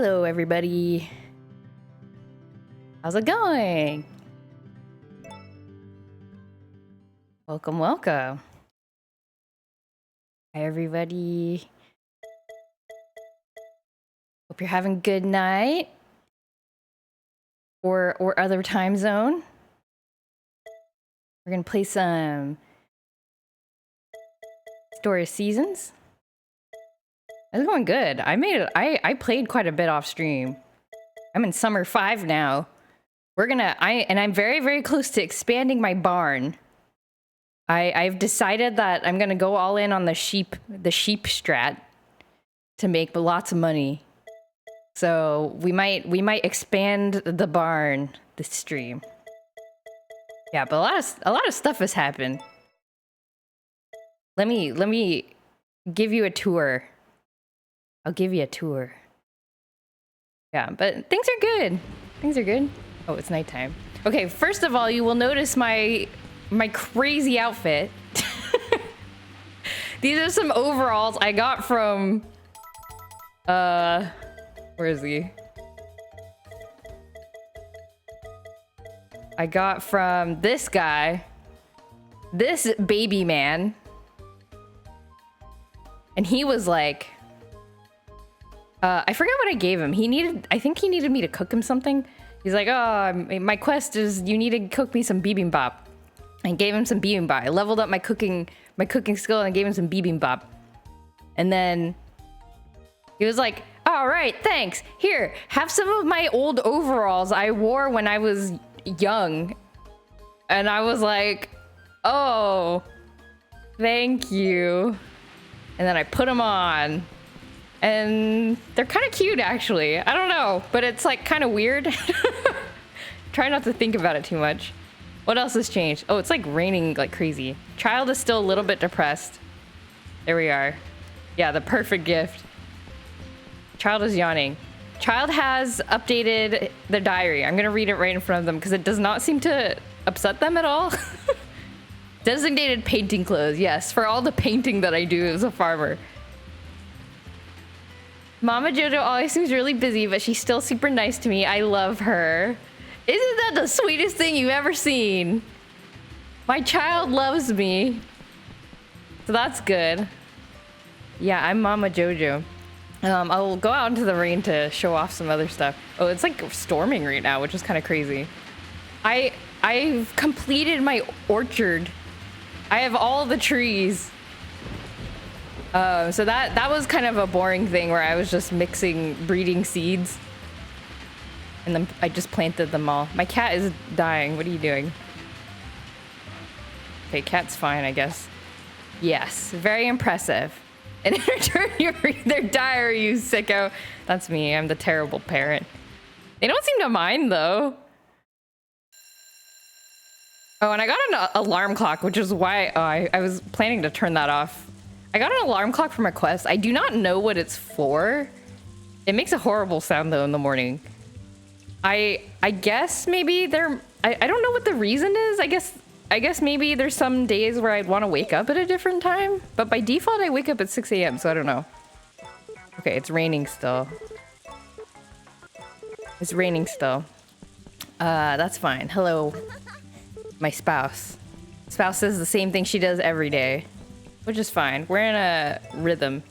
Hello, everybody. How's it going? Welcome, welcome. Hi, everybody. Hope you're having a good night. Or other time zone. We're gonna play some Story of Seasons. It's going good. I played quite a bit off stream. I'm in summer 5 now. I'm very, very close to expanding my barn. I've decided that I'm gonna go all in on the sheep strat to make lots of money. So we might expand the barn this stream. Yeah, but a lot of stuff has happened. Let me give you a tour. I'll give you a tour. Yeah, but things are good. Things are good. Oh, it's nighttime. Okay, first of all, you will notice my crazy outfit. These are some overalls I got from where is he? I got from this guy. This baby man. And he was like I forgot what I gave him. I think he needed me to cook him something. He's like, oh, my quest is you need to cook me some bibimbap. I gave him some bibimbap. I leveled up my cooking skill and I gave him some bibimbap. And then he was like, all right, thanks. Here, have some of my old overalls I wore when I was young. And I was like, oh, thank you. And then I put them on. And they're kind of cute, actually. I don't know, but it's like kind of weird. Try not to think about it too much. What else has changed? Oh, it's like raining like crazy. Child is still a little bit depressed. There we are. Yeah, the perfect gift. Child is yawning. Child has updated their diary. I'm gonna read it right in front of them because it does not seem to upset them at all. Designated painting clothes. Yes, for all the painting that I do as a farmer. Mama Jojo always seems really busy, but she's still super nice to me. I love her. Isn't that the sweetest thing you've ever seen? My child loves me. So that's good. Yeah, I'm Mama Jojo. I'll go out into the rain to show off some other stuff. Oh, it's like storming right now, which is kind of crazy. I've completed my orchard. I have all the trees. So that was kind of a boring thing where I was just breeding seeds. And then I just planted them all. My cat is dying. What are you doing? Okay, cat's fine, I guess. Yes, very impressive. And in return, you read their diary, you sicko. That's me. I'm the terrible parent. They don't seem to mind, though. Oh, and I got an alarm clock, which is why I was planning to turn that off. I got an alarm clock for my quest. I do not know what it's for. It makes a horrible sound, though, in the morning. I guess maybe I don't know what the reason is. I guess maybe there's some days where I'd want to wake up at a different time. But by default, I wake up at 6 a.m., so I don't know. Okay, it's raining still. It's raining still. That's fine. Hello, my spouse. Spouse says the same thing she does every day. Which is fine. We're in a rhythm.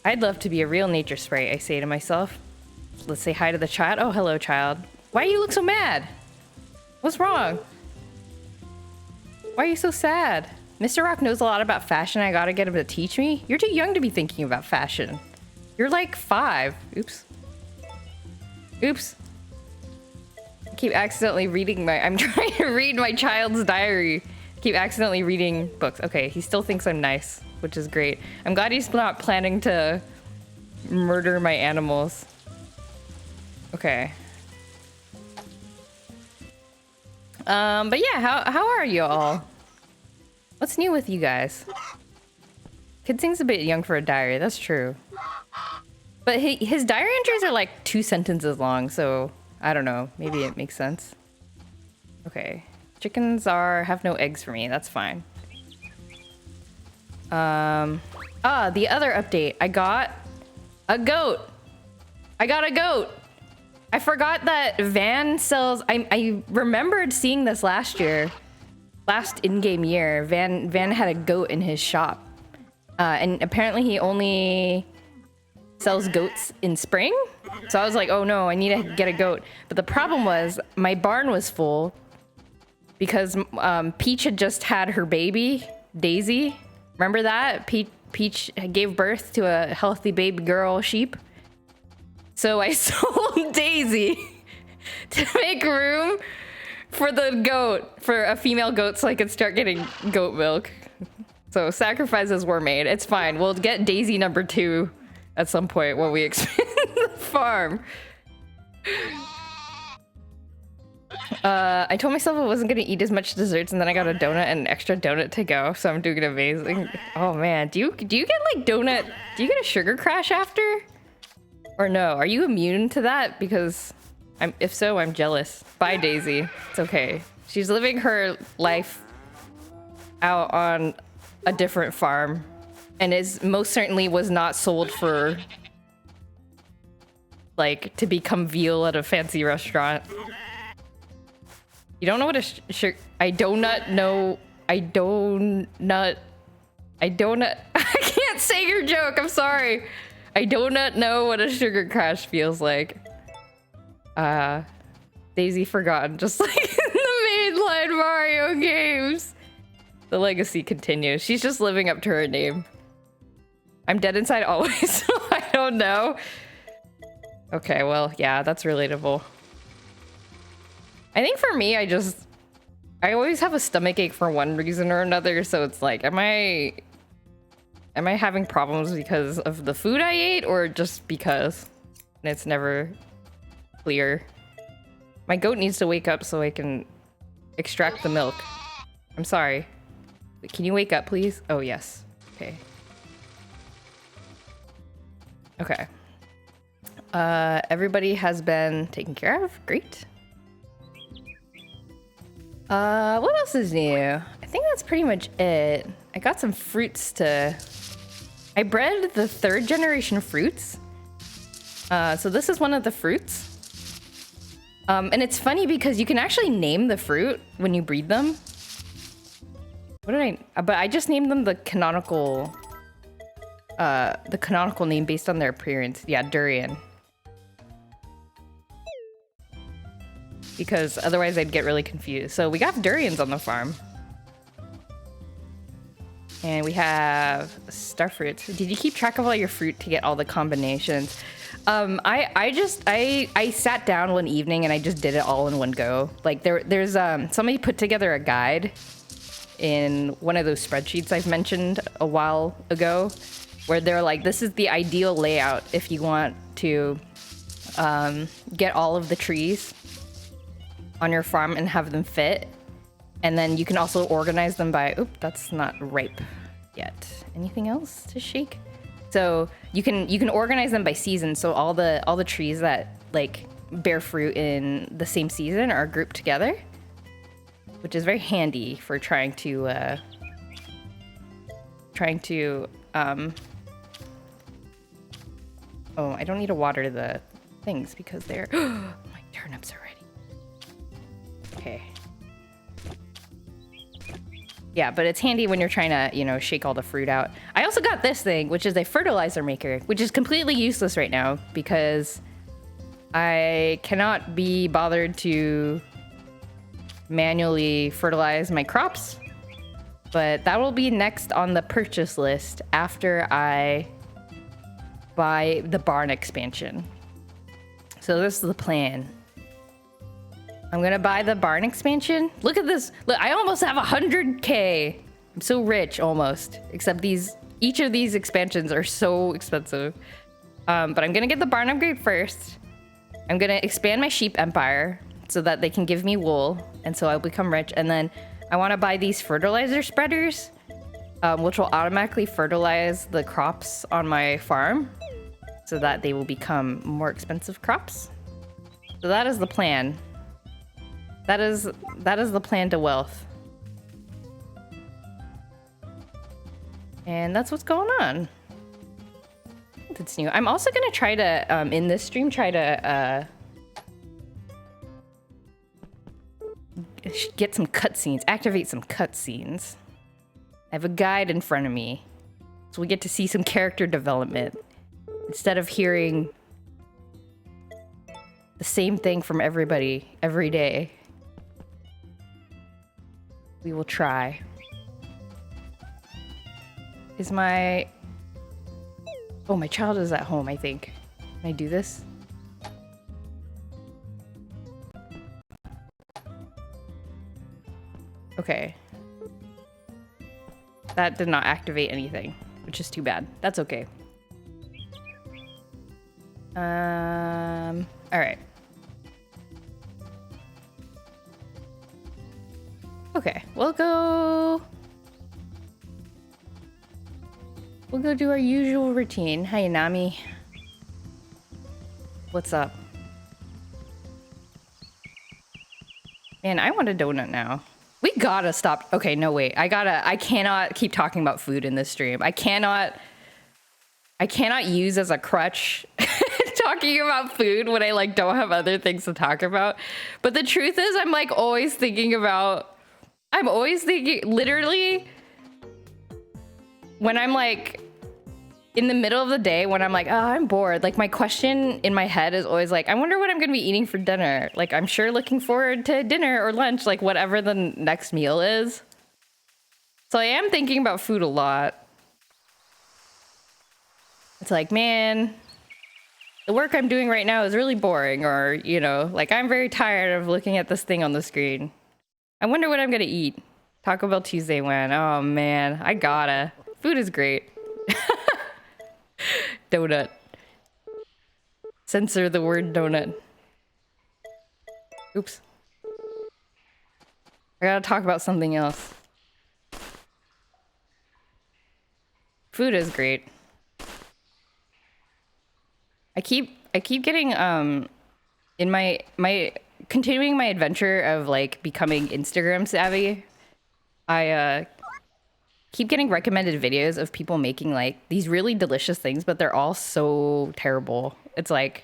I'd love to be a real nature sprite, I say to myself. Let's say hi to the child. Oh, hello, child. Why do you look so mad? What's wrong? Why are you so sad? Mr. Rock knows a lot about fashion. I gotta get him to teach me. You're too young to be thinking about fashion. You're like 5. Oops. Oops. I keep accidentally reading I'm trying to read my child's diary. Keep accidentally reading books. Okay, he still thinks I'm nice, which is great. I'm glad he's not planning to murder my animals. Okay. But yeah, how are you all? What's new with you guys? Kid seems a bit young for a diary, that's true. But his diary entries are like 2 sentences long, so I don't know. Maybe it makes sense. Okay. Chickens have no eggs for me. That's fine. The other update. I got A goat. I got a goat. I forgot that Van sells. I remembered seeing this last year, last in-game year. Van had a goat in his shop, and apparently he only sells goats in spring. So I was like, oh no, I need to get a goat. But the problem was my barn was full because Peach had just had her baby, Daisy. Remember that? Peach gave birth to a healthy baby girl sheep. So I sold Daisy to make room for the goat, for a female goat, so I could start getting goat milk. So sacrifices were made. It's fine. We'll get Daisy number 2 at some point when we expand the farm. I told myself I wasn't gonna eat as much desserts, and then I got a donut and an extra donut to go, so I'm doing amazing. Oh man, do you get like donut? Do you get a sugar crash after? Or no? Are you immune to that? Because if so, I'm jealous. Bye, Daisy. It's okay. She's living her life out on a different farm, and is most certainly was not sold for like to become veal at a fancy restaurant. You don't know what a I donut know. I donut. I can't say your joke. I'm sorry. I do not know what a sugar crash feels like. Daisy forgotten, just like in the mainline Mario games. The legacy continues. She's just living up to her name. I'm dead inside always, so I don't know. Okay, well, yeah, that's relatable. I think for me, I always have a stomach ache for one reason or another, so it's like, am I having problems because of the food I ate or just because? And it's never clear. My goat needs to wake up so I can extract the milk. I'm sorry. Can you wake up, please? Oh, yes. Okay. Okay. Everybody has been taken care of. Great. What else is new? I think that's pretty much it. I got some fruits to... I bred the 3rd generation fruits. So this is one of the fruits. And it's funny because you can actually name the fruit when you breed them. What did but I just named them the canonical name based on their appearance. Yeah, durian. Because otherwise I'd get really confused. So we got durians on the farm. And we have star fruits. Did you keep track of all your fruit to get all the combinations? I sat down one evening and I just did it all in one go. Like there's somebody put together a guide in one of those spreadsheets I've mentioned a while ago, where they're like, this is the ideal layout if you want to get all of the trees on your farm and have them fit. And then you can also organize them by, oop, that's not ripe yet. Anything else to shake? So you can organize them by season. So all the trees that like bear fruit in the same season are grouped together, which is very handy for trying to oh, I don't need to water the things because they're my turnips are ready. Okay. Yeah, but it's handy when you're trying to, you know, shake all the fruit out. I also got this thing, which is a fertilizer maker, which is completely useless right now because I cannot be bothered to manually fertilize my crops. But that will be next on the purchase list after I buy the barn expansion. So this is the plan. I'm gonna buy the barn expansion. Look at this. Look, I almost have 100K. I'm so rich almost. Except each of these expansions are so expensive. But I'm gonna get the barn upgrade first. I'm gonna expand my sheep empire so that they can give me wool, and so I'll become rich. And then I want to buy these fertilizer spreaders, which will automatically fertilize the crops on my farm, so that they will become more expensive crops. So that is the plan. That is the plan to wealth. And that's what's going on. that's new. I'm also gonna try to, in this stream, try to, get some cutscenes, activate some cutscenes. I have a guide in front of me, so we get to see some character development instead of hearing the same thing from everybody every day. We will try. Is my... Oh, my child is at home, I think. Can I do this? Okay. That did not activate anything, which is too bad. That's okay. Alright. Okay, we'll go do our usual routine. Hi, Nami. What's up? Man, I want a donut now. We gotta stop. Okay, no, wait. I cannot keep talking about food in this stream. I cannot use as a crutch talking about food when I like don't have other things to talk about. But the truth is I'm like always thinking, literally, when I'm like in the middle of the day, when I'm like, oh, I'm bored, like my question in my head is always like, I wonder what I'm gonna be eating for dinner. Like, I'm sure looking forward to dinner or lunch, like whatever the next meal is. So I am thinking about food a lot. It's like, man, the work I'm doing right now is really boring, or, you know, like I'm very tired of looking at this thing on the screen. I wonder what I'm gonna eat. Taco Bell Tuesday went. Oh man, I gotta. Food is great. Donut. Censor the word donut. Oops. I gotta talk about something else. Food is great. I keep getting in my continuing my adventure of like becoming Instagram savvy. I keep getting recommended videos of people making like these really delicious things, but they're all so terrible. It's like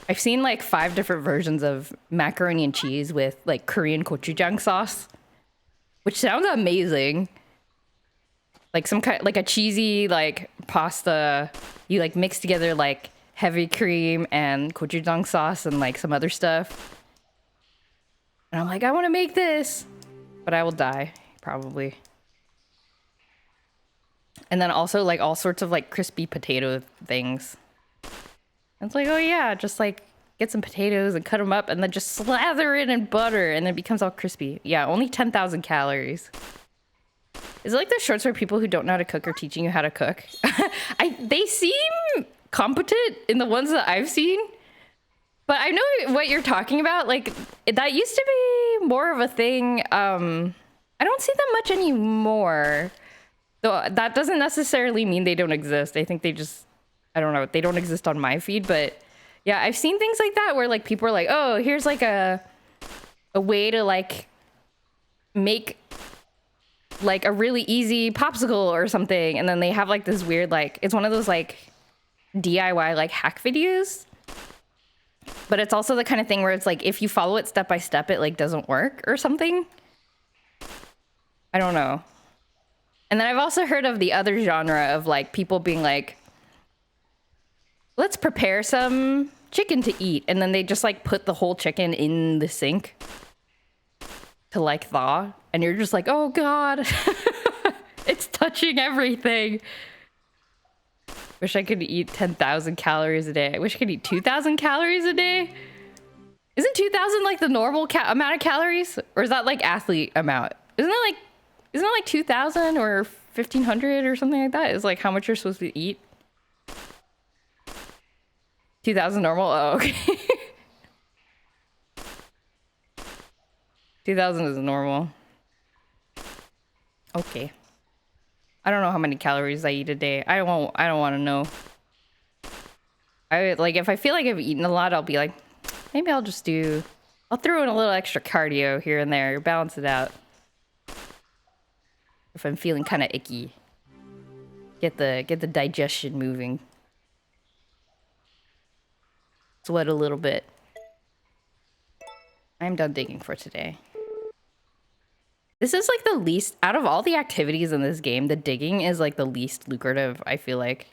I've seen like 5 different versions of macaroni and cheese with like Korean gochujang sauce, which sounds amazing. Like some kind, like a cheesy like pasta. You like mix together like heavy cream and gochujang sauce and like some other stuff. And I'm like, I want to make this, but I will die probably. And then also like all sorts of like crispy potato things. And it's like, oh yeah, just like get some potatoes and cut them up and then just slather it in butter and then it becomes all crispy. Yeah, only 10,000 calories. Is it like the shorts where people who don't know how to cook are teaching you how to cook? They seem competent in the ones that I've seen. But I know what you're talking about. Like, that used to be more of a thing. I don't see them much anymore. Though that doesn't necessarily mean they don't exist. I think they just, I don't know, they don't exist on my feed. But yeah, I've seen things like that where like people are like, oh, here's like a way to like make like a really easy popsicle or something. And then they have like this weird, like, it's one of those like DIY like hack videos. But it's also the kind of thing where it's like, if you follow it step by step, it like doesn't work or something. I don't know. And then I've also heard of the other genre of like people being like, let's prepare some chicken to eat. And then they just like put the whole chicken in the sink to like thaw. And you're just like, oh God, it's touching everything. Wish I could eat 10,000 calories a day. I wish I could eat 2,000 calories a day. Isn't 2,000 like the normal amount of calories? Or is that like athlete amount? Isn't it like 2,000 or 1,500 or something like that? Is like how much you're supposed to eat? 2,000 normal? Oh, okay. 2,000 is normal. Okay. I don't know how many calories I eat a day. I don't want to know. I like if I feel like I've eaten a lot, I'll be like, maybe I'll throw in a little extra cardio here and there, balance it out. If I'm feeling kind of icky. Get the digestion moving. sweat a little bit. I'm done digging for today. This is like the least, out of all the activities in this game, the digging is like the least lucrative, I feel like.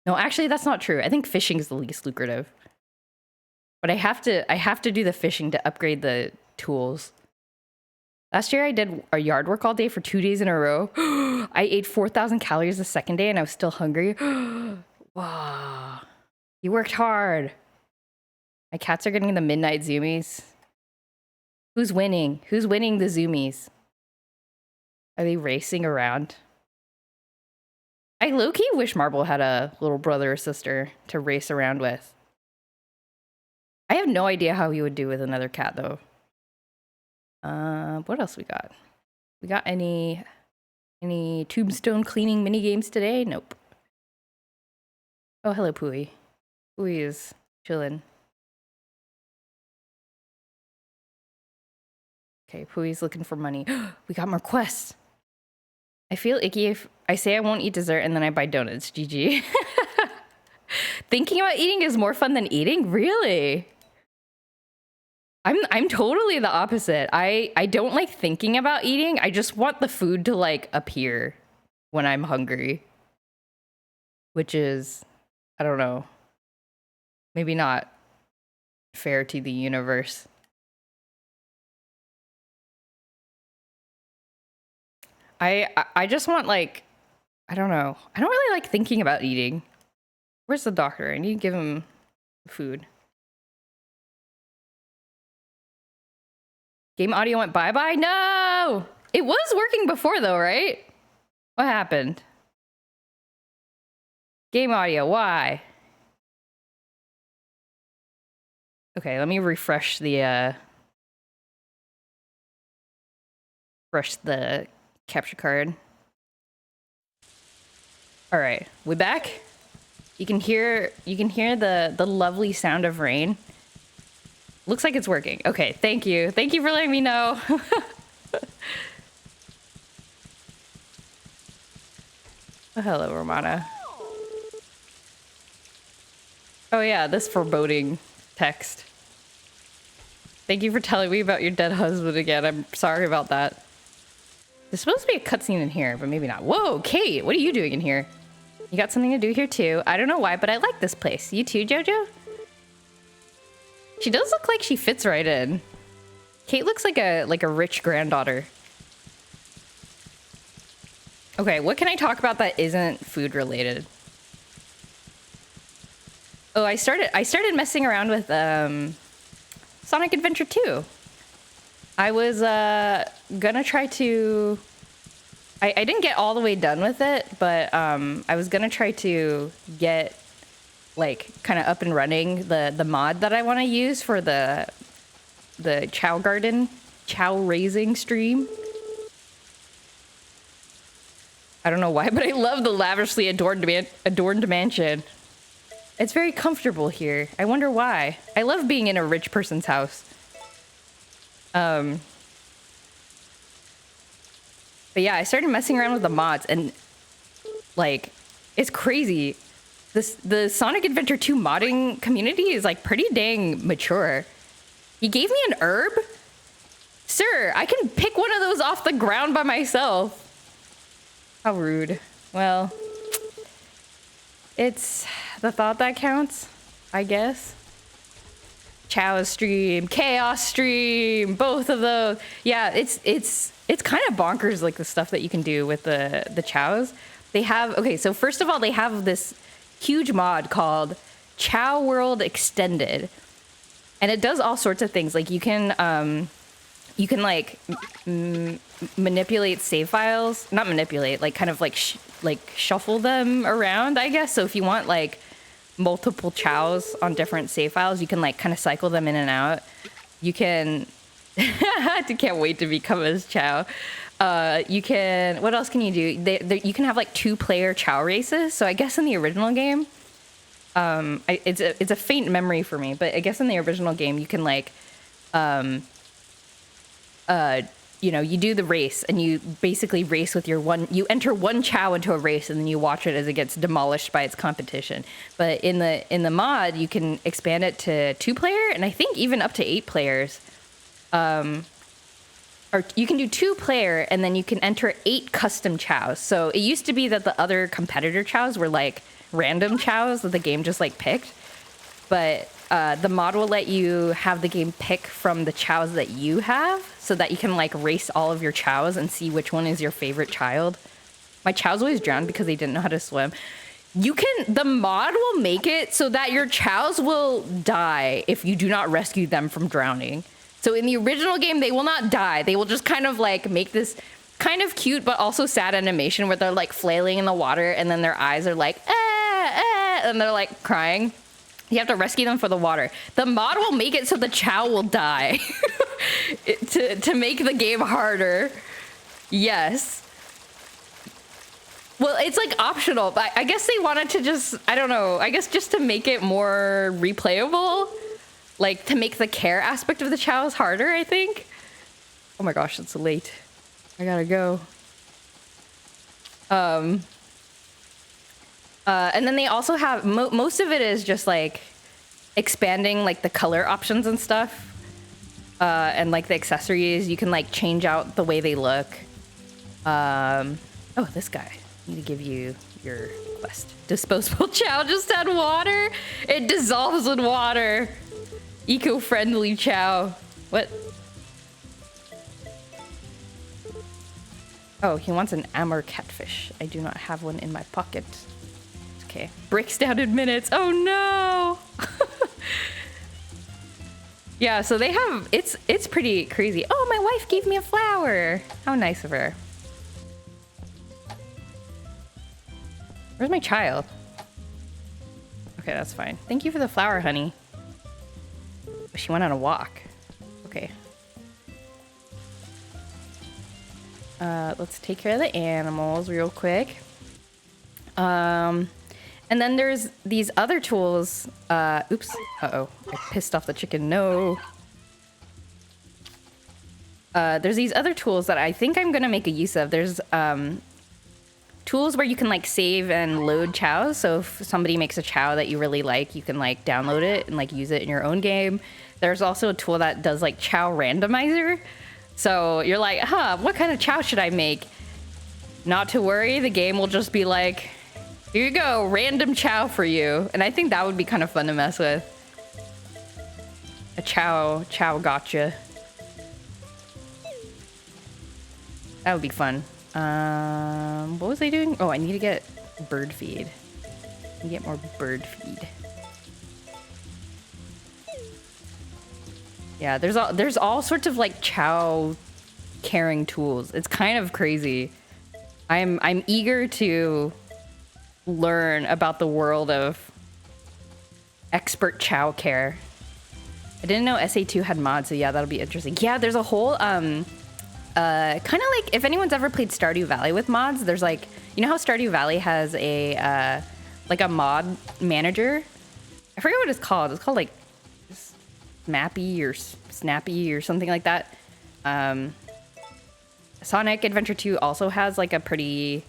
No, actually, that's not true. I think fishing is the least lucrative. But I have to do the fishing to upgrade the tools. Last year I did a yard work all day for 2 days in a row. I ate 4,000 calories the second day and I was still hungry. Wow. You worked hard. My cats are getting the midnight zoomies. Who's winning? Who's winning the zoomies? Are they racing around? I low-key wish Marble had a little brother or sister to race around with. I have no idea how he would do with another cat, though. What else we got? We got any tombstone cleaning mini games today? Nope. Oh, hello, Pooey. Pooey is chilling. Okay, Pooey's looking for money. We got more quests. I feel icky if I say I won't eat dessert and then I buy donuts. GG. Thinking about eating is more fun than eating? Really? I'm totally the opposite. I don't like thinking about eating. I just want the food to like appear when I'm hungry. Which is, I don't know, maybe not fair to the universe. I just want like, I don't know. I don't really like thinking about eating. Where's the doctor? I need to give him food. Game audio went bye-bye? No! It was working before though, right? What happened? Game audio, why? Okay, let me refresh the capture card. All right, we back? You can hear the lovely sound of rain. Looks like it's working. Okay, thank you. Thank you for letting me know. Oh, hello, Romana. Oh yeah, this foreboding text. Thank you for telling me about your dead husband again. I'm sorry about that. There's supposed to be a cutscene in here, but maybe not. Whoa, Kate, what are you doing in here? You got something to do here too. I don't know why, but I like this place. You too, Jojo? She does look like she fits right in. Kate looks like a rich granddaughter. Okay, what can I talk about that isn't food related? Oh, I started messing around with Sonic Adventure 2. I was gonna try to I didn't get all the way done with it, but I was gonna try to get like kind of up and running the mod that I want to use for the chow raising stream. I don't know why, but I love the lavishly adorned mansion. It's very comfortable here. I wonder why. I love being in a rich person's house. But yeah, I started messing around with the mods and like, it's crazy. The Sonic Adventure 2 modding community is like pretty dang mature. He gave me an herb? Sir, I can pick one of those off the ground by myself. How rude. Well, it's the thought that counts, I guess. Chow stream, chaos stream, both of those. Yeah, it's kind of bonkers, like the stuff that you can do with the chows. They have, okay, so first of all, they have this huge mod called Chow World Extended, and it does all sorts of things. Like you can like manipulate save files, not manipulate, like kind of like shuffle them around, I guess. So if you want like multiple chows on different save files, you can like kind of cycle them in and out. You can I can't wait to become as Chow. You can, what else can you do? You can have like 2-player Chow races. So I guess in the original game, it's a faint memory for me, but I guess in the original game you can like you know, you do the race and you basically race with you enter one Chow into a race and then you watch it as it gets demolished by its competition. But in the mod, you can expand it to 2-player and I think even up to 8 players. Or you can do 2-player and then you can enter 8 custom Chows. So it used to be that the other competitor Chows were like random Chows that the game just like picked. But the mod will let you have the game pick from the Chows that you have so that you can like race all of your Chows and see which one is your favorite child. My Chows always drowned because they didn't know how to swim. The mod will make it so that your Chows will die if you do not rescue them from drowning. So in the original game, they will not die. They will just kind of like make this kind of cute but also sad animation where they're like flailing in the water and then their eyes are like, and they're like crying. You have to rescue them for the water. The mod will make it so the Chow will die to make the game harder. Yes. Well, it's like optional, but I guess they wanted to just, I don't know, I guess just to make it more replayable. Like, to make the care aspect of the Chows harder, I think. Oh my gosh, it's late. I gotta go. And then they also have... most of it is just, like, expanding, like, the color options and stuff. And, like, the accessories. You can, like, change out the way they look. Oh, this guy. I need to give you your quest. Disposable Chow just had water. It dissolves in water. Eco-friendly Chow. What? Oh, he wants an Amur catfish. I do not have one in my pocket. Okay. Breaks down in minutes. Oh no! Yeah, so they have... It's pretty crazy. Oh, my wife gave me a flower. How nice of her. Where's my child? Okay, that's fine. Thank you for the flower, honey. She went on a walk. Okay. Let's take care of the animals real quick. And then there's these other tools. Oops. Uh-oh. I pissed off the chicken. No. There's these other tools that I think I'm going to make a use of. There's tools where you can like save and load chows. So if somebody makes a chow that you really like, you can like download it and like use it in your own game. There's also a tool that does like chow randomizer. So you're like, what kind of chow should I make? Not to worry, the game will just be like, here you go, random chow for you. And I think that would be kind of fun to mess with. A chow gotcha. That would be fun. What was I doing? Oh, I need to get bird feed. I need to get more bird feed. Yeah, there's all sorts of like chow caring tools. It's kind of crazy. I'm eager to learn about the world of expert chow care. I didn't know SA2 had mods, so yeah, that'll be interesting. Yeah, there's a whole kind of like if anyone's ever played Stardew Valley with mods, there's like, you know how Stardew Valley has a like a mod manager? I forget what it's called. It's called like Mappy or Snappy or something like that. Sonic Adventure 2 also has like a pretty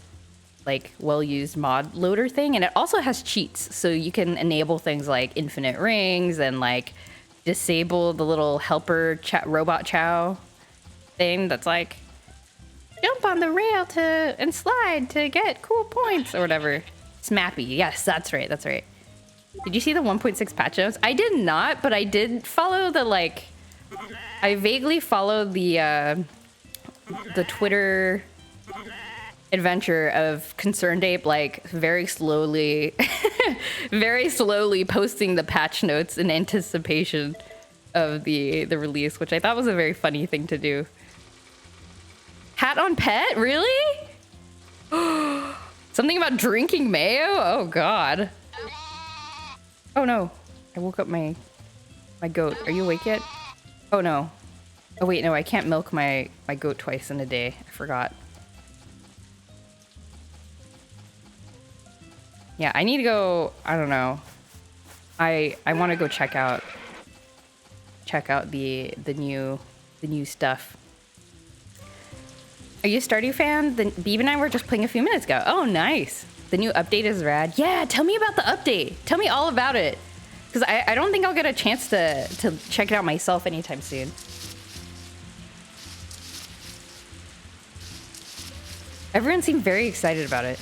like well-used mod loader thing, and it also has cheats, so you can enable things like infinite rings and like disable the little helper robot chow thing that's like jump on the rail and slide to get cool points or whatever. Snappy, yes, that's right. Did you see the 1.6 patch notes? I did not, but I did follow the like. I vaguely followed the Twitter adventure of Concerned Ape, like very slowly posting the patch notes in anticipation of the release, which I thought was a very funny thing to do. Hat on pet, really? Something about drinking mayo? Oh god. Oh no, I woke up my goat. Are you awake yet? Oh no. Oh wait, no, I can't milk my goat twice in a day. I forgot. Yeah, I need to go, I don't know. I want to go check out the new stuff. Are you a Stardew fan? Then Beeb and I were just playing a few minutes ago. Oh, nice. The new update is rad. Yeah, tell me about the update. Tell me all about it. Because I don't think I'll get a chance to check it out myself anytime soon. Everyone seemed very excited about it.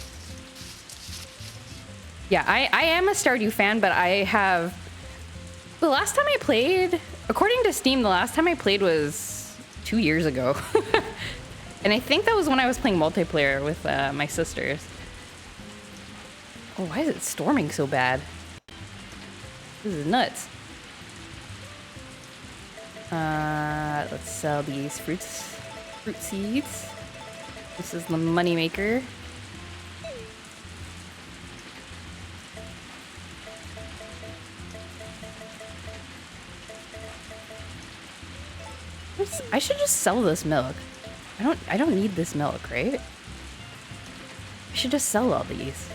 Yeah, I am a Stardew fan, but I have... The last time I played, according to Steam, the last time I played was 2 years ago. And I think that was when I was playing multiplayer with my sisters. Oh, why is it storming so bad? This is nuts. Let's sell these fruit seeds. This is the money maker. I should just sell this milk. I don't need this milk, right? I should just sell all these.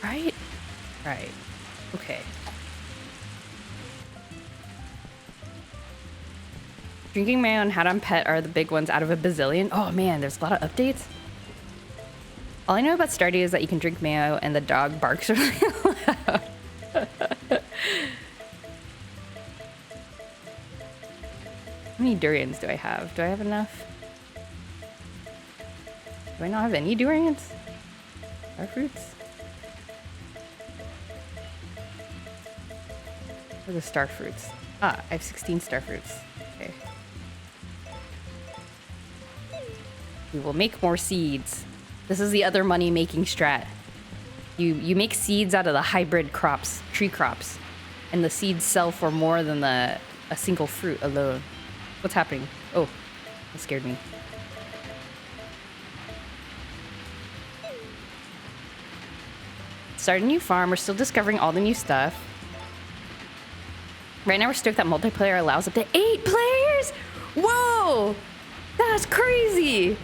Right? Right. Okay. Drinking mayo and Hat on Pet are the big ones out of a bazillion. Oh man, there's a lot of updates. All I know about Stardew is that you can drink mayo and the dog barks really loud. How many durians do I have? Do I have enough? Do I not have any durians? Star fruits? Where are the star fruits? Ah, I have 16 star fruits. Okay. We will make more seeds. This is the other money-making strat. You make seeds out of the hybrid crops, tree crops, and the seeds sell for more than a single fruit alone. What's happening? Oh, that scared me. Start a new farm. We're still discovering all the new stuff. Right now we're stoked that multiplayer allows up to 8 players. Whoa, that's crazy.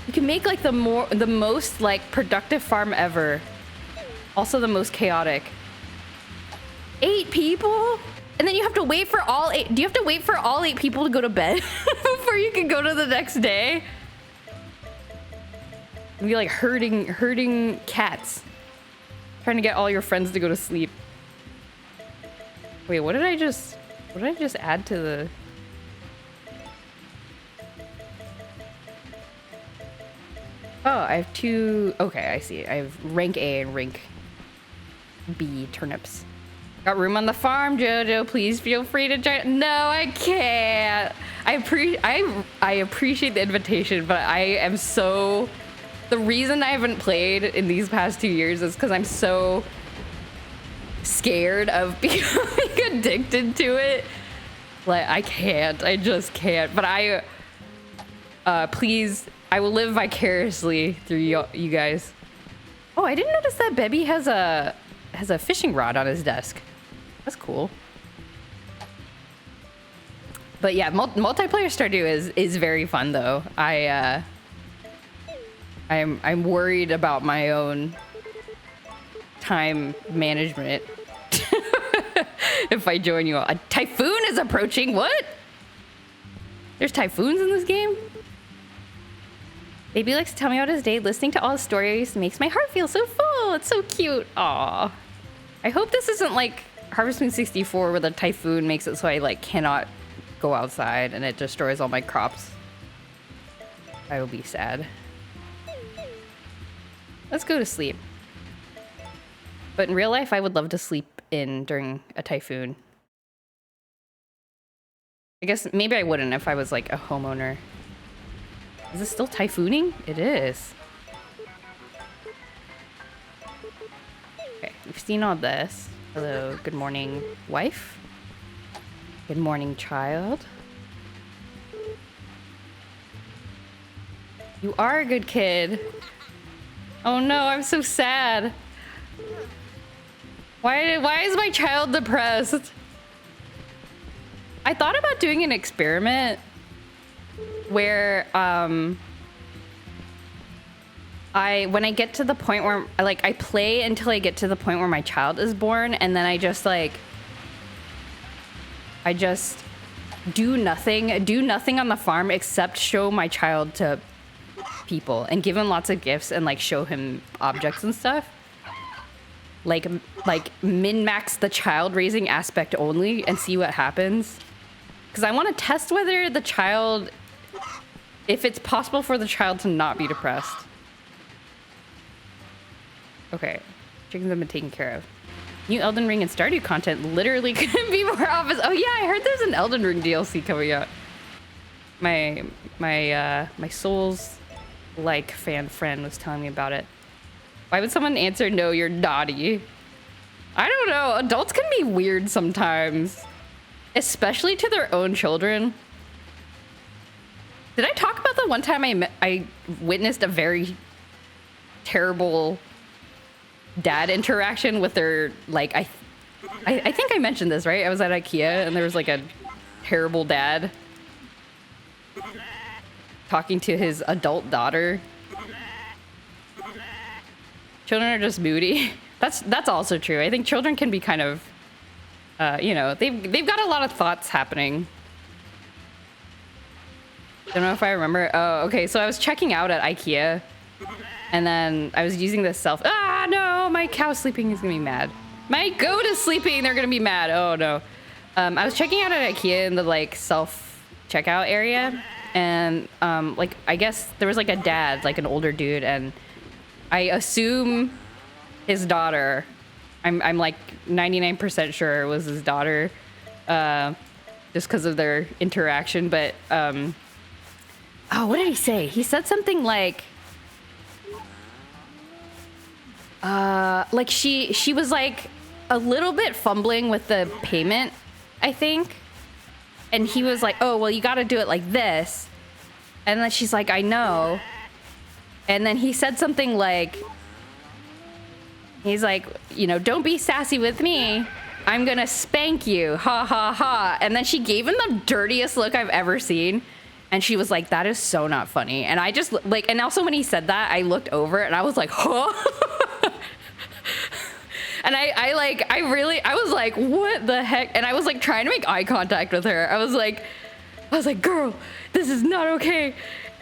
You can make like the most like productive farm ever. Also the most chaotic. 8 people? And then you have to wait for all 8. Do you have to wait for all 8 people to go to bed before you can go to the next day? You'd be like herding cats. Trying to get all your friends to go to sleep. Wait, what did I just add to the... Oh, I have 2... Okay, I see. I have rank A and rank B turnips. Got room on the farm, Jojo. Please feel free to join. No, I can't. I appreciate the invitation, but I am so... The reason I haven't played in these past 2 years is because I'm so scared of becoming addicted to it. Like, I can't. I just can't. But please, I will live vicariously through you guys. Oh, I didn't notice that Bebby has a fishing rod on his desk. That's cool. But yeah, multiplayer Stardew is very fun though. I'm worried about my own time management. If I join you all. A typhoon is approaching. What? There's typhoons in this game? Baby likes to tell me about his day. Listening to all his stories makes my heart feel so full. It's so cute. Aw. I hope this isn't like Harvest Moon 64 where the typhoon makes it so I like cannot go outside and it destroys all my crops. I will be sad. Let's go to sleep. But in real life, I would love to sleep in during a typhoon. I guess maybe I wouldn't if I was like a homeowner. Is this still typhooning? It is. Okay, we've seen all this. Hello, good morning, wife. Good morning, child. You are a good kid. Oh no, I'm so sad. Why is my child depressed? I thought about doing an experiment where when I get to the point where like I play until I get to the point where my child is born, and then I just do nothing on the farm except show my child to people and give him lots of gifts and like show him objects and stuff. Like min-max the child raising aspect only and see what happens. Because I want to test whether the child, if it's possible for the child to not be depressed. Okay, chickens have been taken care of. New Elden Ring and Stardew content literally couldn't be more obvious. Oh yeah, I heard there's an Elden Ring DLC coming out. My Souls like fan friend was telling me about it. Why would someone answer no, you're naughty? I don't know. Adults can be weird sometimes, especially to their own children. Did I talk about the one time I witnessed a very terrible dad interaction with their, like, I think I mentioned this, right? I was at IKEA and there was like a terrible dad talking to his adult daughter. Children are just moody. That's also true. I think children can be kind of, you know, they've got a lot of thoughts happening. Don't know if I remember. Oh, okay. So I was checking out at IKEA, and then I was using this self. Ah, no, my cow's sleeping. He's gonna be mad. My goat is sleeping. They're gonna be mad. Oh no. I was checking out at IKEA in the like self checkout area, and like I guess there was like a dad, like an older dude, and I assume his daughter. I'm like 99% sure it was his daughter, just because of their interaction. But oh, what did he say? He said something like she was like a little bit fumbling with the payment, I think. And he was like, oh, well, you got to do it like this. And then she's like, I know. And then he said something like, he's like, you know, don't be sassy with me. I'm going to spank you. Ha, ha, ha. And then she gave him the dirtiest look I've ever seen. And she was like, that is so not funny. And I just like, and also when he said that, I looked over and I was like, huh? And I was like, what the heck? And I was like trying to make eye contact with her. I was like, girl, this is not okay.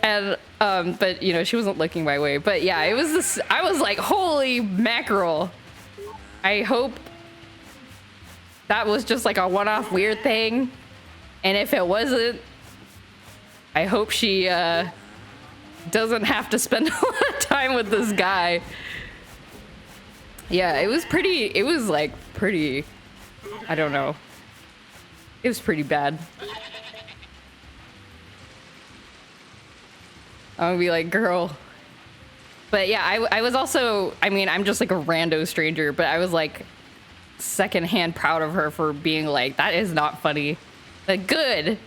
And, but you know, she wasn't looking my way, but yeah, it was this, I was like, holy mackerel. I hope that was just like a one-off weird thing. And if it wasn't, I hope she, doesn't have to spend a lot of time with this guy. Yeah, it was like pretty, I don't know. It was pretty bad. I would be like, girl. But yeah, I was also, I mean, I'm just like a rando stranger, but I was like secondhand proud of her for being like, that is not funny. Like, good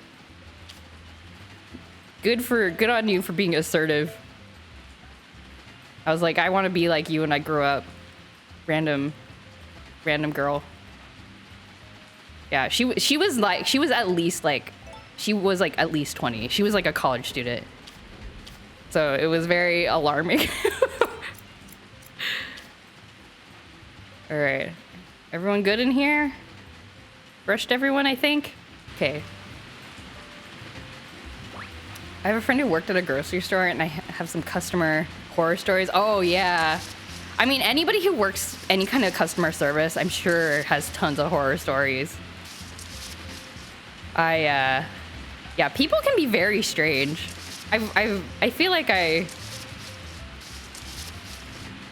on you for being assertive. I was like, I want to be like you when I grow up. Random girl. Yeah, she was at least 20. She was like a college student. So it was very alarming. All right. Everyone good in here? Brushed everyone, I think? Okay. I have a friend who worked at a grocery store and I have some customer horror stories. Oh, yeah. I mean, anybody who works any kind of customer service, I'm sure has tons of horror stories. Yeah, people can be very strange. I feel like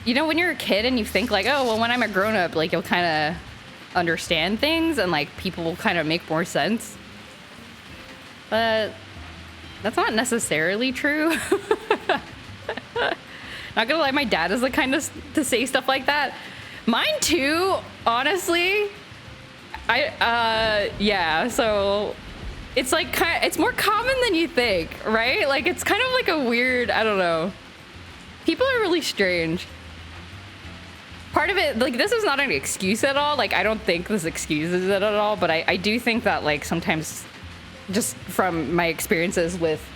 you know, when you're a kid and you think like, oh, well, when I'm a grown up, like you'll kind of understand things and like people will kind of make more sense. But that's not necessarily true. Not gonna lie, my dad is the kind of to say stuff like that. Mine too, honestly. Yeah, so it's like it's more common than you think, right? Like it's kind of like a weird, I don't know. People are really strange. Part of it, like this is not an excuse at all. Like I don't think this excuses it at all, but I do think that like sometimes just from my experiences with,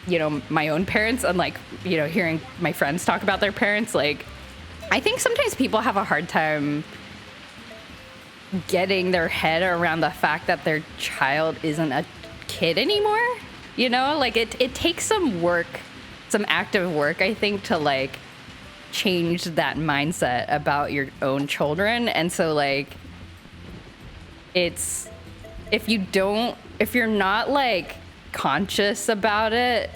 you know, my own parents and like, you know, hearing my friends talk about their parents, like I think sometimes people have a hard time getting their head around the fact that their child isn't a kid anymore. You know, like it takes some work, some active work, I think, to like change that mindset about your own children. And so like it's, if you're not like conscious about it,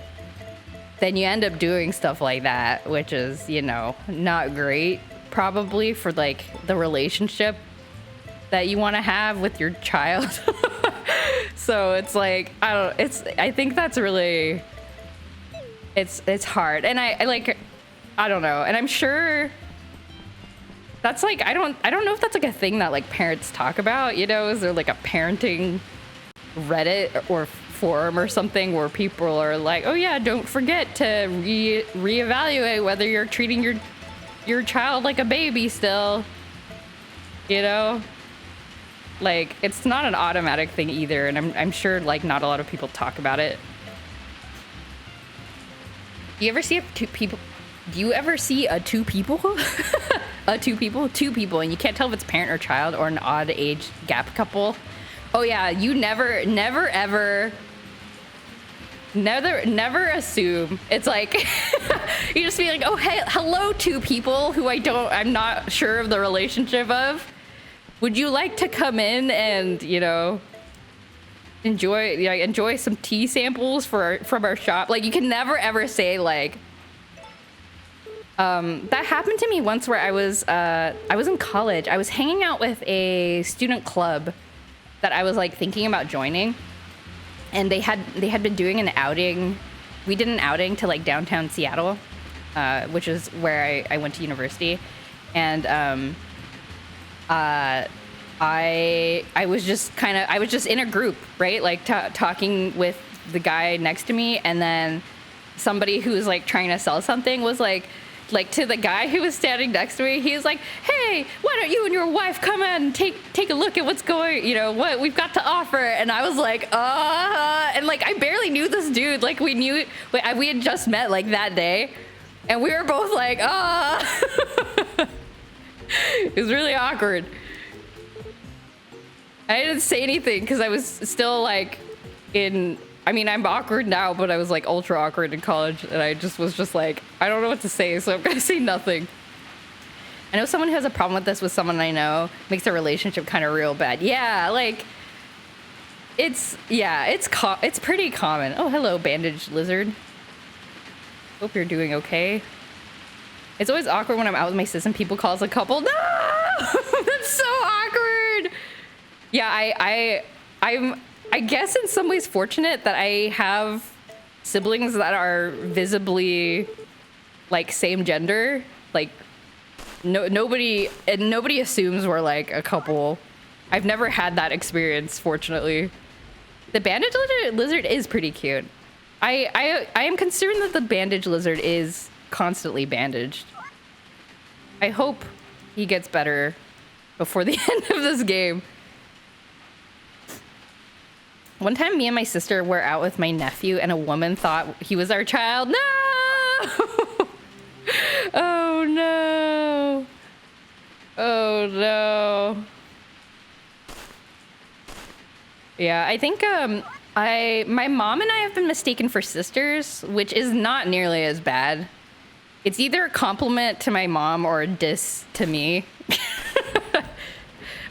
then you end up doing stuff like that, which is, you know, not great probably for like the relationship that you want to have with your child. So it's like, I think that's really, it's hard. And I like, I don't know. And I'm sure that's like, I don't know if that's like a thing that like parents talk about, you know, is there like a parenting Reddit or forum or something where people are like, oh yeah, don't forget to reevaluate whether you're treating your child like a baby still, you know? Like, it's not an automatic thing either, and I'm sure like not a lot of people talk about it. Do you ever see two people, and you can't tell if it's parent or child or an odd age gap couple? Oh yeah, you never assume. It's like you just be like, oh hey, hello, two people who I'm not sure of the relationship of. Would you like to come in and, you know, enjoy some tea samples from our shop? Like, you can never ever say like, that happened to me once where I was in college. I was hanging out with a student club that I was like thinking about joining, and they had been doing an outing. We did an outing to like downtown Seattle, which is where I went to university, and I was just in a group, right? Like talking with the guy next to me, and then somebody who was like trying to sell something was like to the guy who was standing next to me, he was like, hey, why don't you and your wife come in and take a look at what we've got to offer? And I was like, and like I barely knew this dude. Like we had just met like that day, and we were both like, It was really awkward. I didn't say anything because I was still like I'm awkward now, but I was like ultra awkward in college, and I was just like, I don't know what to say, so I'm gonna say nothing. I know someone who has a problem with this with someone I know, makes their relationship kind of real bad. Yeah, like it's pretty common. Oh, hello, bandaged lizard. Hope you're doing okay. It's always awkward when I'm out with my sis and people call us a couple. No, that's so awkward. Yeah, I'm I guess in some ways fortunate that I have siblings that are visibly like same gender. Like nobody assumes we're like a couple. I've never had that experience, fortunately. The bandage lizard is pretty cute. I am concerned that the bandage lizard is constantly bandaged. I hope he gets better before the end of this game. One time, me and my sister were out with my nephew, and a woman thought he was our child. No! Oh, no. Oh, no. Yeah, I think my mom and I have been mistaken for sisters, which is not nearly as bad. It's either a compliment to my mom or a diss to me.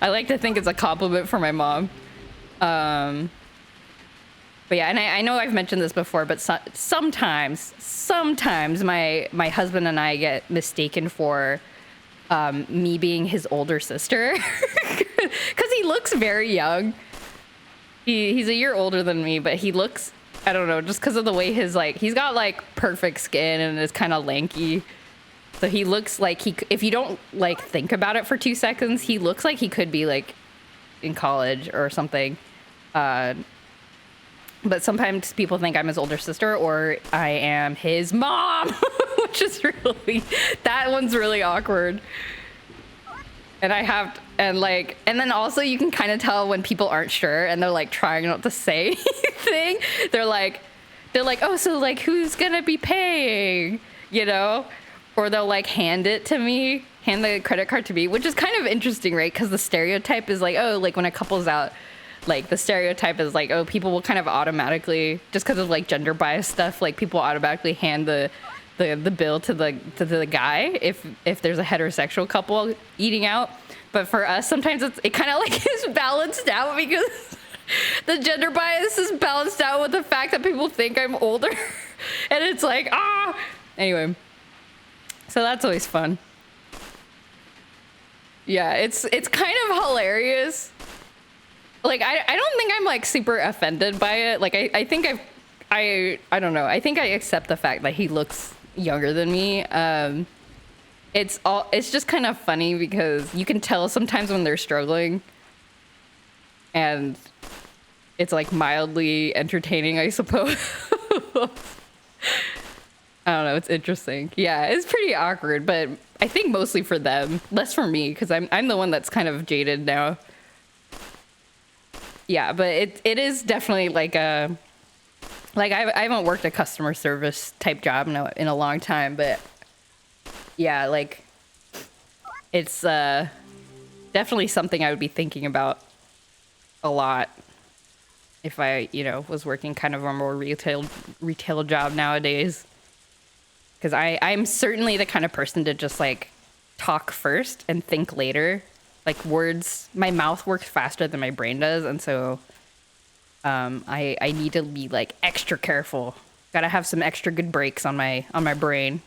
I like to think it's a compliment for my mom. But yeah, and I know I've mentioned this before, but sometimes my husband and I get mistaken for me being his older sister, because he looks very young. He's a year older than me, but he looks, I don't know, just because of the way he's got like perfect skin and is kind of lanky. So he looks like if you don't like think about it for 2 seconds, he looks like he could be like in college or something. But sometimes people think I'm his older sister or I am his mom, which is that one's really awkward. And and then also you can kind of tell when people aren't sure and they're like trying not to say anything. They're like, oh, so like who's gonna be paying, you know? Or they'll like hand the credit card to me, which is kind of interesting, right? Because the stereotype is like, oh, like when a couple's out, like the stereotype is like, oh, people will kind of automatically, just because of like gender bias stuff, like people automatically hand the bill to the guy if there's a heterosexual couple eating out. But for us, sometimes it kind of like is balanced out because the gender bias is balanced out with the fact that people think I'm older, and it's like Anyway, so that's always fun. Yeah, it's kind of hilarious. Like I don't think I'm like super offended by it. Like I think I don't know. I think I accept the fact that he looks younger than me. It's just kind of funny because you can tell sometimes when they're struggling, and it's like mildly entertaining, I suppose. I don't know, it's interesting. Yeah, it's pretty awkward, but I think mostly for them, less for me, because I'm the one that's kind of jaded now. Yeah, but it is definitely like I haven't worked a customer service type job in a long time, but yeah, like it's definitely something I would be thinking about a lot if I, was working kind of a more retail job nowadays. Because I'm certainly the kind of person to just like talk first and think later. Like words, my mouth works faster than my brain does, and so I need to be like extra careful. Gotta have some extra good breaks on my brain.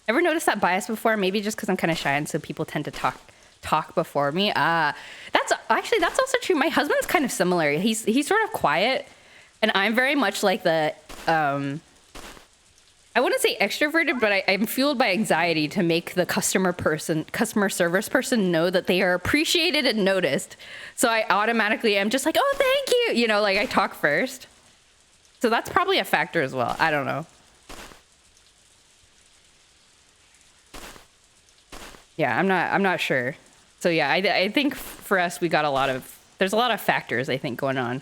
Ever noticed that bias before? Maybe just because I'm kind of shy, and so people tend to talk before me. That's also true. My husband's kind of similar. He's sort of quiet, and I'm very much like the I wouldn't say extroverted, but I'm fueled by anxiety to make the customer service person know that they are appreciated and noticed. So I automatically am just like, oh, thank you. Like I talk first. So that's probably a factor as well. I don't know. Yeah, I'm not sure. So yeah, I think for us, there's a lot of factors, I think, going on.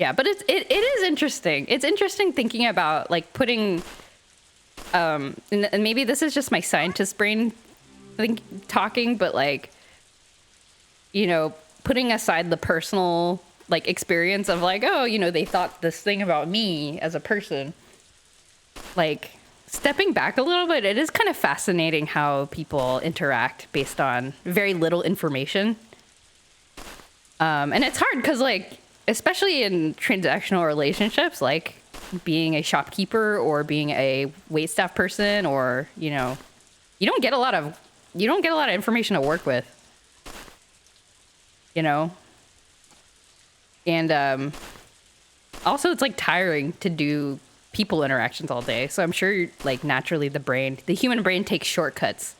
Yeah, but it is interesting. It's interesting thinking about like putting, and maybe this is just my scientist brain talking, but like, putting aside the personal like experience of like, oh, they thought this thing about me as a person, like stepping back a little bit, it is kind of fascinating how people interact based on very little information. And it's hard because like, especially in transactional relationships, like being a shopkeeper or being a waitstaff person, or you don't get a lot of information to work with, and also it's like tiring to do people interactions all day. So I'm sure like naturally the human brain takes shortcuts,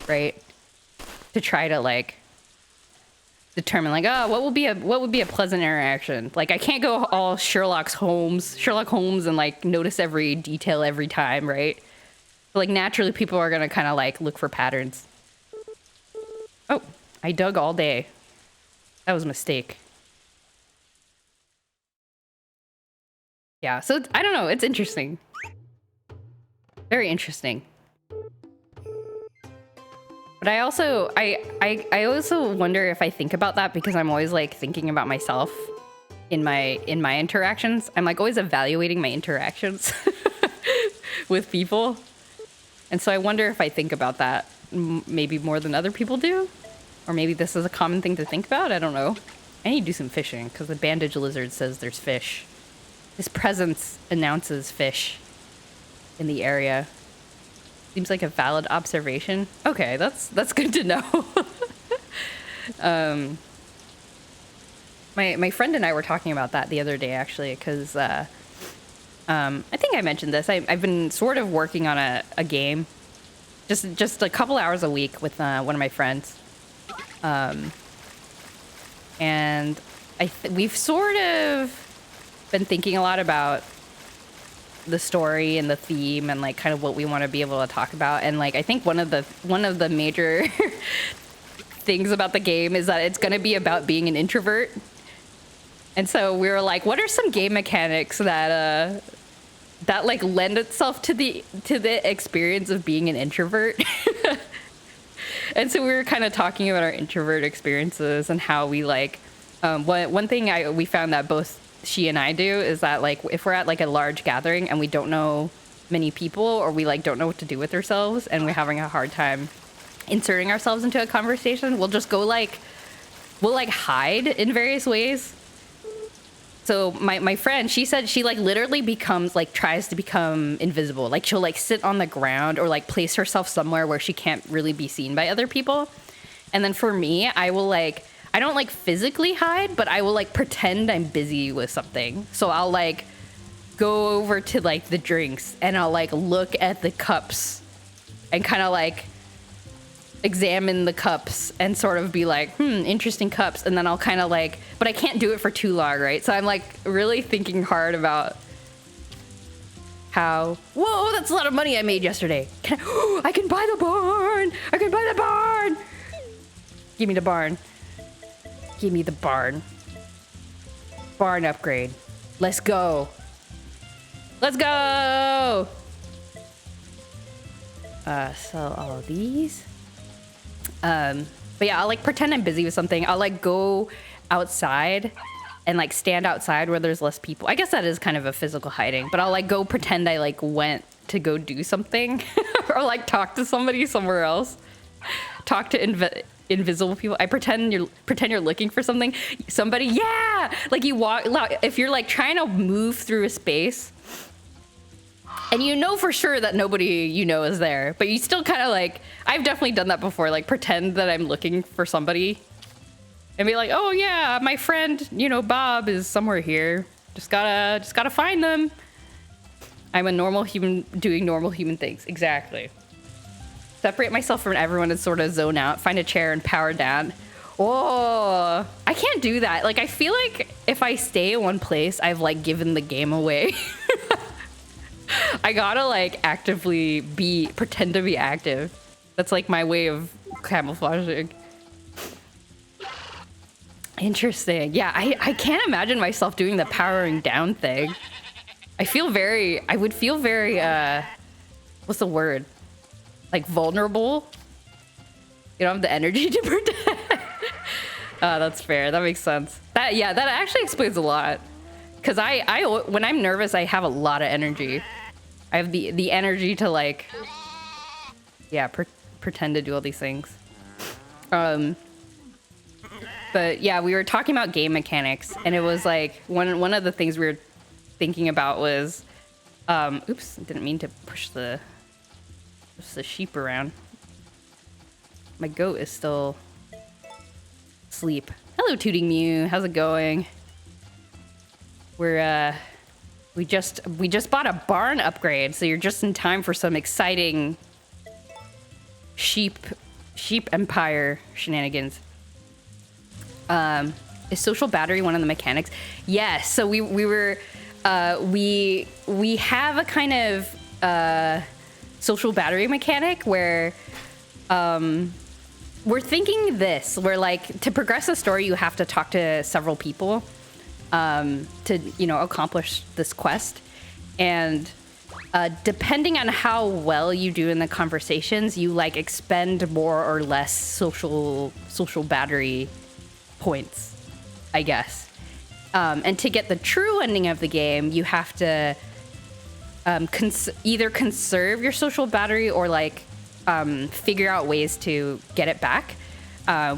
right, to try to like determine like, oh, what would be a pleasant interaction. Like I can't go all Sherlock Holmes and like notice every detail every time, right? But like naturally people are gonna kind of like look for patterns. Oh, I dug all day. That was a mistake. Yeah, so I don't know, it's interesting. Very interesting. But I also wonder if I think about that because I'm always like thinking about myself in my interactions. I'm like always evaluating my interactions with people. And so I wonder if I think about that maybe more than other people do, or maybe this is a common thing to think about. I don't know. I need to do some fishing because the bandage lizard says there's fish. His presence announces fish in the area. Seems like a valid observation. Okay, that's good to know. My friend and I were talking about that the other day, actually, because I think I mentioned this. I've been sort of working on a game, just a couple hours a week with one of my friends, and we've sort of been thinking a lot about the story and the theme and like kind of what we want to be able to talk about. And like I think one of the major things about the game is that it's going to be about being an introvert. And so we were like, what are some game mechanics that like lend itself to the experience of being an introvert? And so we were kind of talking about our introvert experiences and how we like, one thing we found that both she and I do is that like if we're at like a large gathering and we don't know many people, or we like don't know what to do with ourselves and we're having a hard time inserting ourselves into a conversation, we'll just go like, we'll like hide in various ways. So my friend, she said she like literally becomes like tries to become invisible. Like she'll like sit on the ground or like place herself somewhere where she can't really be seen by other people. And then for me, I will like, I don't like physically hide, but I will like pretend I'm busy with something. So I'll like go over to like the drinks and I'll like look at the cups and kind of like examine the cups and sort of be like, interesting cups. And then I'll kind of like, but I can't do it for too long, right? So I'm like really thinking hard about how, whoa, that's a lot of money I made yesterday. I can buy the barn. I can buy the barn. Give me the barn. Give me the barn. Barn upgrade. Let's go. Let's go. Sell all of these. But yeah, I'll like pretend I'm busy with something. I'll like go outside and like stand outside where there's less people. I guess that is kind of a physical hiding, but I'll like go pretend I like went to go do something or like talk to somebody somewhere else. Talk to invisible people. I pretend you're looking for something. Somebody, yeah! Like you walk, if you're like trying to move through a space and you know for sure that nobody you know is there, but you still kind of like, I've definitely done that before, like pretend that I'm looking for somebody and be like, oh yeah, my friend, you know, Bob is somewhere here. Just gotta find them. I'm a normal human doing normal human things. Exactly. Separate myself from everyone and sort of zone out, find a chair and power down. Oh, I can't do that. Like, I feel like if I stay in one place, I've like given the game away. I gotta like actively pretend to be active. That's like my way of camouflaging. Interesting. Yeah, I can't imagine myself doing the powering down thing. I would feel very, what's the word? Like vulnerable. You don't have the energy to protect. That's fair. That makes sense. That actually explains a lot. Cause I when I'm nervous, I have a lot of energy. I have the energy to like, yeah, pretend to do all these things. But yeah, we were talking about game mechanics, and it was like one of the things we were thinking about was, oops, didn't mean to push the sheep around. My goat is still asleep. Hello, Tooting Mew. How's it going? We just bought a barn upgrade, so you're just in time for some exciting sheep empire shenanigans. Is social battery one of the mechanics? Yes. So we have a kind of social battery mechanic where we're thinking this, where like to progress the story you have to talk to several people to, you know, accomplish this quest. And depending on how well you do in the conversations, you like expend more or less social battery points, I guess. And to get the true ending of the game, you have to either conserve your social battery or like figure out ways to get it back.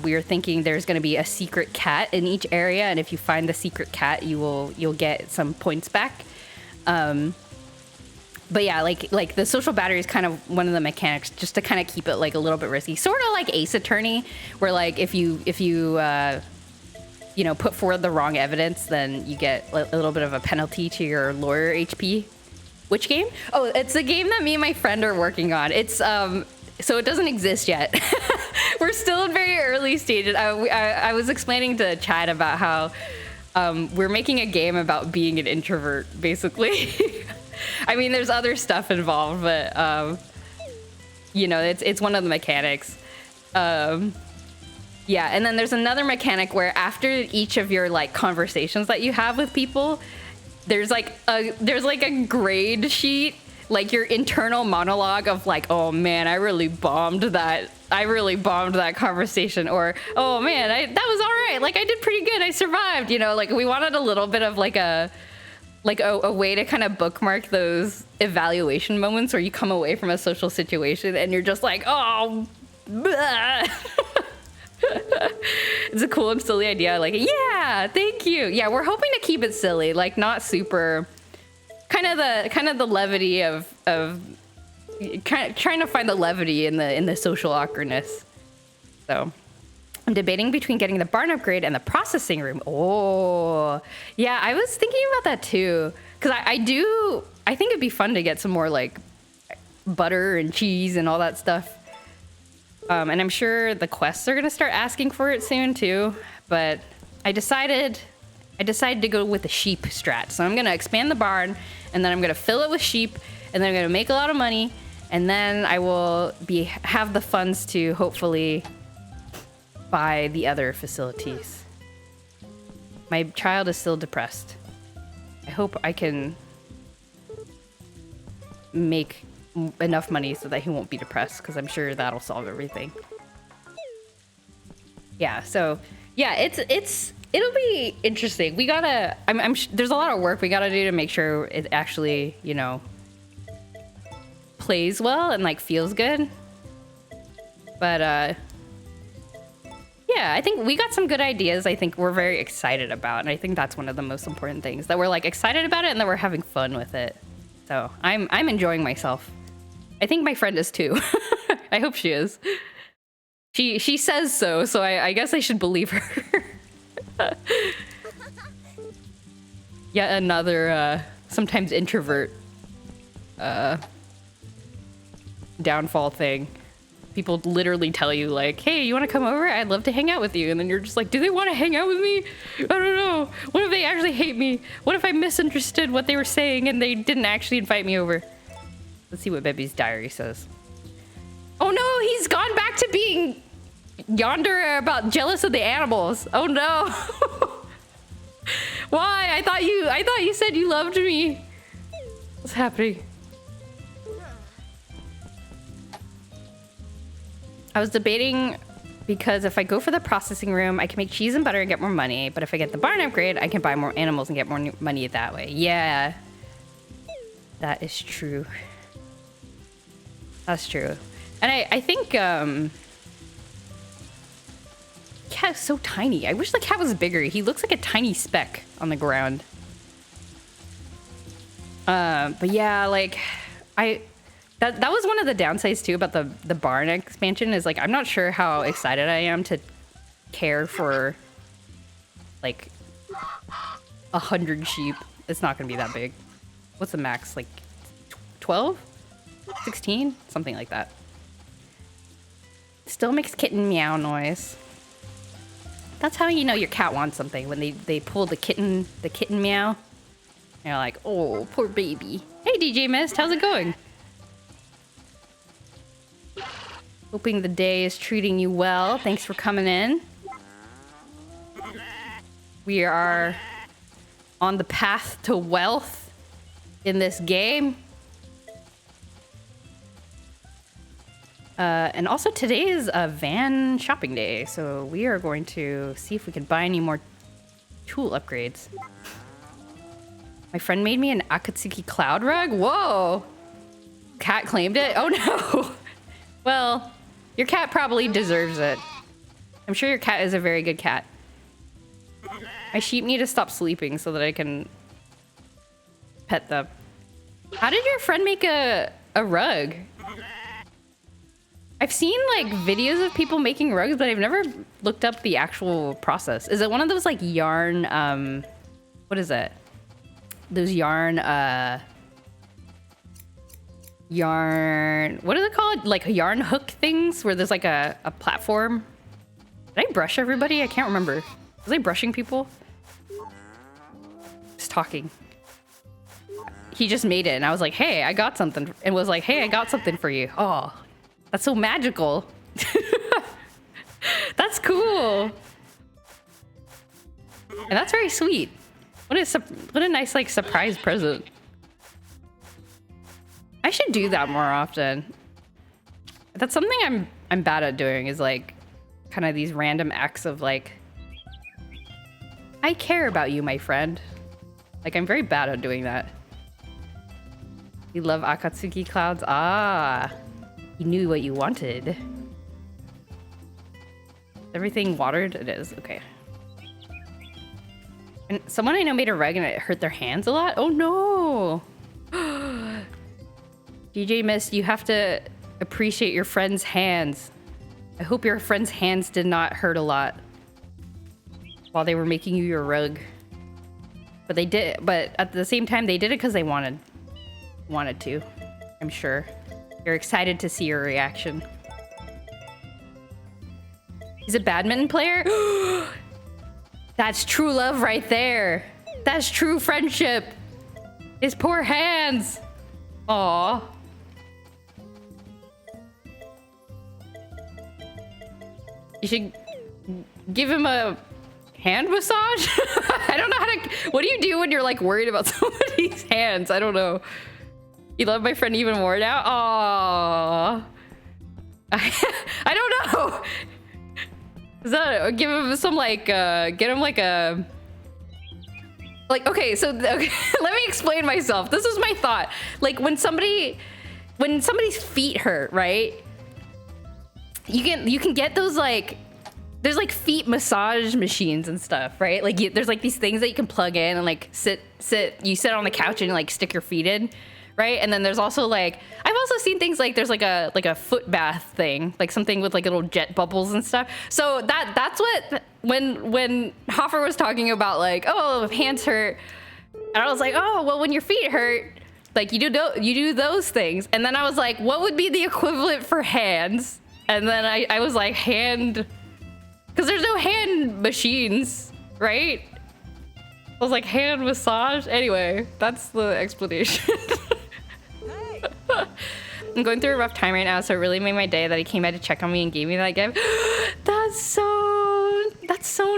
We are thinking there's going to be a secret cat in each area, and if you find the secret cat, you'll get some points back. But yeah, like the social battery is kind of one of the mechanics, just to kind of keep it like a little bit risky, sort of like Ace Attorney, where like if you you know, put forward the wrong evidence, then you get a little bit of a penalty to your lawyer HP. Which game? Oh, it's a game that me and my friend are working on. It's so it doesn't exist yet. We're still in very early stages. I was explaining to Chad about how we're making a game about being an introvert, basically. I mean, there's other stuff involved, but you know, it's one of the mechanics. Yeah, and then there's another mechanic where after each of your like conversations that you have with people, there's like a grade sheet, like your internal monologue of like, oh man, I really bombed that really bombed that conversation, or oh man, that was all right. Like I did pretty good. I survived. You know, like we wanted a little bit of like a way to kind of bookmark those evaluation moments where you come away from a social situation and you're just like, oh. It's a cool and silly idea. Like, yeah, thank you. Yeah, we're hoping to keep it silly, like not super. Kind of the levity of trying to find the levity in the social awkwardness. So I'm debating between getting the barn upgrade and the processing room. Oh, yeah, I was thinking about that too. Because I think it'd be fun to get some more like butter and cheese and all that stuff. And I'm sure the quests are gonna start asking for it soon too. But I decided to go with the sheep strat. So I'm gonna expand the barn, and then I'm gonna fill it with sheep, and then I'm gonna make a lot of money, and then I will have the funds to hopefully buy the other facilities. My child is still depressed. I hope I can make enough money so that he won't be depressed, because I'm sure that'll solve everything. Yeah, so yeah, it'll be interesting. We gotta, there's a lot of work we gotta do to make sure it actually, you know, plays well and like feels good. But yeah, I think we got some good ideas. I think we're very excited about, and I think that's one of the most important things, that we're like excited about it and that we're having fun with it. So I'm enjoying myself. I think my friend is too. I hope she is. She says so, so I guess I should believe her. Yet another sometimes introvert downfall thing. People literally tell you like, hey, you want to come over? I'd love to hang out with you. And then you're just like, do they want to hang out with me? I don't know. What if they actually hate me? What if I misunderstood what they were saying and they didn't actually invite me over? Let's see what Bebby's diary says. Oh no, he's gone back to being yonder about jealous of the animals. Oh no. Why? I thought you said you loved me. What's happening? I was debating, because if I go for the processing room, I can make cheese and butter and get more money. But if I get the barn upgrade, I can buy more animals and get more money that way. Yeah. That is true. That's true. And I think, cat is so tiny. I wish the cat was bigger. He looks like a tiny speck on the ground. But yeah, like, that was one of the downsides too about the barn expansion, is like, I'm not sure how excited I am to care for like 100 sheep. It's not gonna be that big. What's the max? Like 12? 16? Something like that. Still makes kitten meow noise. That's how you know your cat wants something, when they pull the kitten meow. And you're like, oh, poor baby. Hey, DJ Mist, how's it going? Hoping the day is treating you well. Thanks for coming in. We are on the path to wealth in this game. And also today is a van shopping day, so we are going to see if we can buy any more tool upgrades. My friend made me an Akatsuki cloud rug. Whoa! Cat claimed it? Oh no! Well, your cat probably deserves it. I'm sure your cat is a very good cat. My sheep need to stop sleeping so that I can pet them. How did your friend make a rug? I've seen like videos of people making rugs, but I've never looked up the actual process. Is it one of those like yarn, what is it? Those yarn, what are they called? Like yarn hook things where there's like a platform. Did I brush everybody? I can't remember. Was I brushing people? Just talking. He just made it and I was like, hey, I got something. And was like, hey, I got something for you. Oh, that's so magical. That's cool. And that's very sweet. What a nice like surprise present. I should do that more often. That's something I'm bad at doing is like kind of these random acts of like, I care about you, my friend. Like, I'm very bad at doing that. You love Akatsuki clouds? Ah, you knew what you wanted. Everything watered? It is. Okay. And someone I know made a rug and it hurt their hands a lot. Oh no. DJ Mist, you have to appreciate your friend's hands. I hope your friend's hands did not hurt a lot while they were making you your rug. But they did, but at the same time they did it because they wanted to. I'm sure. You're excited to see your reaction. He's a badminton player? That's true love right there. That's true friendship. His poor hands. Aww. You should give him a hand massage? I don't know how to... What do you do when you're like worried about somebody's hands? I don't know. You love my friend even more now? Aww. I don't know. Is that... Give him some like... get him like a... Like, okay, so... Okay, let me explain myself. This is my thought. Like when somebody's feet hurt, right? You can get those like... There's like feet massage machines and stuff, right? Like there's like these things that you can plug in and like you sit on the couch and like stick your feet in, right? And then there's also like, I've also seen things like there's like a foot bath thing, like something with like little jet bubbles and stuff. So that's what, when Hoffer was talking about like, oh, hands hurt. And I was like, oh, well, when your feet hurt, like you do those things. And then I was like, what would be the equivalent for hands? And then I was like, hand... Because there's no hand machines, right? I was like, hand massage? Anyway, that's the explanation. I'm going through a rough time right now, so it really made my day that he came out to check on me and gave me that gift. That's so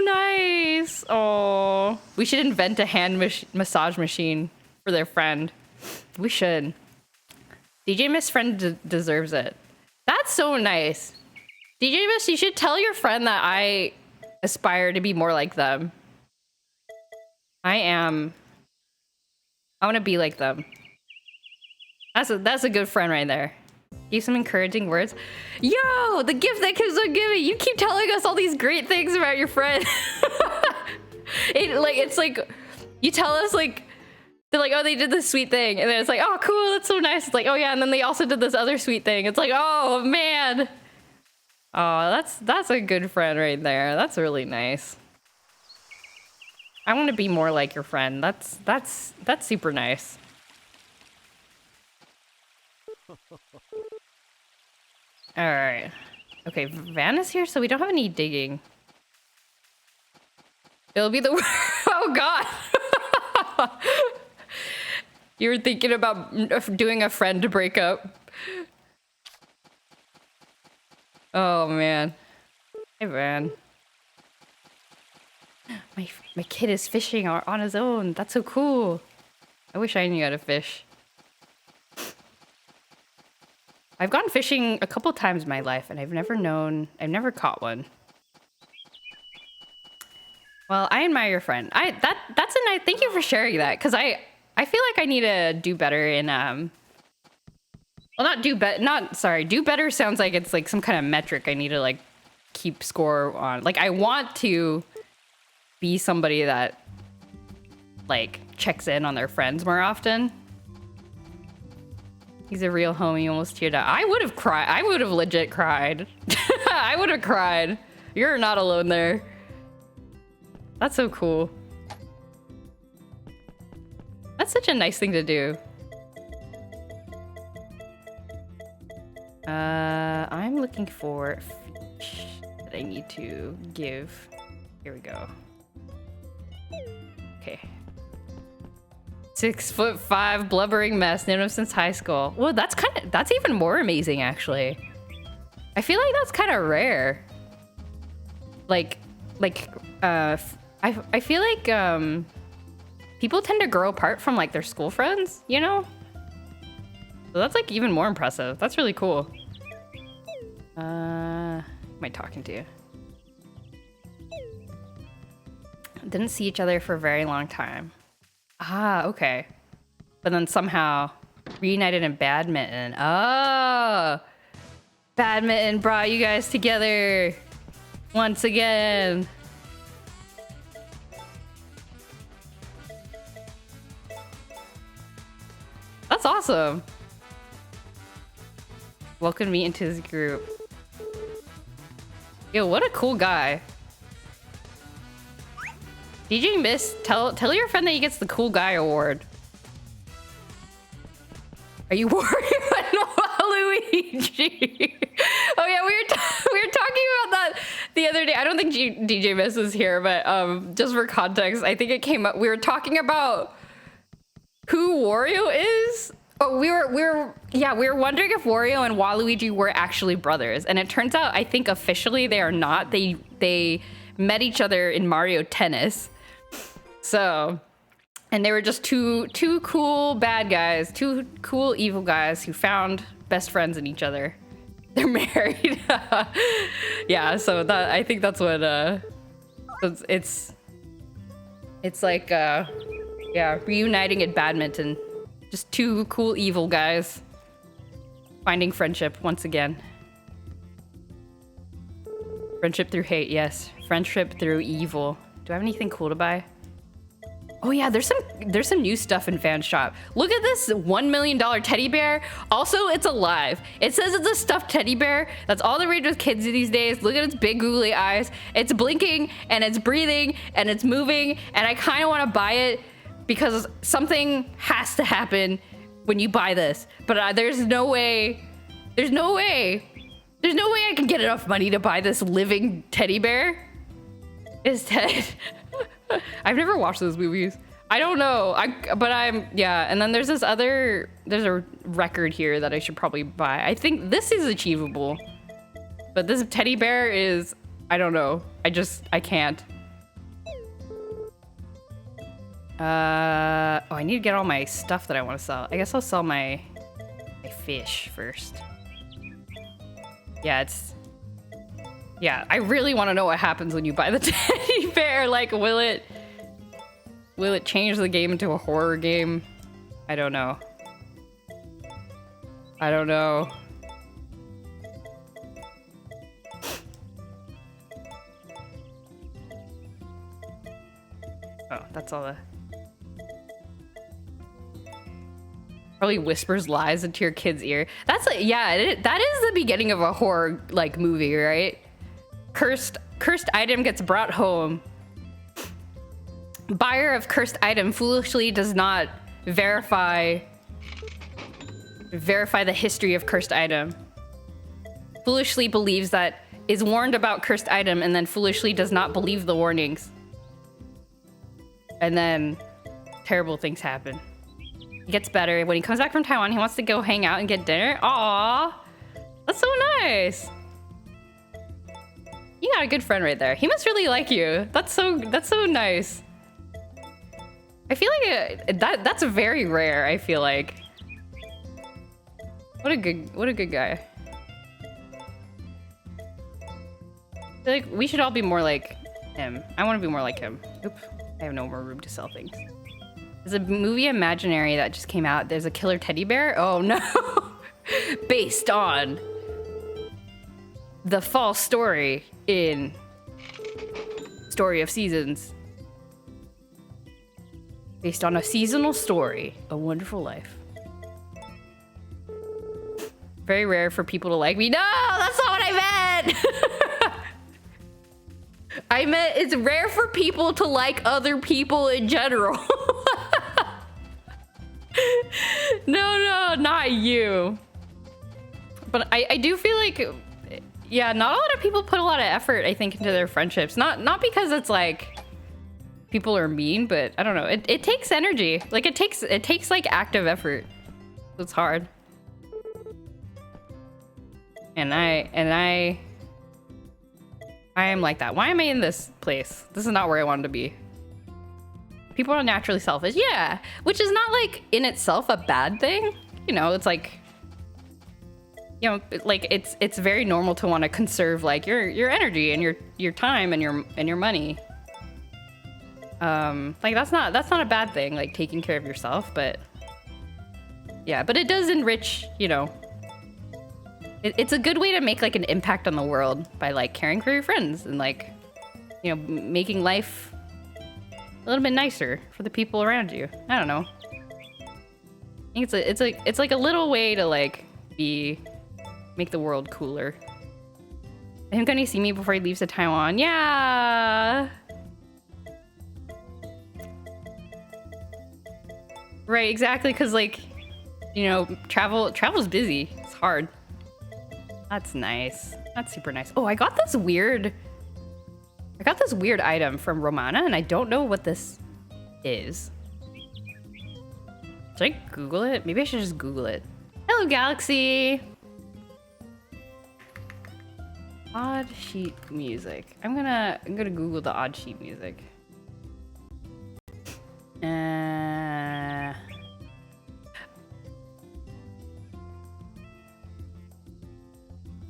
nice. Oh, we should invent a hand massage machine for their friend. We should. DJ Miss friend deserves it. That's so nice. DJ Miss, you should tell your friend that I aspire to be more like them. I want to be like them. That's a good friend right there. Give some encouraging words. Yo, the gift that keeps on giving. You keep telling us all these great things about your friend. It's like you tell us like they're like, oh, they did this sweet thing, and then it's like, oh, cool, that's so nice. It's like, oh yeah, and then they also did this other sweet thing. It's like, oh man. Oh, that's a good friend right there. That's really nice. I want to be more like your friend. That's super nice. All right. Okay, Van is here, so we don't have any digging. It'll be the... Oh, God. You were thinking about doing a friend to break up. Oh, man. Hey, Van. My kid is fishing on his own. That's so cool. I wish I knew how to fish. I've gone fishing a couple times in my life, and I've never caught one. Well, I admire your friend. That's a nice, thank you for sharing that, because I feel like I need to do better in, well, do better sounds like it's like some kind of metric I need to like keep score on. Like I want to be somebody that like checks in on their friends more often. He's a real homie, almost teared up. I would have cried. I would have legit cried. I would have cried. You're not alone there. That's so cool. That's such a nice thing to do. I'm looking for fish that I need to give. Here we go. Okay. 6'5" blubbering mess, known him since high school. Well, that's even more amazing, actually. I feel like that's kind of rare. I feel like people tend to grow apart from like their school friends, you know? So that's like even more impressive. That's really cool. am I talking to? Didn't see each other for a very long time. Ah, okay. But then somehow reunited in badminton. Oh, badminton brought you guys together once again. That's awesome. Welcome me into his group. Yo, what a cool guy. DJ Miss, tell your friend that he gets the cool guy award. Are you worried about Luigi? Oh yeah, we were talking about that the other day. I don't think DJ Miss is here, but just for context, I think it came up. We were talking about who Wario is. Oh, we were wondering if Wario and Waluigi were actually brothers, and it turns out I think officially they are not. They met each other in Mario Tennis. So, and they were just two cool bad guys, two cool evil guys who found best friends in each other. They're married. Yeah, so that I think that's what it's like yeah, reuniting at badminton. Just two cool evil guys finding friendship once again. Friendship through hate, yes. Friendship through evil. Do I have anything cool to buy? Oh yeah, there's some new stuff in Fan Shop. Look at this $1 million teddy bear. Also, it's alive. It says it's a stuffed teddy bear. That's all the rage with kids these days. Look at its big googly eyes. It's blinking and it's breathing and it's moving, and I kind of want to buy it because something has to happen when you buy this. But there's no way I can get enough money to buy this living teddy bear. Is Ted? I've never watched those movies. I don't know. Yeah. And then there's a record here that I should probably buy. I think this is achievable, but this teddy bear is, I don't know. I can't. I need to get all my stuff that I want to sell. I guess I'll sell my fish first. Yeah, I really want to know what happens when you buy the teddy bear. Like, will it change the game into a horror game? I don't know. Oh, that's all the... Probably whispers lies into your kid's ear. That's like, yeah, that is the beginning of a horror like movie, right? Cursed item gets brought home. Buyer of cursed item foolishly does not verify the history of cursed item. Foolishly believes that is warned about cursed item and then foolishly does not believe the warnings. And then terrible things happen. He gets better. When he comes back from Taiwan, he wants to go hang out and get dinner. Aww, that's so nice. You got a good friend right there. He must really like you. That's so nice. I feel like that's very rare. I feel like. What a good guy. I feel like we should all be more like him. I want to be more like him. Oop, I have no more room to sell things. There's a movie Imaginary that just came out. There's a killer teddy bear. Oh no. Based on the false story in Story of Seasons. Based on a seasonal story, A Wonderful Life. Very rare for people to like me. No, that's not what I meant. I meant it's rare for people to like other people in general. No, not you. But I do feel like, yeah, not a lot of people put a lot of effort, I think, into their friendships. Not because it's like people are mean, but I don't know. It takes energy. Like it takes like active effort. It's hard. And I am like that. Why am I in this place? This is not where I wanted to be. People are naturally selfish. Yeah, which is not like in itself a bad thing. You know, it's like you know, like it's very normal to want to conserve like your energy and your time and your money. Like that's not a bad thing, like taking care of yourself, but yeah, but it does enrich, you know. It's a good way to make like an impact on the world by like caring for your friends and like, you know, making life a little bit nicer for the people around you. I don't know. I think it's like a little way to like make the world cooler. I think gonna see me before he leaves to Taiwan. Yeah. Right, exactly, because like, you know, travel's busy. It's hard. That's nice. That's super nice. Oh, I got this weird item from Romana, and I don't know what this is. Should I Google it? Maybe I should just Google it. Hello, Galaxy. Odd sheet music. I'm gonna Google the odd sheet music.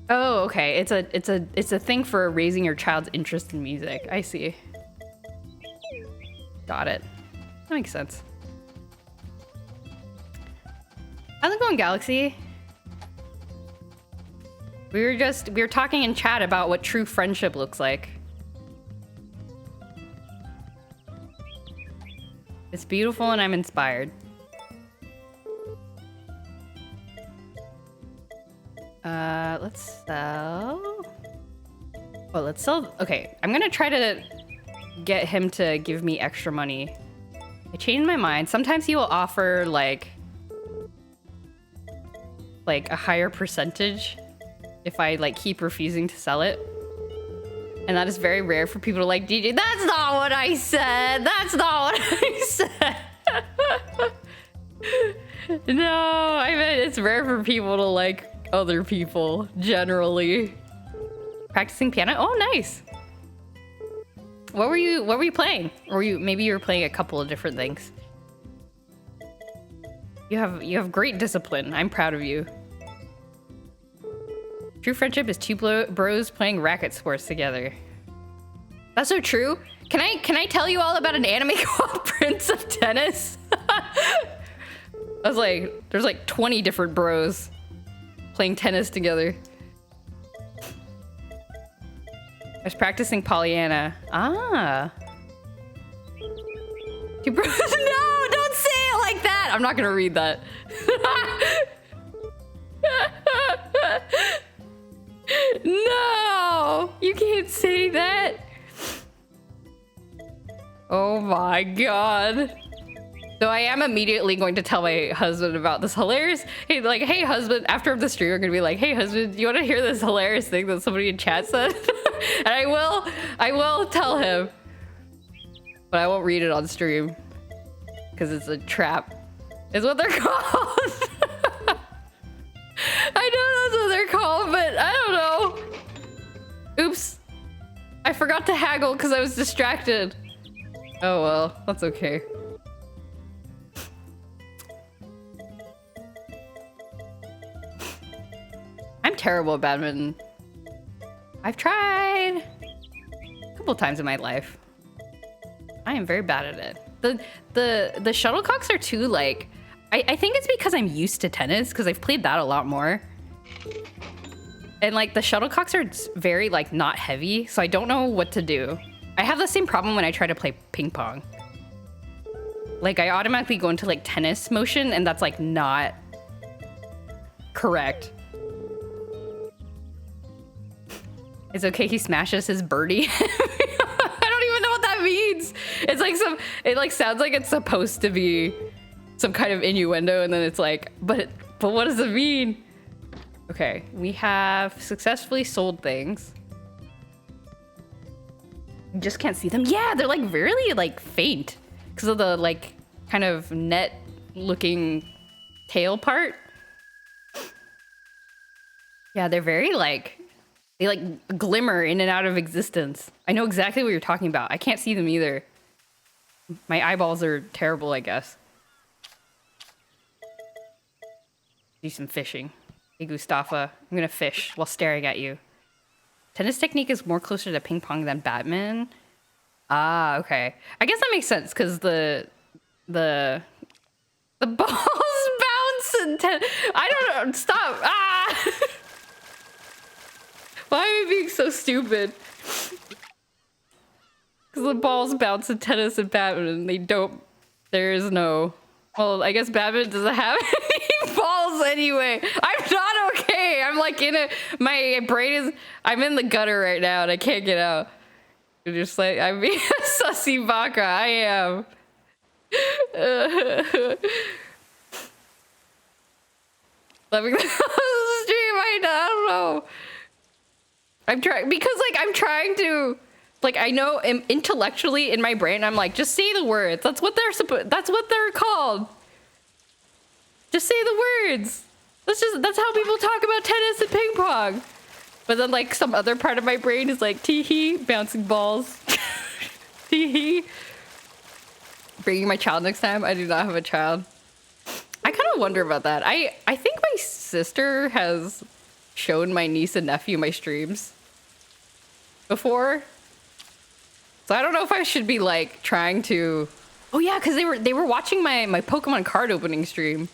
Oh, okay. It's a thing for raising your child's interest in music. I see. Got it. That makes sense. How's it going, Galaxy? We were talking in chat about what true friendship looks like. It's beautiful and I'm inspired. Let's sell. Oh, let's sell. Okay, I'm gonna try to get him to give me extra money. I changed my mind. Sometimes he will offer like a higher percentage if I like keep refusing to sell it. And that is very rare for people to like, DJ, that's not what I said. That's not what I said. No, I meant it's rare for people to like other people generally. Practicing piano? Oh, nice. What were you playing? Or maybe you were playing a couple of different things. You have great discipline. I'm proud of you. True friendship is two bros playing racket sports together. That's so true. Can I tell you all about an anime called Prince of Tennis? I was like, there's like 20 different bros playing tennis together. I was practicing Pollyanna. Ah. Two bros. No, don't say it like that. I'm not gonna read that. No, you can't say that. Oh my god. So I am immediately going to tell my husband about this hilarious. Hey, like, hey husband, after the stream, I'm gonna be like, hey husband, do you want to hear this hilarious thing that somebody in chat said? And I will tell him, but I won't read it on stream because it's a trap. Is what they're called. I know that's what they're called, but I don't know. Oops. I forgot to haggle because I was distracted. Oh well, that's okay. I'm terrible at badminton. I've tried a couple times in my life. I am very bad at it. The shuttlecocks are too like, I think it's because I'm used to tennis because I've played that a lot more. And like the shuttlecocks are very like not heavy, so I don't know what to do. I have the same problem when I try to play ping pong. Like I automatically go into like tennis motion and that's like not correct. It's okay, he smashes his birdie. I don't even know what that means. It's like it like sounds like it's supposed to be some kind of innuendo and then it's like, but what does it mean? Okay, we have successfully sold things. You just can't see them. Yeah, they're like really like faint because of the like kind of net looking tail part. Yeah, they're very like, they like glimmer in and out of existence. I know exactly what you're talking about. I can't see them either. My eyeballs are terrible, I guess. Do some fishing. Hey, Gustafa, I'm gonna fish while staring at you. Tennis technique is more closer to ping pong than badminton. Ah, okay. I guess that makes sense because the balls bounce and I don't know. Stop. Ah. Why am I being so stupid? Because the balls bounce in tennis and badminton. They don't. There is no. Well, I guess badminton doesn't have any balls anyway. I'm not okay. I'm like in a. My brain is. I'm in the gutter right now and I can't get out. You're just like I'm being a sussy baka. I am. Loving the stream. I don't know. I'm trying because like I'm trying to. Like I know intellectually in my brain, I'm like, just say the words. That's what they're called. Just say the words. That's how people talk about tennis and ping pong. But then like some other part of my brain is like, tee-hee, bouncing balls. Tee-hee. Bringing my child next time. I do not have a child. I kind of wonder about that. I think my sister has shown my niece and nephew my streams before. So I don't know if I should be like trying to. Oh yeah, because they were watching my Pokemon card opening stream.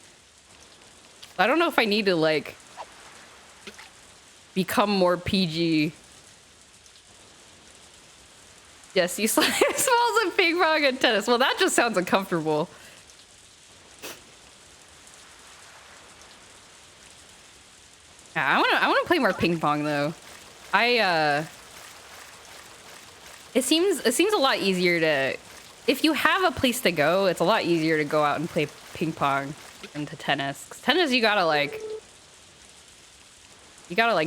I don't know if I need to like become more PG. Yes, you smalls and ping pong and tennis. Well, that just sounds uncomfortable. Yeah, I wanna play more ping pong though. It seems a lot easier to, if you have a place to go, it's a lot easier to go out and play ping pong than to tennis. 'Cause tennis, you gotta like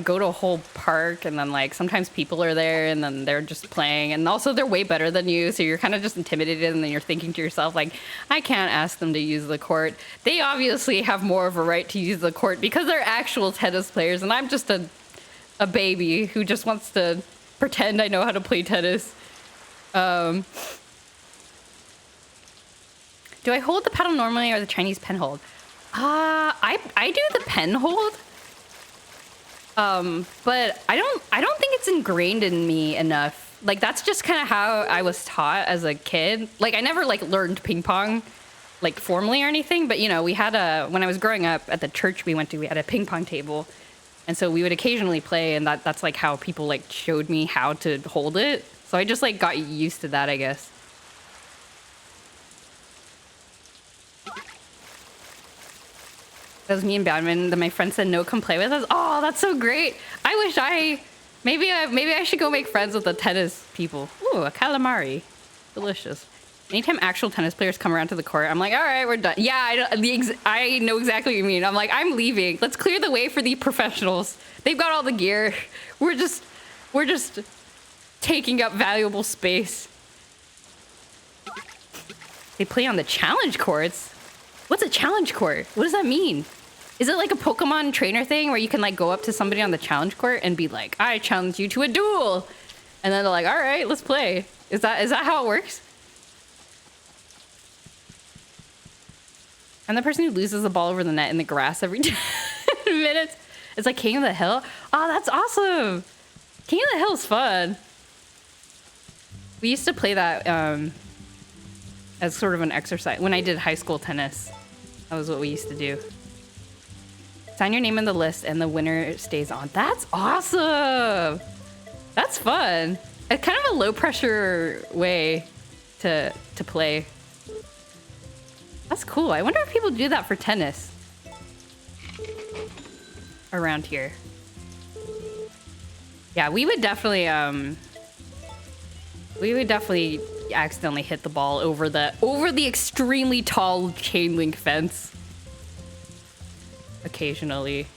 go to a whole park and then like sometimes people are there and then they're just playing and also they're way better than you, so you're kind of just intimidated and then you're thinking to yourself like, I can't ask them to use the court. They obviously have more of a right to use the court because they're actual tennis players and I'm just a baby who just wants to pretend I know how to play tennis. Do I hold the paddle normally or the Chinese pen hold? I do the pen hold. But I don't think it's ingrained in me enough. Like that's just kind of how I was taught as a kid. Like I never like learned ping pong like formally or anything, but you know, we had when I was growing up at the church we went to, we had a ping pong table. And so we would occasionally play and that's like how people like showed me how to hold it. So I just like got used to that, I guess. That was me in badminton. Then my friend said, no, come play with us. Oh, that's so great. I wish maybe I should go make friends with the tennis people. Ooh, a calamari. Delicious. Anytime actual tennis players come around to the court, I'm like, all right, we're done. Yeah, I know exactly what you mean. I'm like, I'm leaving. Let's clear the way for the professionals. They've got all the gear. We're just taking up valuable space. They play on the challenge courts. What's a challenge court? What does that mean? Is it like a Pokemon trainer thing where you can like go up to somebody on the challenge court and be like, I challenge you to a duel? And then they're like, all right, let's play. Is that how it works? I'm the person who loses the ball over the net in the grass every 10 minutes. It's like King of the Hill. Oh, that's awesome. King of the Hill is fun. We used to play that as sort of an exercise. When I did high school tennis, that was what we used to do. Sign your name in the list and the winner stays on. That's awesome. That's fun. It's kind of a low pressure way to play. That's cool. I wonder if people do that for tennis around here. Yeah, we would definitely accidentally hit the ball over the extremely tall chain link fence. Occasionally.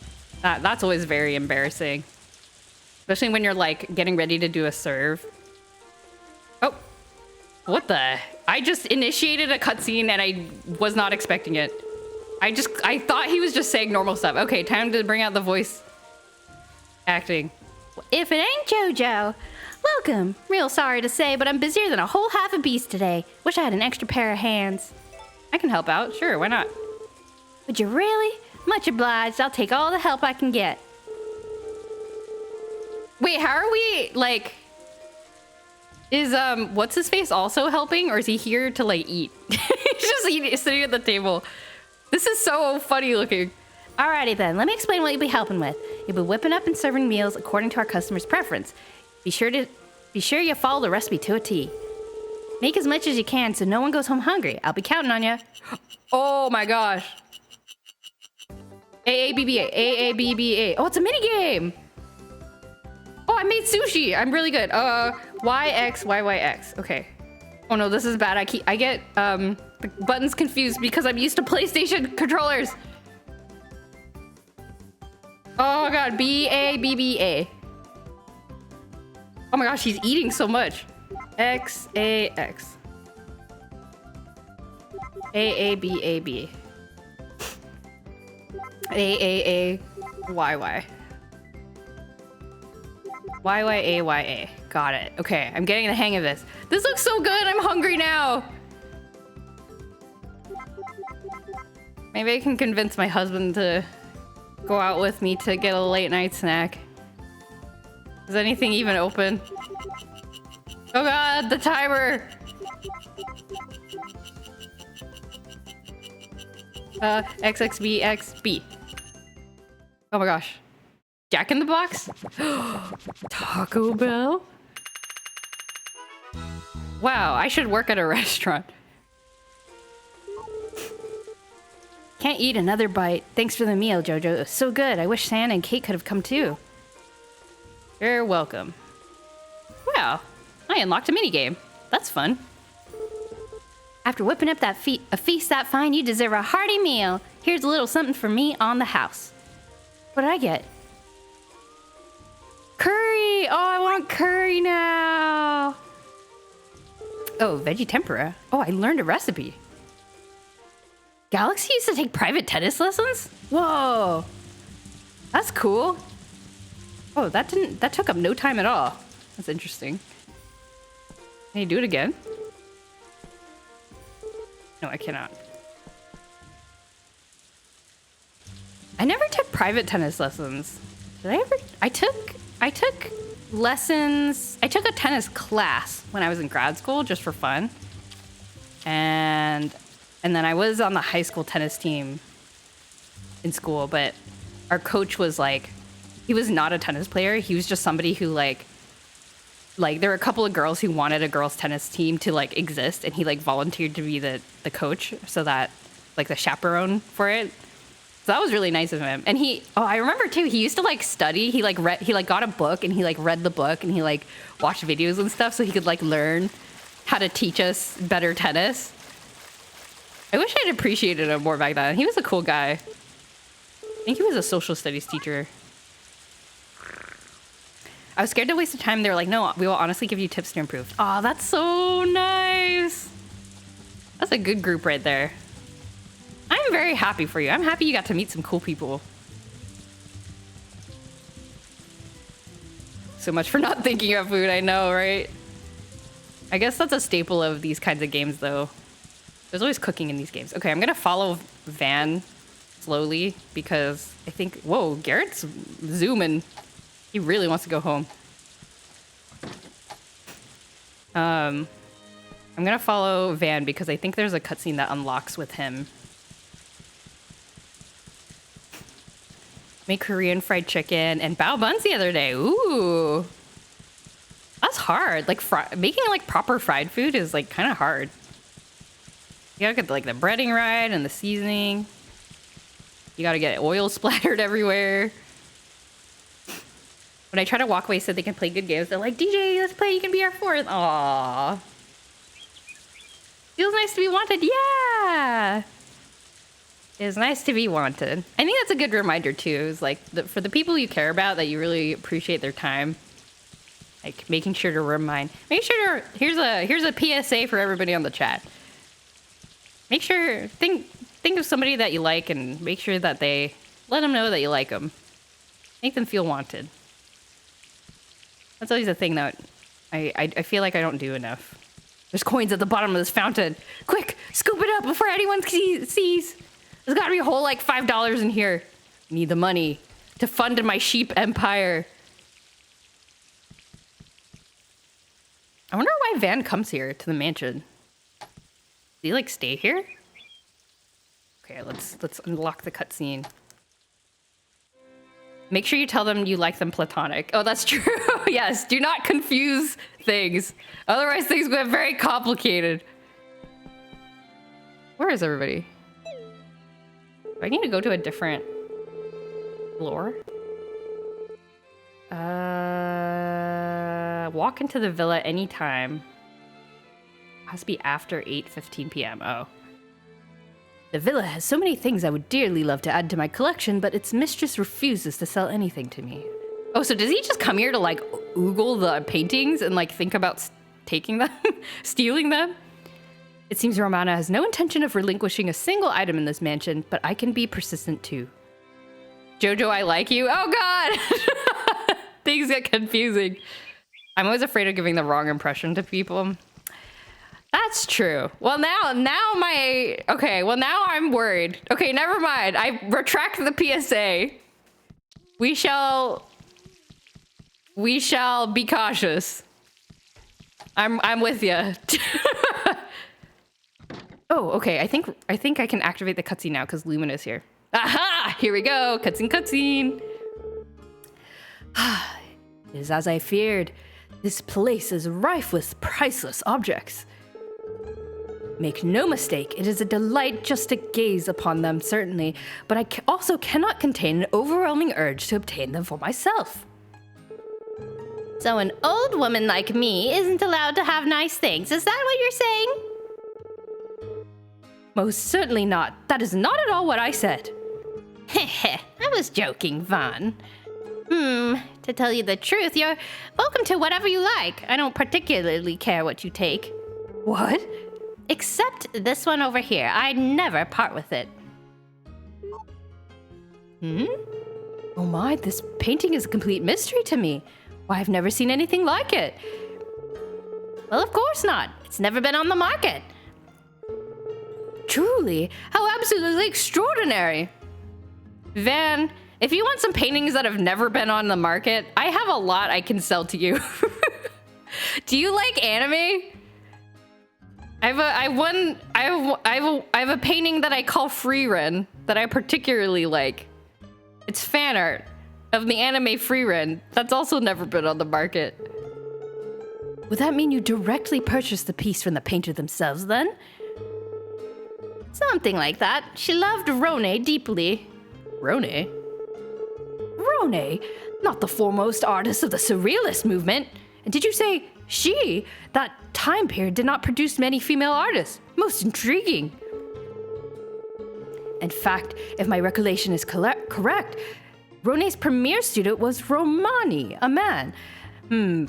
That's always very embarrassing. Especially when you're like getting ready to do a serve. Oh, what the? I just initiated a cutscene and I was not expecting it. I thought he was just saying normal stuff. Okay, time to bring out the voice acting. If it ain't JoJo, welcome. Real sorry to say, but I'm busier than a whole half a beast today. Wish I had an extra pair of hands. I can help out, sure, why not? Would you really? Much obliged. I'll take all the help I can get. Wait, how are we, like... Is, what's his face also helping? Or is he here to, like, eat? He's just sitting at the table. This is so funny looking. Alrighty then, let me explain what you'll be helping with. You'll be whipping up and serving meals according to our customer's preference. Be sure you follow the recipe to a T. Make as much as you can so no one goes home hungry. I'll be counting on you. Oh my gosh. AABBA, AABBA. Oh, it's a mini game. Oh, I made sushi. I'm really good. YX, YYX. Okay. Oh no, this is bad. I get the buttons confused because I'm used to PlayStation controllers. Oh god, BABBA. Oh my gosh, he's eating so much. XAX. AABAB. AAAYY. YYAYA. Got it. Okay, I'm getting the hang of this. This looks so good. I'm hungry now. Maybe I can convince my husband to go out with me to get a late night snack. Is anything even open? Oh god, the timer! XXBXB. Oh my gosh. Jack in the Box? Taco Bell? Wow, I should work at a restaurant. Can't eat another bite. Thanks for the meal, Jojo. It was so good. I wish Santa and Kate could have come too. You're welcome. Wow, I unlocked a minigame. That's fun. After whipping up a feast that fine, you deserve a hearty meal. Here's a little something for me on the house. What did I get? Curry! Oh, I want curry now! Oh, veggie tempura. Oh, I learned a recipe. Galaxy used to take private tennis lessons? Whoa! That's cool. Oh, that took up no time at all. That's interesting. Can you do it again? No, I cannot. I never took private tennis lessons. Did I ever? I took lessons. I took a tennis class when I was in grad school just for fun. And then I was on the high school tennis team in school, but our coach was like, he was not a tennis player. He was just somebody who like there were a couple of girls who wanted a girls tennis team to like exist, and he like volunteered to be the coach, so that like the chaperone for it. So that was really nice of him. And I remember too, he used to like study. He like got a book and he like read the book and he like watched videos and stuff so he could like learn how to teach us better tennis. I wish I'd appreciated him more back then. He was a cool guy. I think he was a social studies teacher. I was scared to waste the time. They were like, no, we will honestly give you tips to improve. Oh, that's so nice. That's a good group right there. I'm very happy for you. I'm happy you got to meet some cool people. So much for not thinking of food, I know, right? I guess that's a staple of these kinds of games, though. There's always cooking in these games. Okay, I'm gonna follow Van slowly because I think... Whoa, Garrett's zooming. He really wants to go home. I'm gonna follow Van because I think there's a cutscene that unlocks with him. Made Korean fried chicken and bao buns the other day. Ooh. That's hard. Like making like proper fried food is like kind of hard. You gotta get like the breading right and the seasoning. You gotta get oil splattered everywhere. When I try to walk away so they can play good games, they're like, DJ, let's play. You can be our fourth. Aww. Feels nice to be wanted. Yeah. It's nice to be wanted. I think that's a good reminder too. Is like for the people you care about, that you really appreciate their time. Like making sure to remind. Make sure here's a PSA for everybody on the chat. Make sure think of somebody that you like and make sure that let them know that you like them. Make them feel wanted. That's always a thing that I feel like I don't do enough. There's coins at the bottom of this fountain. Quick, scoop it up before anyone sees. There's gotta be a whole like $5 in here. Need the money to fund my sheep empire. I wonder why Van comes here to the mansion. Does he like stay here? Okay, let's unlock the cutscene. Make sure you tell them you like them platonic. Oh, that's true. Yes, do not confuse things. Otherwise things get very complicated. Where is everybody? Do I need to go to a different floor? Walk into the villa anytime. Has to be after 8:15 p.m. Oh. The villa has so many things I would dearly love to add to my collection, but its mistress refuses to sell anything to me. Oh, so does he just come here to like oogle the paintings and like think about taking them, stealing them? It seems Romana has no intention of relinquishing a single item in this mansion, but I can be persistent too. Jojo, I like you. Oh God! Things get confusing. I'm always afraid of giving the wrong impression to people. That's true. Well, now I'm worried. Okay, never mind. I retract the PSA. We shall be cautious. I'm with you. Oh, okay. I think I can activate the cutscene now because Lumina's here. Aha! Here we go. Cutscene. It is as I feared. This place is rife with priceless objects. Make no mistake, it is a delight just to gaze upon them, certainly, but I also cannot contain an overwhelming urge to obtain them for myself. So an old woman like me isn't allowed to have nice things, is that what you're saying? Most certainly not. That is not at all what I said. Heh, I was joking, Vaughn. To tell you the truth, you're welcome to whatever you like. I don't particularly care what you take. What? Except this one over here. I'd never part with it. Oh my, this painting is a complete mystery to me. Why, I've never seen anything like it. Well, of course not. It's never been on the market. Truly, how absolutely extraordinary. Van, if you want some paintings that have never been on the market, I have a lot I can sell to you. Do you like anime? I have a painting that I call Frieren that I particularly like. It's fan art of the anime Frieren that's also never been on the market. Would that mean you directly purchased the piece from the painter themselves then? Something like that. She loved Rone deeply. Rone? Rone? Not the foremost artist of the Surrealist movement. And did you say she? That time period did not produce many female artists. Most intriguing. In fact, if my recollection is correct, Rone's premier student was Romani, a man.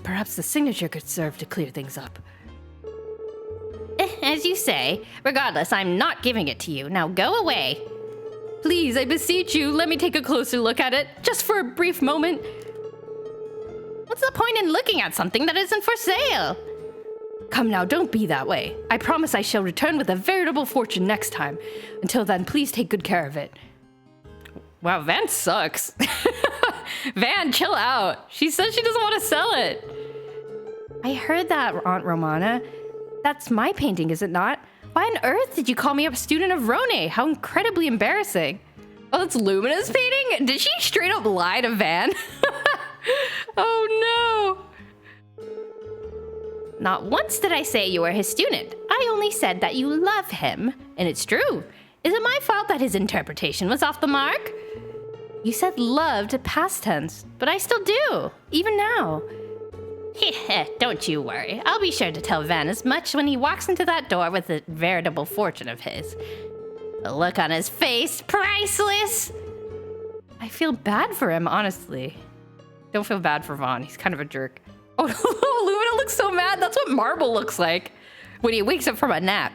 Perhaps the signature could serve to clear things up. As you say. Regardless, I'm not giving it to you. Now go away. Please, I beseech you, let me take a closer look at it, just for a brief moment. What's the point in looking at something that isn't for sale? Come now, don't be that way. I promise I shall return with a veritable fortune next time. Until then, please take good care of it. Wow, Van sucks. Van, chill out. She says she doesn't want to sell it. I heard that, Aunt Romana. That's my painting, is it not? Why on earth did you call me a student of Rone? How incredibly embarrassing. Oh, it's Lumina's painting? Did she straight up lie to Van? Oh no. Not once did I say you were his student. I only said that you love him. And it's true. Is it my fault that his interpretation was off the mark? You said loved past tense, but I still do, even now. Don't you worry. I'll be sure to tell Van as much when he walks into that door with a veritable fortune of his. The look on his face, priceless! I feel bad for him, honestly. Don't feel bad for Vaughn. He's kind of a jerk. Oh, Lumina looks so mad. That's what Marble looks like when he wakes up from a nap.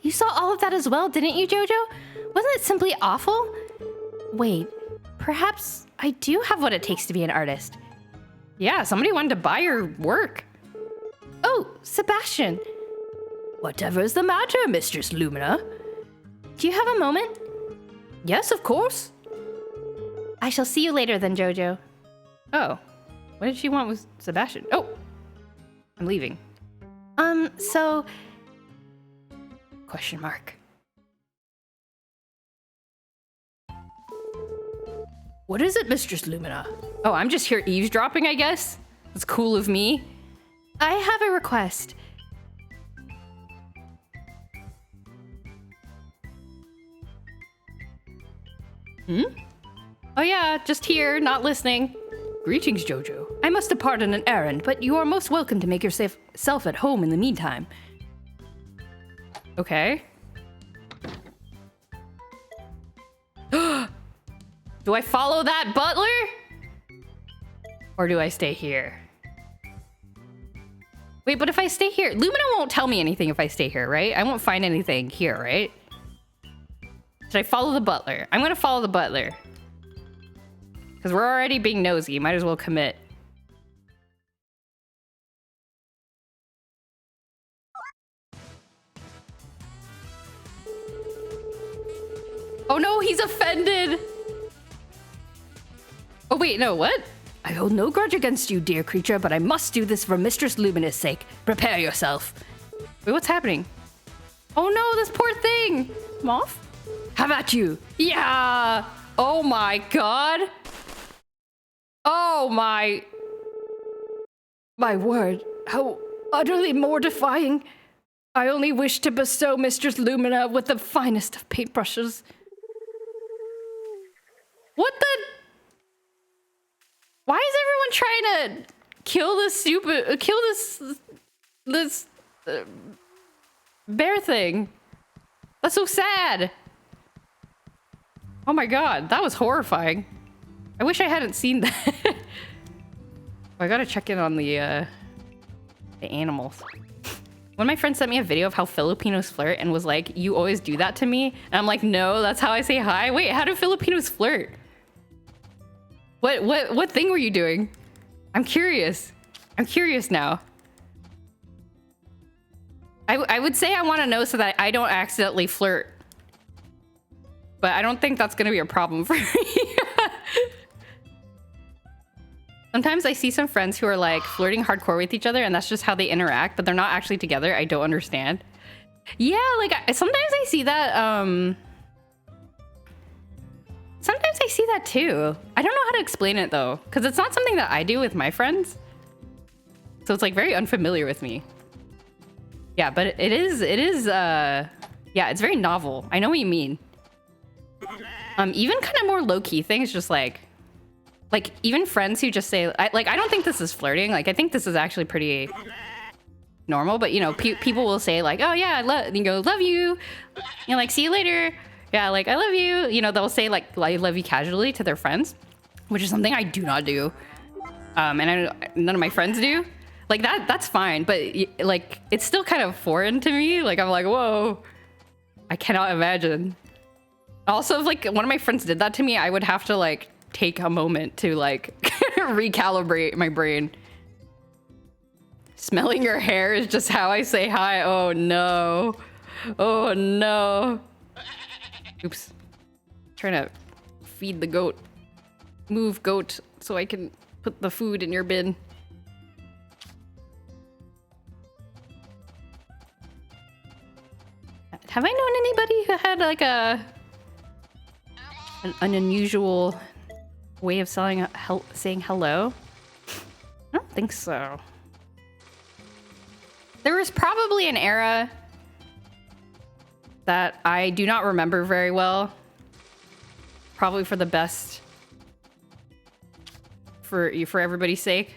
You saw all of that as well, didn't you, Jojo? Wasn't it simply awful? Wait, perhaps I do have what it takes to be an artist. Yeah, somebody wanted to buy your work. Oh, Sebastian. Whatever is the matter, Mistress Lumina? Do you have a moment? Yes, of course. I shall see you later then, Jojo. Oh. What did she want with Sebastian? Oh! I'm leaving. So... Question mark. What is it, Mistress Lumina? Oh, I'm just here eavesdropping, I guess? That's cool of me. I have a request. Oh yeah, just here, not listening. Greetings, Jojo. I must depart on an errand, but you are most welcome to make yourself at home in the meantime. Okay. Do I follow that butler? Or do I stay here? Wait, but if I stay here, Lumina won't tell me anything if I stay here, right? I won't find anything here, right? Should I follow the butler? I'm gonna follow the butler. Because we're already being nosy, might as well commit. Oh no, he's offended! Oh wait, no, what? I hold no grudge against you, dear creature, but I must do this for Mistress Lumina's sake. Prepare yourself. Wait, what's happening? Oh no, this poor thing! Moth? How about you? Yeah! Oh my god! Oh my... My word, how utterly mortifying. I only wish to bestow Mistress Lumina with the finest of paintbrushes. What the... Why is everyone trying to kill this bear thing? That's so sad. Oh my god, that was horrifying. I wish I hadn't seen that. I gotta check in on the animals. One of my friends sent me a video of how Filipinos flirt and was like, "You always do that to me?" And I'm like, "No, that's how I say hi." Wait, how do Filipinos flirt? What thing were you doing? I'm curious. I'm curious now. I would say I want to know so that I don't accidentally flirt. But I don't think that's going to be a problem for me. Sometimes I see some friends who are like flirting hardcore with each other and that's just how they interact, but they're not actually together. I don't understand. Yeah, like sometimes I see that, sometimes I see that too. I don't know how to explain it though, because it's not something that I do with my friends. So it's like very unfamiliar with me. Yeah, but it is, yeah, it's very novel. I know what you mean. Even kind of more low-key things, just like even friends who just say, I don't think this is flirting. Like, I think this is actually pretty normal, but you know, people will say like, oh yeah, love you. You know, like, see you later. Yeah, like, I love you. You know, they'll say like, I love you casually to their friends, which is something I do not do. And none of my friends do. Like that's fine, but like, it's still kind of foreign to me. Like, I'm like, whoa, I cannot imagine. Also, if like one of my friends did that to me, I would have to like take a moment to like recalibrate my brain. Smelling your hair is just how I say hi. Oh no. Oh no. Oops. Trying to feed the goat. Move, goat, so I can put the food in your bin. Have I known anybody who had like an unusual way of saying hello? I don't think so. There was probably an era that I do not remember very well. Probably for the best. For everybody's sake.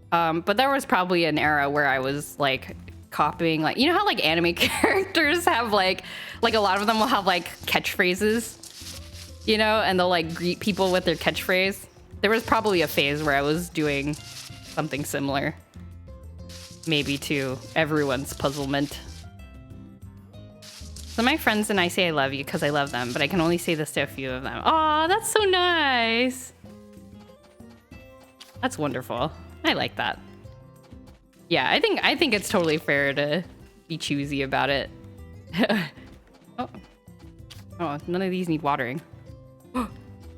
But there was probably an era where I was like copying, like, you know how like anime characters have like a lot of them will have like catchphrases, you know, and they'll like greet people with their catchphrase. There was probably a phase where I was doing something similar, maybe to everyone's puzzlement. So my friends and I say I love you because I love them, but I can only say this to a few of them. Aw, that's so nice. That's wonderful. I like that. Yeah, I think it's totally fair to be choosy about it. Oh, Oh, none of these need watering.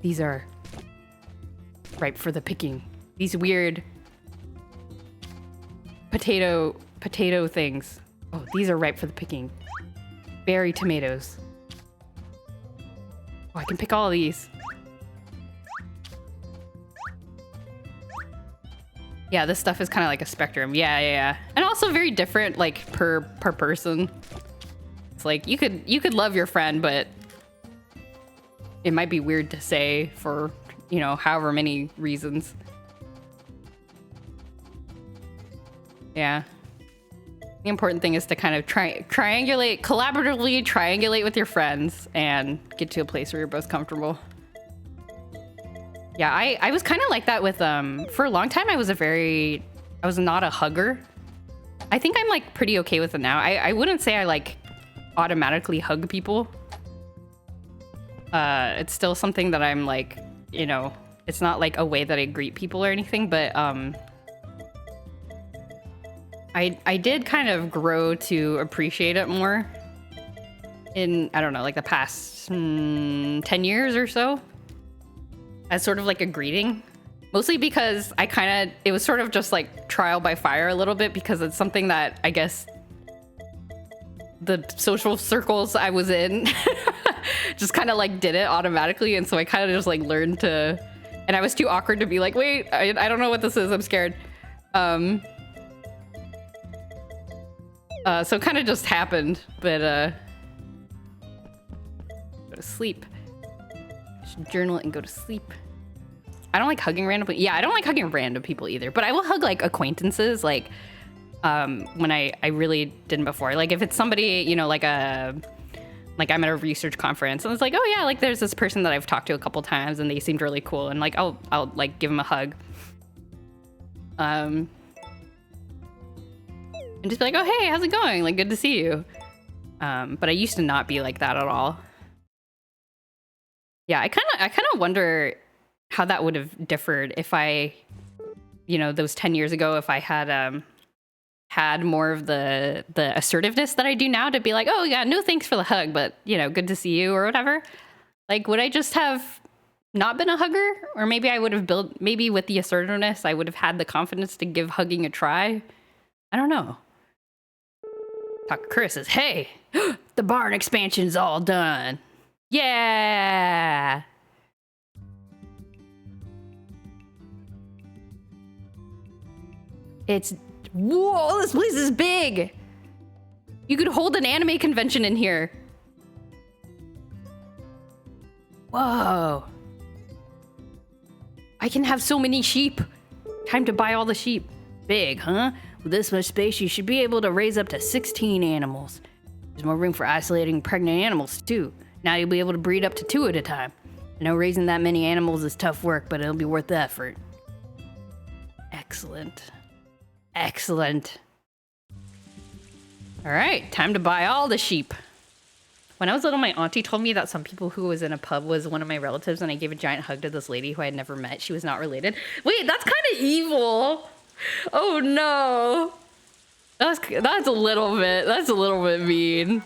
These are ripe for the picking. These weird potato things. Oh, these are ripe for the picking. Berry tomatoes. Oh, I can pick all of these. Yeah, this stuff is kind of like a spectrum. Yeah. And also very different, like, per person. It's like, you could love your friend, but it might be weird to say for, you know, however many reasons. Yeah. The important thing is to kind of collaboratively triangulate with your friends and get to a place where you're both comfortable. Yeah, I was kind of like that with, for a long time I was not a hugger. I think I'm like pretty okay with it now. I wouldn't say I like automatically hug people. It's still something that I'm like, you know, it's not like a way that I greet people or anything, but, I did kind of grow to appreciate it more in, I don't know, like the past 10 years or so as sort of like a greeting. Mostly because it was sort of just like trial by fire a little bit because it's something that I guess the social circles I was in just kind of like did it automatically. And so I kind of just like learned to, and I was too awkward to be like, wait, I don't know what this is. I'm scared. So it kind of just happened, but go to sleep. Just journal it and go to sleep. I don't like hugging random people. Yeah, I don't like hugging random people either, but I will hug like acquaintances, like when I really didn't before. Like if it's somebody, you know, like I'm at a research conference and it's like, oh yeah, like there's this person that I've talked to a couple times and they seemed really cool, and like I'll like give them a hug. And just be like, oh, hey, how's it going? Like, good to see you. But I used to not be like that at all. Yeah, I kind of wonder how that would have differed if I, you know, those 10 years ago, if I had had more of the assertiveness that I do now to be like, oh yeah, no thanks for the hug, but you know, good to see you or whatever. Like, would I just have not been a hugger? Or maybe I would have maybe with the assertiveness, I would have had the confidence to give hugging a try. I don't know. Takakura says, hey, the barn expansion's all done. Yeah. Whoa, this place is big. You could hold an anime convention in here. Whoa. I can have so many sheep. Time to buy all the sheep. Big, huh? With this much space, you should be able to raise up to 16 animals. There's more room for isolating pregnant animals, too. Now you'll be able to breed up to 2 at a time. I know raising that many animals is tough work, but it'll be worth the effort. Excellent. Excellent. All right, time to buy all the sheep. When I was little, my auntie told me that some people who was in a pub was one of my relatives, and I gave a giant hug to this lady who I had never met. She was not related. Wait, that's kind of evil. Oh no. That's a little bit mean.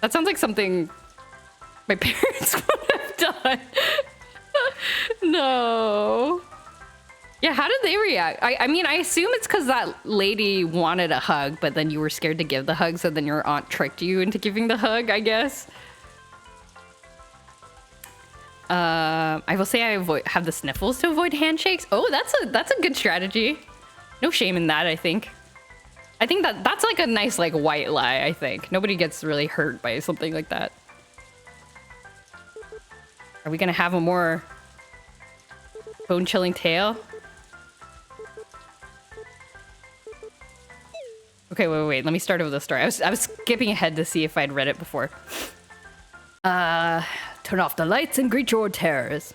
That sounds like something my parents would have done. No. Yeah, how did they react? I mean, I assume it's because that lady wanted a hug, but then you were scared to give the hug, so then your aunt tricked you into giving the hug, I guess. I will say I have the sniffles to avoid handshakes. Oh, that's a good strategy. No shame in that, I think. I think that's like a nice like white lie, I think. Nobody gets really hurt by something like that. Are we gonna have a more bone-chilling tale? Okay, wait. Let me start over the story. I was skipping ahead to see if I'd read it before. Turn off the lights and greet your terrors.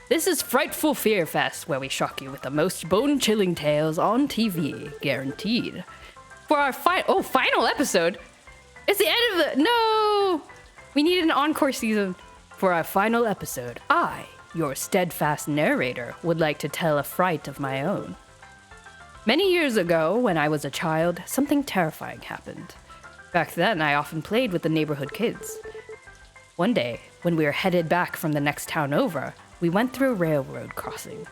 This is Frightful Fear Fest, where we shock you with the most bone-chilling tales on TV, guaranteed. For our final episode. It's the end of the... No! We need an encore season. For our final episode, I, your steadfast narrator, would like to tell a fright of my own. Many years ago, when I was a child, something terrifying happened. Back then, I often played with the neighborhood kids. One day, when we were headed back from the next town over, we went through a railroad crossing.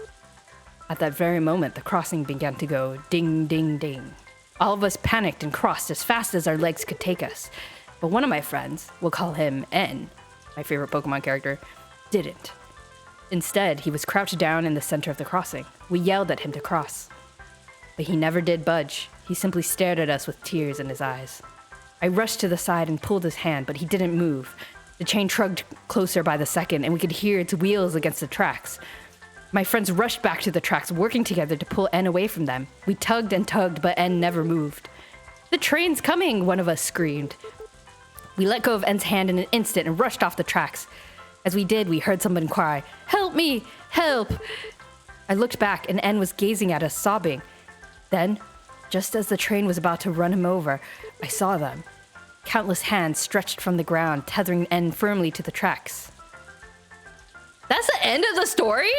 At that very moment, the crossing began to go ding, ding, ding. All of us panicked and crossed as fast as our legs could take us. But one of my friends, we'll call him N, my favorite Pokemon character, didn't. Instead, he was crouched down in the center of the crossing. We yelled at him to cross. But he never did budge. He simply stared at us with tears in his eyes. I rushed to the side and pulled his hand, but he didn't move. The train trudged closer by the second, and we could hear its wheels against the tracks. My friends rushed back to the tracks, working together to pull N away from them. We tugged and tugged, but N never moved. "The train's coming," one of us screamed. We let go of N's hand in an instant and rushed off the tracks. As we did, we heard someone cry, "Help me! Help!" I looked back, and N was gazing at us, sobbing. Then, just as the train was about to run him over, I saw them. Countless hands stretched from the ground, tethering N firmly to the tracks. That's the end of the story?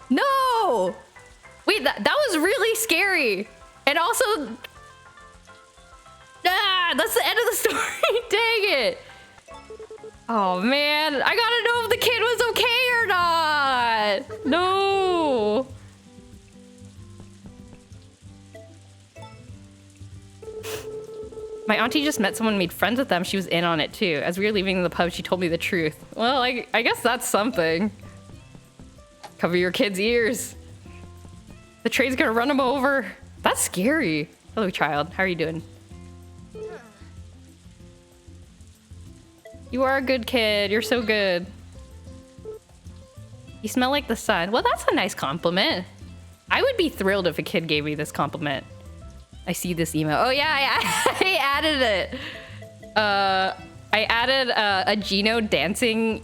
No! Wait, that was really scary. And also... that's the end of the story. Dang it. Oh, man. I gotta know if the kid was okay or not. No. My auntie just met someone and made friends with them. She was in on it too. As we were leaving the pub, she told me the truth. Well, I guess that's something. Cover your kids' ears. The train's gonna run them over. That's scary. Hello, child. How are you doing? You are a good kid. You're so good. You smell like the sun. Well, that's a nice compliment. I would be thrilled if a kid gave me this compliment. I see this email. Oh yeah, I added it. I added a Gino dancing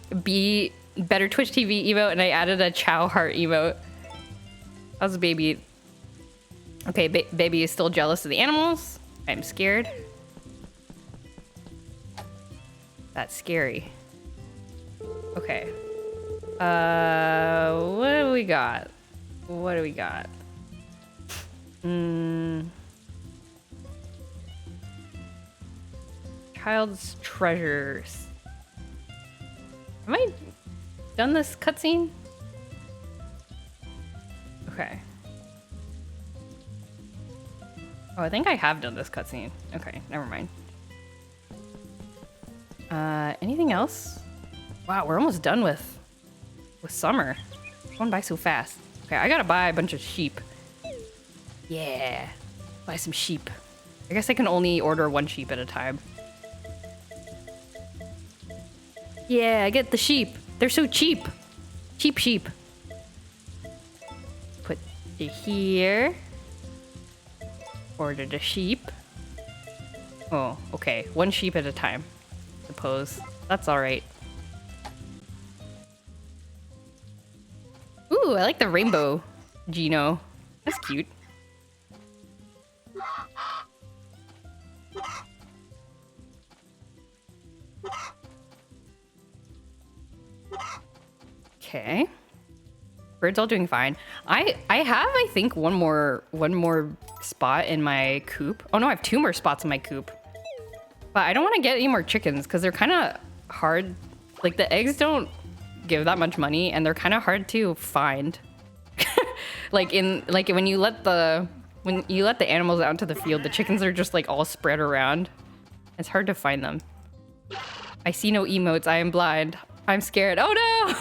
Better Twitch TV emote, and I added a Chow heart emote. How's the baby? Okay, baby is still jealous of the animals. I'm scared. That's scary. Okay. What do we got? What do we got? Child's treasures. Have I done this cutscene? Okay. Oh, I think I have done this cutscene. Okay, never mind. Anything else? Wow, we're almost done with summer. It's going by so fast. Okay, I gotta buy a bunch of sheep. Yeah, buy some sheep. I guess I can only order one sheep at a time. Yeah, I get the sheep. They're so cheap. Cheap sheep. Put it here. Order the sheep. Oh, okay. One sheep at a time. Suppose. That's alright. Ooh, I like the rainbow Gino. That's cute. Okay. Bird's all doing fine. I have, I think, one more spot in my coop. Oh no, I have 2 more spots in my coop. But I don't want to get any more chickens because they're kind of hard. Like the eggs don't give that much money and they're kind of hard to find. Like when you let the animals out into the field, the chickens are just like all spread around. It's hard to find them. I see no emotes. I am blind. I'm scared. Oh no!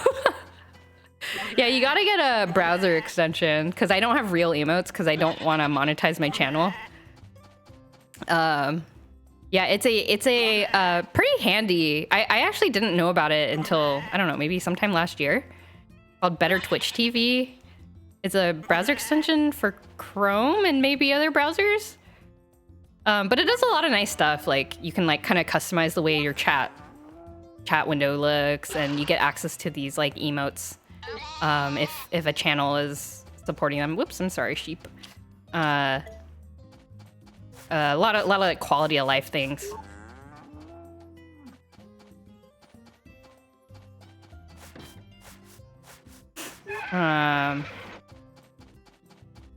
Yeah, you gotta get a browser extension because I don't have real emotes because I don't want to monetize my channel. Yeah, it's a pretty handy. I actually didn't know about it until, I don't know, maybe sometime last year. Called Better Twitch TV. It's a browser extension for Chrome and maybe other browsers. But it does a lot of nice stuff. Like you can like kind of customize the way your chat window looks, and you get access to these like emotes if a channel is supporting them. Whoops, I'm sorry, sheep. A lot of like quality of life things.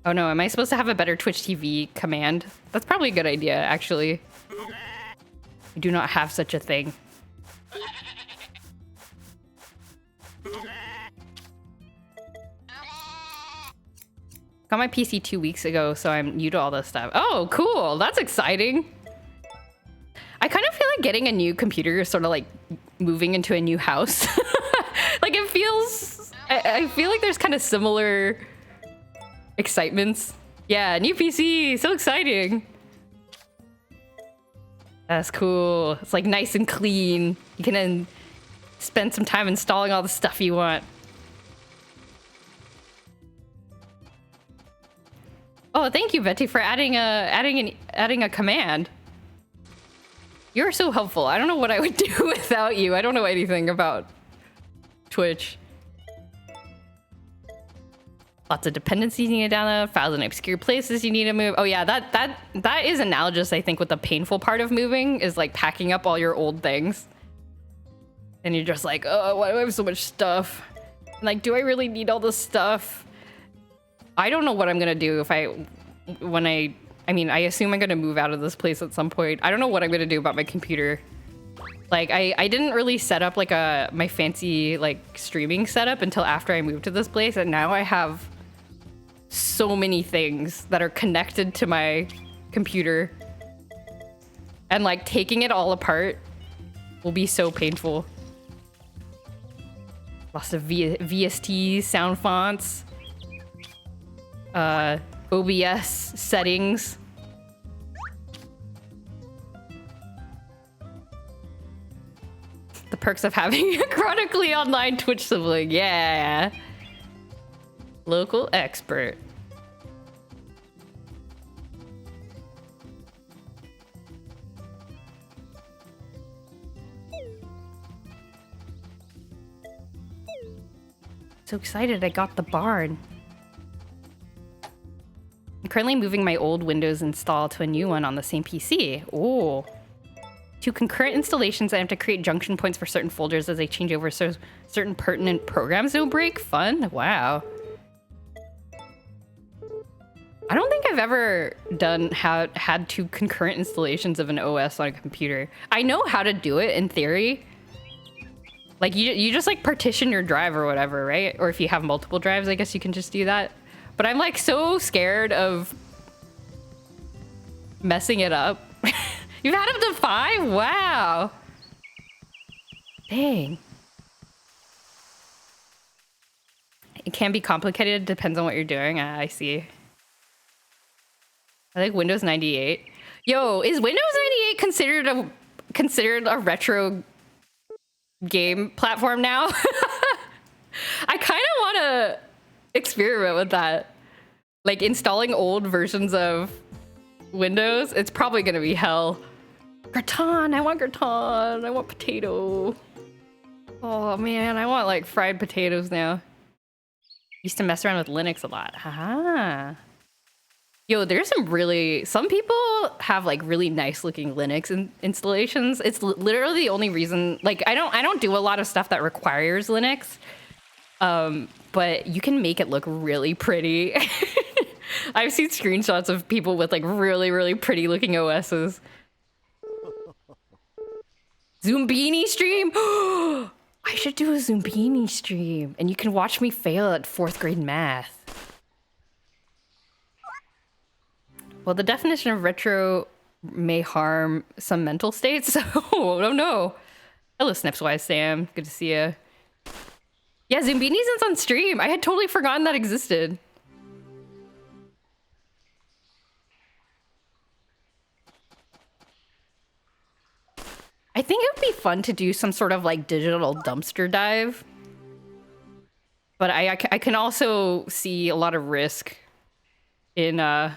Oh no, am I supposed to have a better Twitch TV command? That's probably a good idea, actually. I do not have such a thing. Got my PC 2 weeks ago, so I'm new to all this stuff. Oh, cool. That's exciting. I kind of feel like getting a new computer is sort of like moving into a new house. Like it feels... I feel like there's kind of similar excitements. Yeah, new PC. So exciting. That's cool. It's like nice and clean. You can then spend some time installing all the stuff you want. Oh, thank you, Betty, for adding a command. You're so helpful. I don't know what I would do without you. I don't know anything about Twitch. Lots of dependencies you need to download, files in obscure places you need to move. Oh yeah, that is analogous, I think, with the painful part of moving, is like packing up all your old things. And you're just like, oh, why do I have so much stuff? And like, do I really need all this stuff? I don't know what I'm gonna do if I mean, I assume I'm gonna move out of this place at some point. I don't know what I'm gonna do about my computer. Like, I didn't really set up like my fancy like streaming setup until after I moved to this place, and now I have so many things that are connected to my computer. And like taking it all apart will be so painful. Lots of VST sound fonts. OBS settings. The perks of having a chronically online Twitch sibling. Yeah. Local expert. So excited I got the barn. I'm currently moving my old Windows install to a new one on the same PC. Oh. 2 concurrent installations. I have to create junction points for certain folders as they change over so certain pertinent programs don't break. Fun. Wow. I don't think I've ever had 2 concurrent installations of an OS on a computer. I know how to do it in theory. Like you just like partition your drive or whatever, right? Or if you have multiple drives, I guess you can just do that. But I'm like so scared of messing it up. You've had up to 5? Wow. Dang. It can be complicated. Depends on what you're doing. I see. I think Windows 98. Yo, is Windows 98 considered a retro game platform now? I kind of want to experiment with that. Like installing old versions of Windows. It's probably going to be hell. Gratin. I want gratin. I want potato. Oh man, I want like fried potatoes now. Used to mess around with Linux a lot. Haha. Yo, there's some people have like really nice looking Linux installations. It's literally the only reason, like I don't do a lot of stuff that requires Linux. But you can make it look really pretty. I've seen screenshots of people with like really, really pretty looking OSs. Zumbini stream? I should do a Zumbini stream. And you can watch me fail at 4th grade math. Well, the definition of retro may harm some mental states, so I don't know. Hello, Snipswise Sam. Good to see you. Yeah, Zumbini's on stream. I had totally forgotten that existed. I think it would be fun to do some sort of like digital dumpster dive. But I can also see a lot of risk in I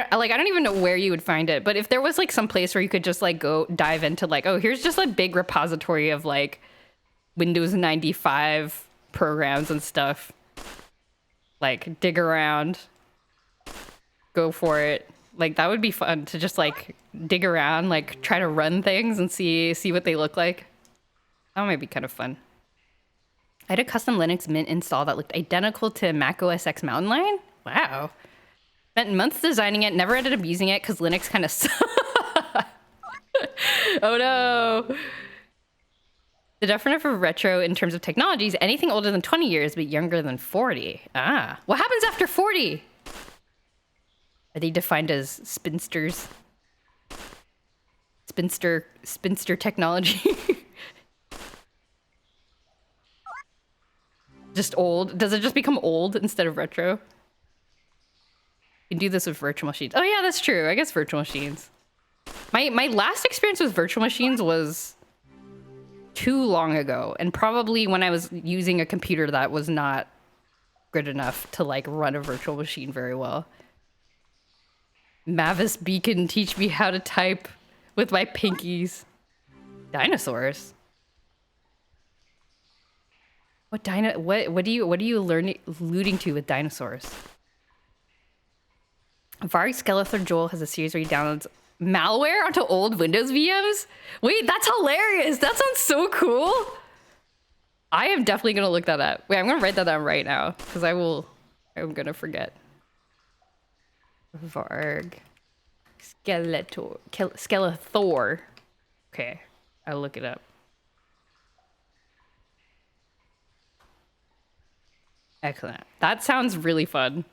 don't even know where you would find it, but if there was like some place where you could just like go dive into like, oh, here's just a big repository of like Windows 95 programs and stuff. Like dig around, go for it. Like that would be fun to just like dig around, like try to run things and see what they look like. That might be kind of fun. I had a custom Linux Mint install that looked identical to Mac OS X Mountain Lion. Wow. Spent months designing it, never ended up using it because Linux kind of sucks. Oh no. The definition for retro in terms of technology is anything older than 20 years but younger than 40. Ah. What happens after 40? Are they defined as spinsters? Spinster technology. Just old. Does it just become old instead of retro? You can do this with virtual machines. Oh yeah, that's true. I guess virtual machines. My last experience with virtual machines was too long ago, and probably when I was using a computer that was not good enough to like run a virtual machine very well. Mavis Beacon, teach me how to type with my pinkies. Dinosaurs. What are you alluding to with dinosaurs? Varg Skeletor Joel has a series where he downloads malware onto old Windows VMs? Wait, that's hilarious. That sounds so cool. I am definitely gonna look that up. Wait, I'm gonna write that down right now because I'm gonna forget. Varg Skeletor. Okay, I'll look it up. Excellent. That sounds really fun.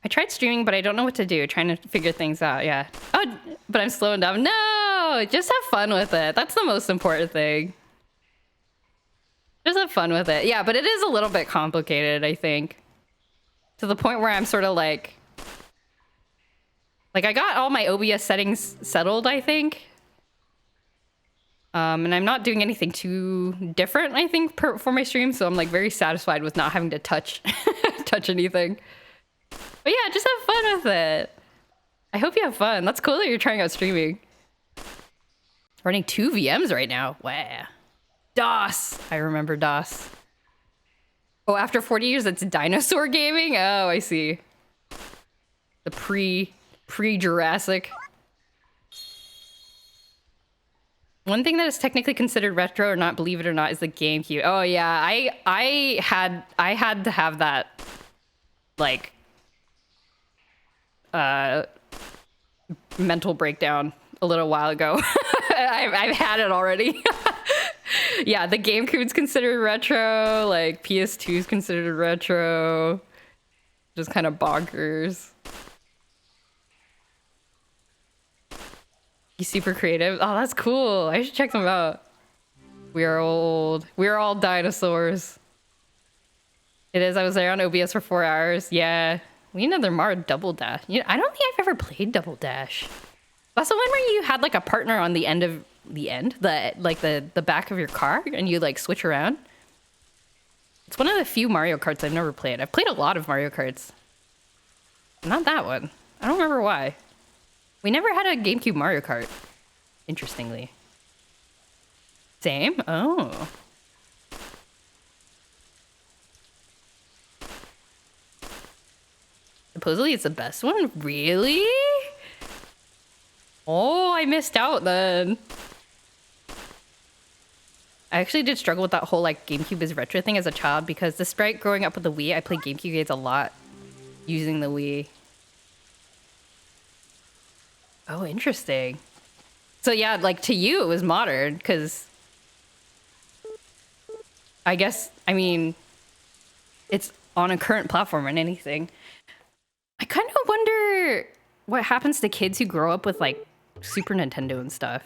I tried streaming, but I don't know what to do. Trying to figure things out. Yeah. Oh, but I'm slowing down. No, just have fun with it. That's the most important thing. Just have fun with it. Yeah, but it is a little bit complicated, I think. To the point where I'm sort of like I got all my OBS settings settled, I think. And I'm not doing anything too different, I think, for my stream. So I'm like very satisfied with not having to touch anything. But yeah, just have fun with it. I hope you have fun. That's cool that you're trying out streaming. Running 2 VMs right now. Wow. DOS. I remember DOS. Oh, after 40 years, it's dinosaur gaming? Oh, I see. The pre-Jurassic. One thing that is technically considered retro or not, believe it or not, is the GameCube. Oh yeah, I had to have that, like, mental breakdown a little while ago. I've had it already. Yeah, the GameCube's considered retro, like PS2's considered retro. Just kind of bonkers. He's super creative. Oh, that's cool. I should check them out. We are old. We are all dinosaurs. It is. I was there on OBS for 4 hours. Yeah. We need another Mario Double Dash. You know, I don't think I've ever played Double Dash. That's the one where you had like a partner on the end of the back of your car and you like switch around. It's one of the few Mario Karts I've never played. I've played a lot of Mario Karts. Not that one. I don't remember why. We never had a GameCube Mario Kart, interestingly. Same? Oh. Supposedly it's the best one? Really? Oh, I missed out then. I actually did struggle with that whole like GameCube is retro thing as a child because despite growing up with the Wii, I played GameCube games a lot using the Wii. Oh, interesting. So yeah, like to you it was modern because I guess, I mean, it's on a current platform and anything. I kind of wonder what happens to kids who grow up with like Super Nintendo and stuff.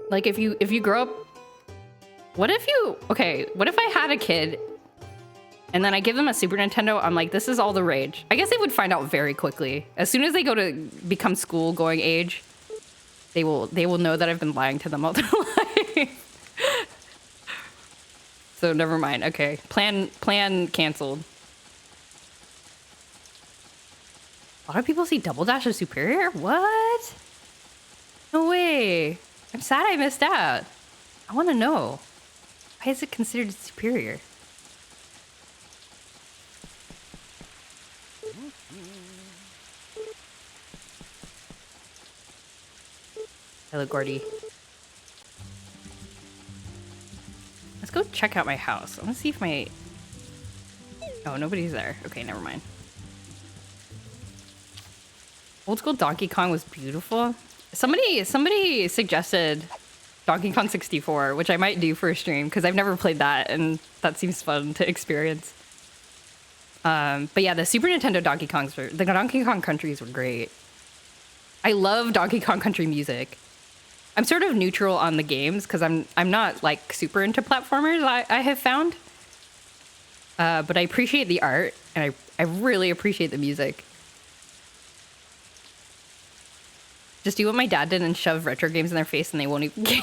Like if you grow up, what if I had a kid and then I give them a Super Nintendo, I'm like, this is all the rage. I guess they would find out very quickly. As soon as they go to become school-going age, they will know that I've been lying to them all their life. So never mind. Okay, plan canceled. A lot of people see Double Dash as superior? What? No way. I'm sad I missed out. I want to know. Why is it considered superior? Hello, Gordy. Let's go check out my house. I want to see if my Oh, nobody's there. Okay, never mind. Old school Donkey Kong was beautiful. Somebody suggested Donkey Kong 64, which I might do for a stream because I've never played that and that seems fun to experience. But yeah, the Super Nintendo the Donkey Kong countries were great. I love Donkey Kong Country music. I'm sort of neutral on the games because I'm not like super into platformers. I have found, but I appreciate the art and I really appreciate the music. Just do what my dad did and shove retro games in their face and they won't even care.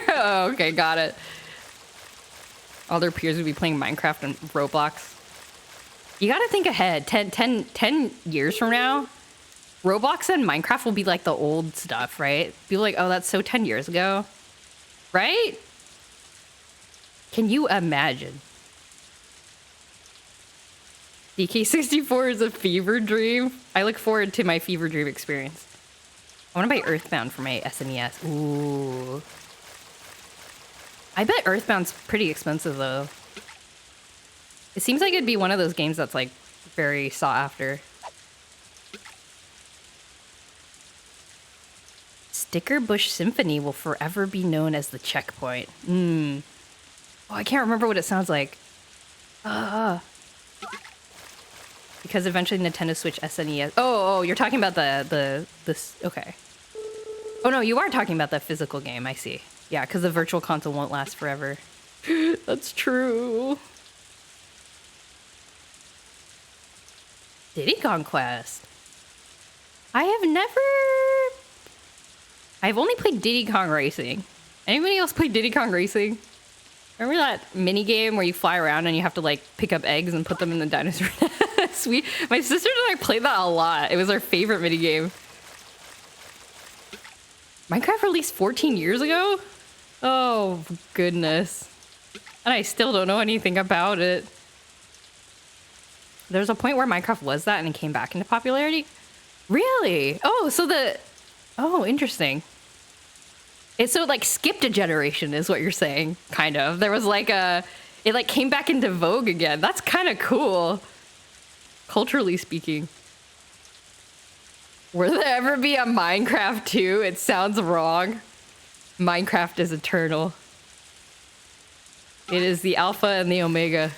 Oh, okay, got it. All their peers would be playing Minecraft and Roblox. You gotta think ahead. 10 years from now, Roblox and Minecraft will be like the old stuff, right? People like, oh, that's so 10 years ago. Right? Can you imagine? DK64 is a fever dream. I look forward to my fever dream experience. I want to buy Earthbound for my SNES. Ooh. I bet Earthbound's pretty expensive, though. It seems like it'd be one of those games that's, like, very sought after. Sticker Bush Symphony will forever be known as the checkpoint. Oh, I can't remember what it sounds like. Because eventually Nintendo Switch SNES. Oh, you're talking about this. Okay. Oh no, you are talking about the physical game. I see. Yeah, because the virtual console won't last forever. That's true. Diddy Kong Quest. I've only played Diddy Kong Racing. Anybody else play Diddy Kong Racing? Remember that mini game where you fly around and you have to like pick up eggs and put them in the dinosaur nest? My sister and I played that a lot. It was our favorite mini game. Minecraft released 14 years ago? Oh, goodness. And I still don't know anything about it. There's a point where Minecraft was that and it came back into popularity? Really? Oh, interesting. It like skipped a generation is what you're saying, kind of. There was like it like came back into vogue again. That's kind of cool. Culturally speaking. Will there ever be a Minecraft 2? It sounds wrong. Minecraft is eternal. It is the alpha and the omega.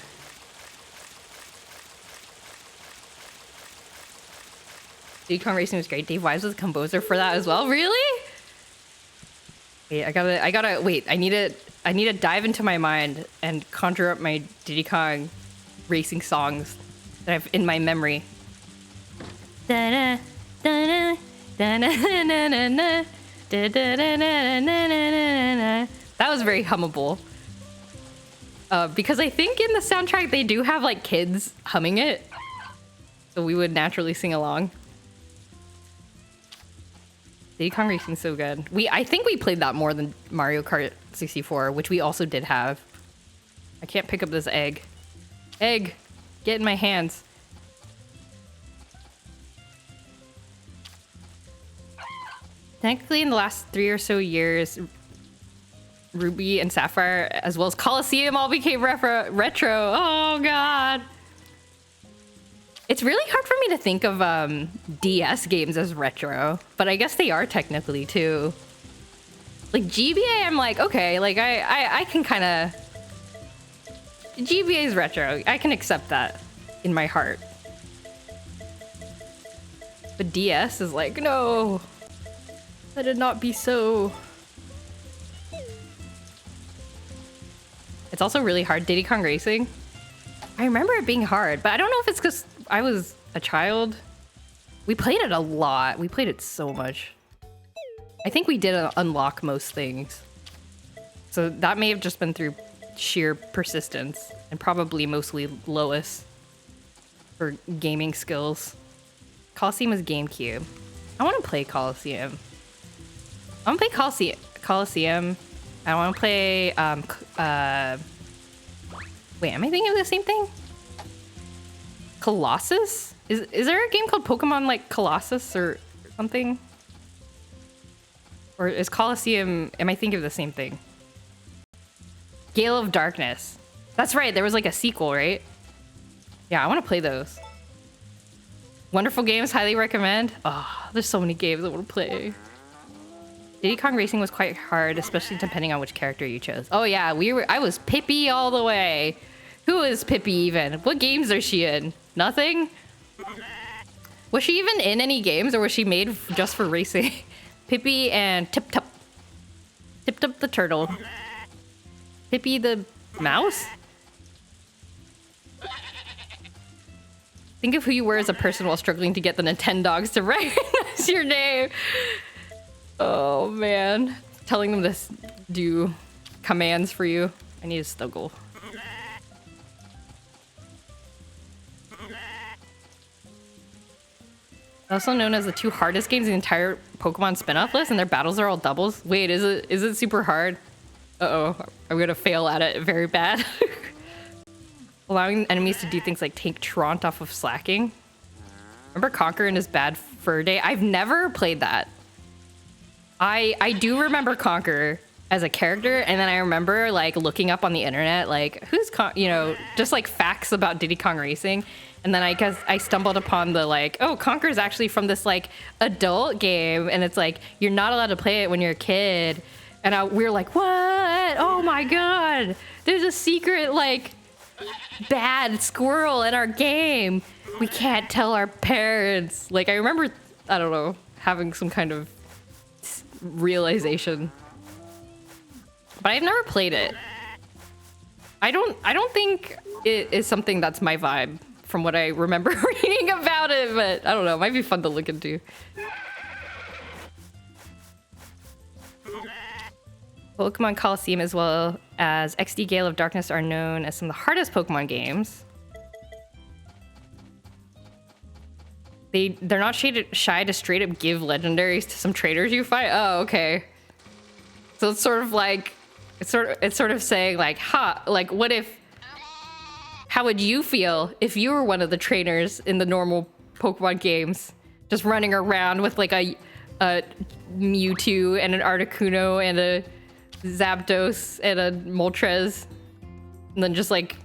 Diddy Kong Racing was great. Dave Wise was the composer for that as well. Really? Wait, I gotta wait. I need to dive into my mind and conjure up my Diddy Kong Racing songs that I've in my memory. That was very hummable. Because I think in the soundtrack they do have like kids humming it, so we would naturally sing along. Diddy Kong Racing's so good. I think we played that more than Mario Kart 64, which we also did have. I can't pick up this egg. Egg! Get in my hands. Technically, in the last 3 or so years, Ruby and Sapphire, as well as Coliseum, all became retro. Oh, God. It's really hard for me to think of DS games as retro, but I guess they are technically too. Like GBA, I'm like, okay, like I can kind of... GBA is retro. I can accept that in my heart. But DS is like, no, let it not be so. It's also really hard. Diddy Kong Racing. I remember it being hard, but I don't know if it's because I was a child. We played it a lot. We played it so much. I think we did unlock most things. So that may have just been through sheer persistence and probably mostly Lois for gaming skills. Coliseum is GameCube. I want to play Coliseum. I want to play Coliseum. I want to play, wait, am I thinking of the same thing? Colossus? Is there a game called Pokemon like Colossus or something? Or is Coliseum, am I thinking of the same thing? Gale of Darkness. That's right, there was like a sequel, right? Yeah, I want to play those. Wonderful games, highly recommend. Oh, there's so many games I want to play. Diddy Kong Racing was quite hard, especially depending on which character you chose. Oh yeah, I was Pippi all the way. Who is Pippi even? What games are she in? Nothing? Was she even in any games, or was she made just for racing? Pippi and Tip Top. Tip Top the turtle. Pippi the mouse? Think of who you were as a person while struggling to get the Nintendogs to recognize your name. Oh man. Telling them to do commands for you. I need a Stuggle. Also known as the 2 hardest games in the entire Pokemon spin-off list, and their battles are all doubles. Wait, is it super hard? Uh-oh, I'm gonna fail at it very bad. Allowing enemies to do things like take Trant off of slacking. Remember Conquer and his bad fur day? I've never played that. I do remember Conquer as a character, and then I remember like looking up on the internet like just like facts about Diddy Kong Racing. And then I guess I stumbled upon the like, oh, Conquer is actually from this like adult game, and it's like you're not allowed to play it when you're a kid. And we were like, what? Oh my god, there's a secret like bad squirrel in our game. We can't tell our parents. Like I remember, I don't know, having some kind of realization, but I've never played it. I don't think it is something that's my vibe from what I remember reading about it, but I don't know, it might be fun to look into. Pokemon Coliseum as well as XD Gale of Darkness are known as some of the hardest Pokemon games. They're not shy to straight up give legendaries to some trainers you fight. Oh, okay. So it's sort of like it's sort of saying like, like what if, how would you feel if you were one of the trainers in the normal Pokemon games, just running around with like a Mewtwo and an Articuno and a Zapdos and a Moltres, and then just like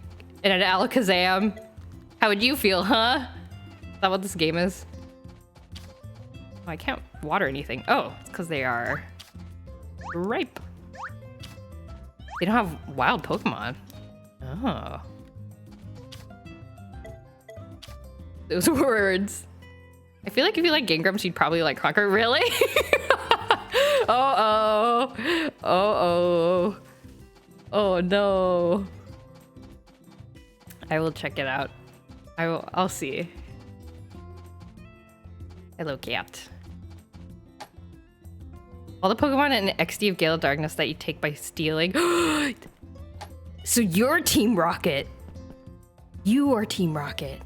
in an Alakazam? How would you feel, huh? Is that what this game is? Oh, I can't water anything. Oh, it's because they are ripe. They don't have wild Pokemon. Oh. Those words. I feel like if you like Game Grumps, you'd probably like Conquer. Really? Uh-oh. Uh-oh. Oh no. I will check it out. I'll see. Hello, cat. All the Pokemon in XD of Gale of Darkness that you take by stealing. So you're Team Rocket. You are Team Rocket.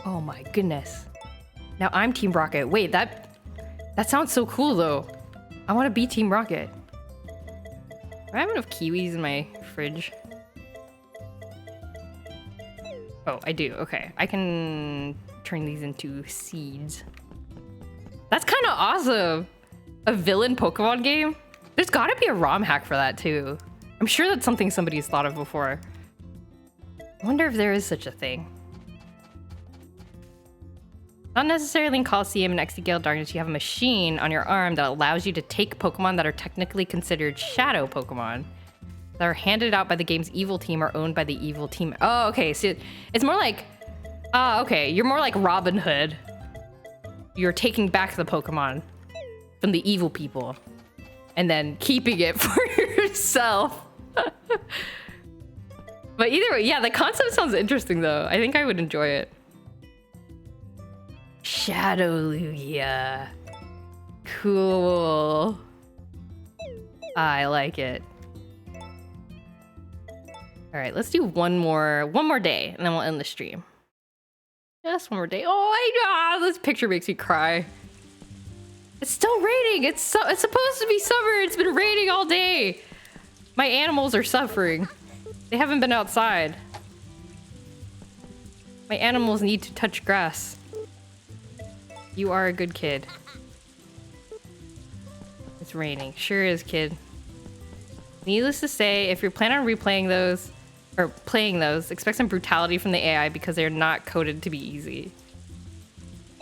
Oh my goodness. Now I'm Team Rocket. Wait, that sounds so cool though. I want to be Team Rocket. Do I have enough kiwis in my fridge? Oh, I do. Okay. I can turn these into seeds. That's kind of awesome. A villain Pokemon game? There's got to be a ROM hack for that too. I'm sure that's something somebody's thought of before. I wonder if there is such a thing. Not necessarily in Coliseum and XD Gale of Darkness, you have a machine on your arm that allows you to take Pokemon that are technically considered shadow Pokemon that are handed out by the game's evil team or owned by the evil team. Oh, okay. So it's more like, okay. You're more like Robin Hood. You're taking back the Pokemon from the evil people and then keeping it for yourself. But either way, yeah, the concept sounds interesting though. I think I would enjoy it. Shadow Lugia. Cool. I like it. All right, let's do one more day, and then we'll end the stream. Just one more day. Oh, this picture makes me cry. It's still raining. It's supposed to be summer. It's been raining all day. My animals are suffering. They haven't been outside. My animals need to touch grass. You are a good kid. It's raining. Sure is, kid. Needless to say, if you're planning on replaying those, or playing those. Expect some brutality from the AI because they're not coded to be easy.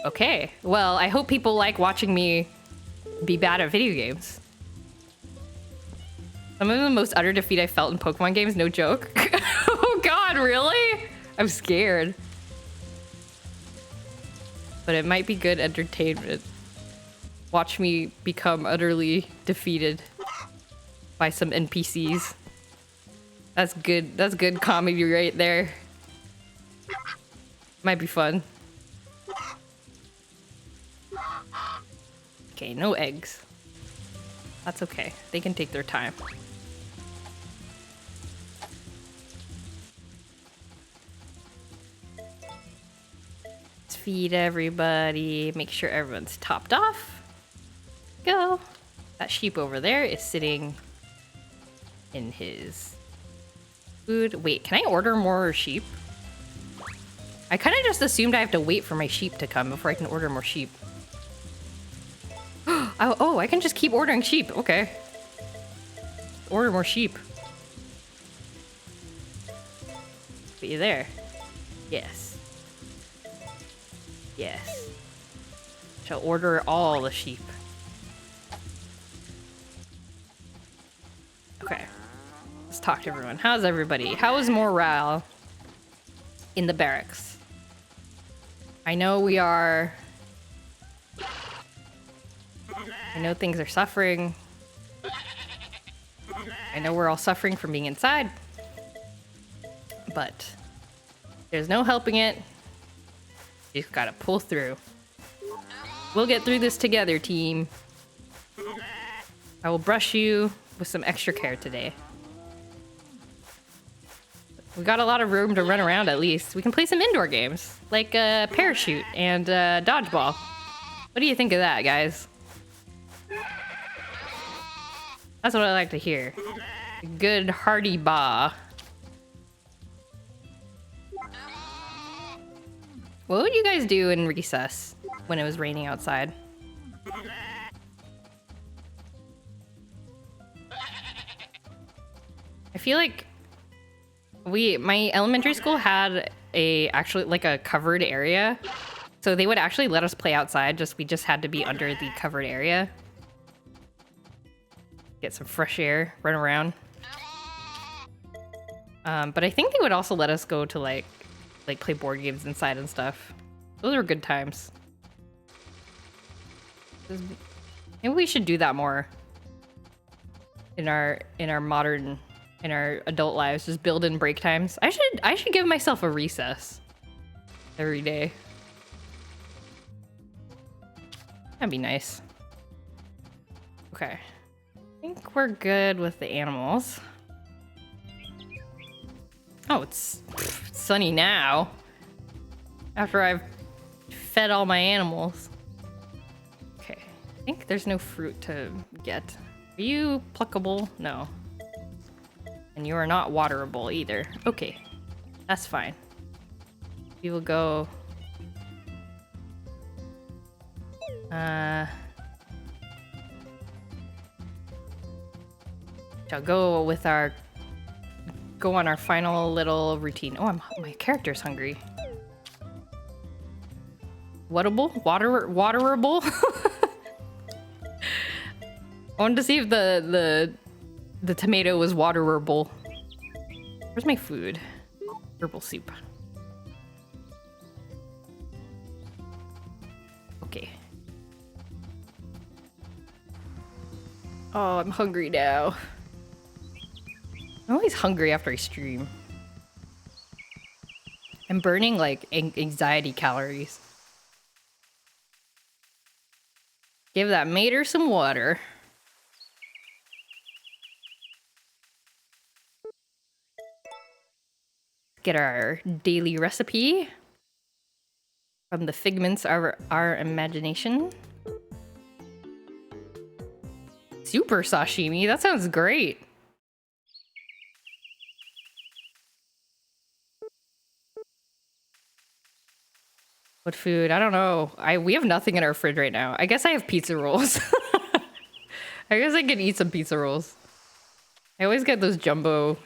Okay, well, I hope people like watching me be bad at video games. Some of the most utter defeat I felt in Pokemon games, no joke. Oh god, really? I'm scared. But it might be good entertainment. Watch me become utterly defeated by some NPCs. That's good comedy right there. Might be fun. Okay, no eggs. That's okay. They can take their time. Let's feed everybody. Make sure everyone's topped off. Go. That sheep over there is sitting in his food. Wait, can I order more sheep? I kind of just assumed I have to wait for my sheep to come before I can order more sheep. Oh, I can just keep ordering sheep. Okay. Order more sheep. Are you there? Yes. Yes. Shall order all the sheep. Okay. Let's talk to everyone. How's everybody? How is morale in the barracks? I know we are... I know things are suffering. I know we're all suffering from being inside. But there's no helping it. You just gotta pull through. We'll get through this together, team. I will brush you with some extra care today. We got a lot of room to run around at least. We can play some indoor games, like parachute and dodgeball. What do you think of that, guys? That's what I like to hear. A good hearty ba. What would you guys do in recess when it was raining outside? I feel like my elementary school had actually like a covered area. So they would actually let us play outside, we just had to be under the covered area. Get some fresh air, run around. But I think they would also let us go to like play board games inside and stuff. Those were good times. Maybe we should do that more in our adult lives. Just build in break times. I should give myself a recess every day. That'd be nice. Okay. I think we're good with the animals. Oh, it's sunny now. After I've fed all my animals. Okay. I think there's no fruit to get. Are you pluckable? No. And you are not waterable either. Okay. That's fine. We will go... shall go with go on our final little routine. Oh, my character's hungry. Whatable? Waterable? I wanted to see if the tomato was waterable. Where's my food? Herbal soup. Okay. Oh, I'm hungry now. I'm always hungry after I stream. I'm burning like anxiety calories. Give that mater some water. Get our daily recipe from the figments of our imagination. Super sashimi, that sounds great. What food? I don't know. We have nothing in our fridge right now. I guess I have pizza rolls. I guess I could eat some pizza rolls. I always get those jumbo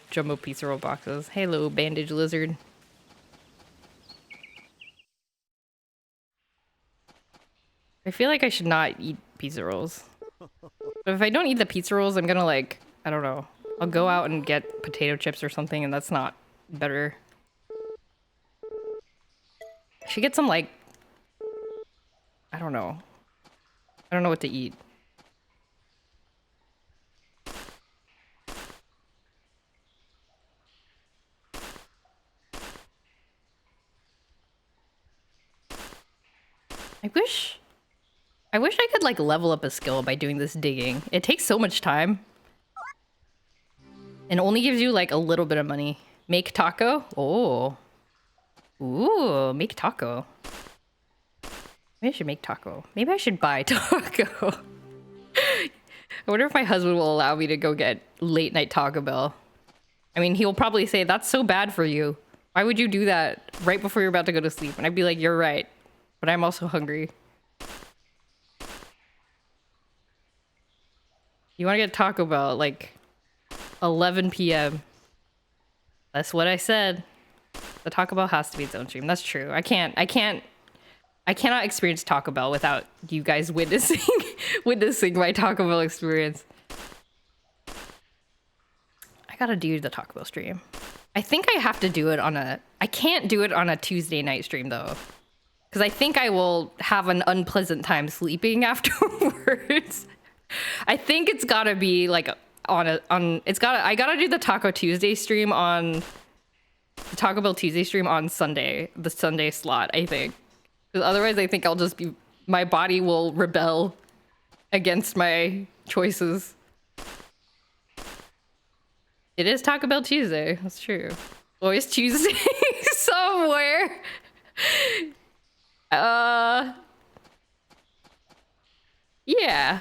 pizza roll boxes. Hello, bandage lizard. I feel like I should not eat pizza rolls. But if I don't eat the pizza rolls, I'm gonna like, I don't know. I'll go out and get potato chips or something, and that's not better. I should get some like, I don't know. I don't know what to eat. I wish I could like level up a skill by doing this digging. It takes so much time. And only gives you like a little bit of money. Make taco? Oh. Ooh, make taco. Maybe I should make taco. Maybe I should buy taco. I wonder if my husband will allow me to go get late night Taco Bell. I mean, he'll probably say, that's so bad for you. Why would you do that right before you're about to go to sleep? And I'd be like, you're right. But I'm also hungry. You want to get Taco Bell at like 11 p.m. That's what I said. The Taco Bell has to be its own stream. That's true. I cannot experience Taco Bell without you guys witnessing my Taco Bell experience. I gotta do the Taco Bell stream. I think I have to do it on a... I can't do it on a Tuesday night stream though. Because I think I will have an unpleasant time sleeping afterwards. I think it's gotta be like I gotta do the Taco Tuesday stream on... The Taco Bell Tuesday stream on Sunday. The Sunday slot, I think. Because otherwise I think I'll just be... My body will rebel against my choices. It is Taco Bell Tuesday. That's true. Always Tuesday somewhere. Yeah.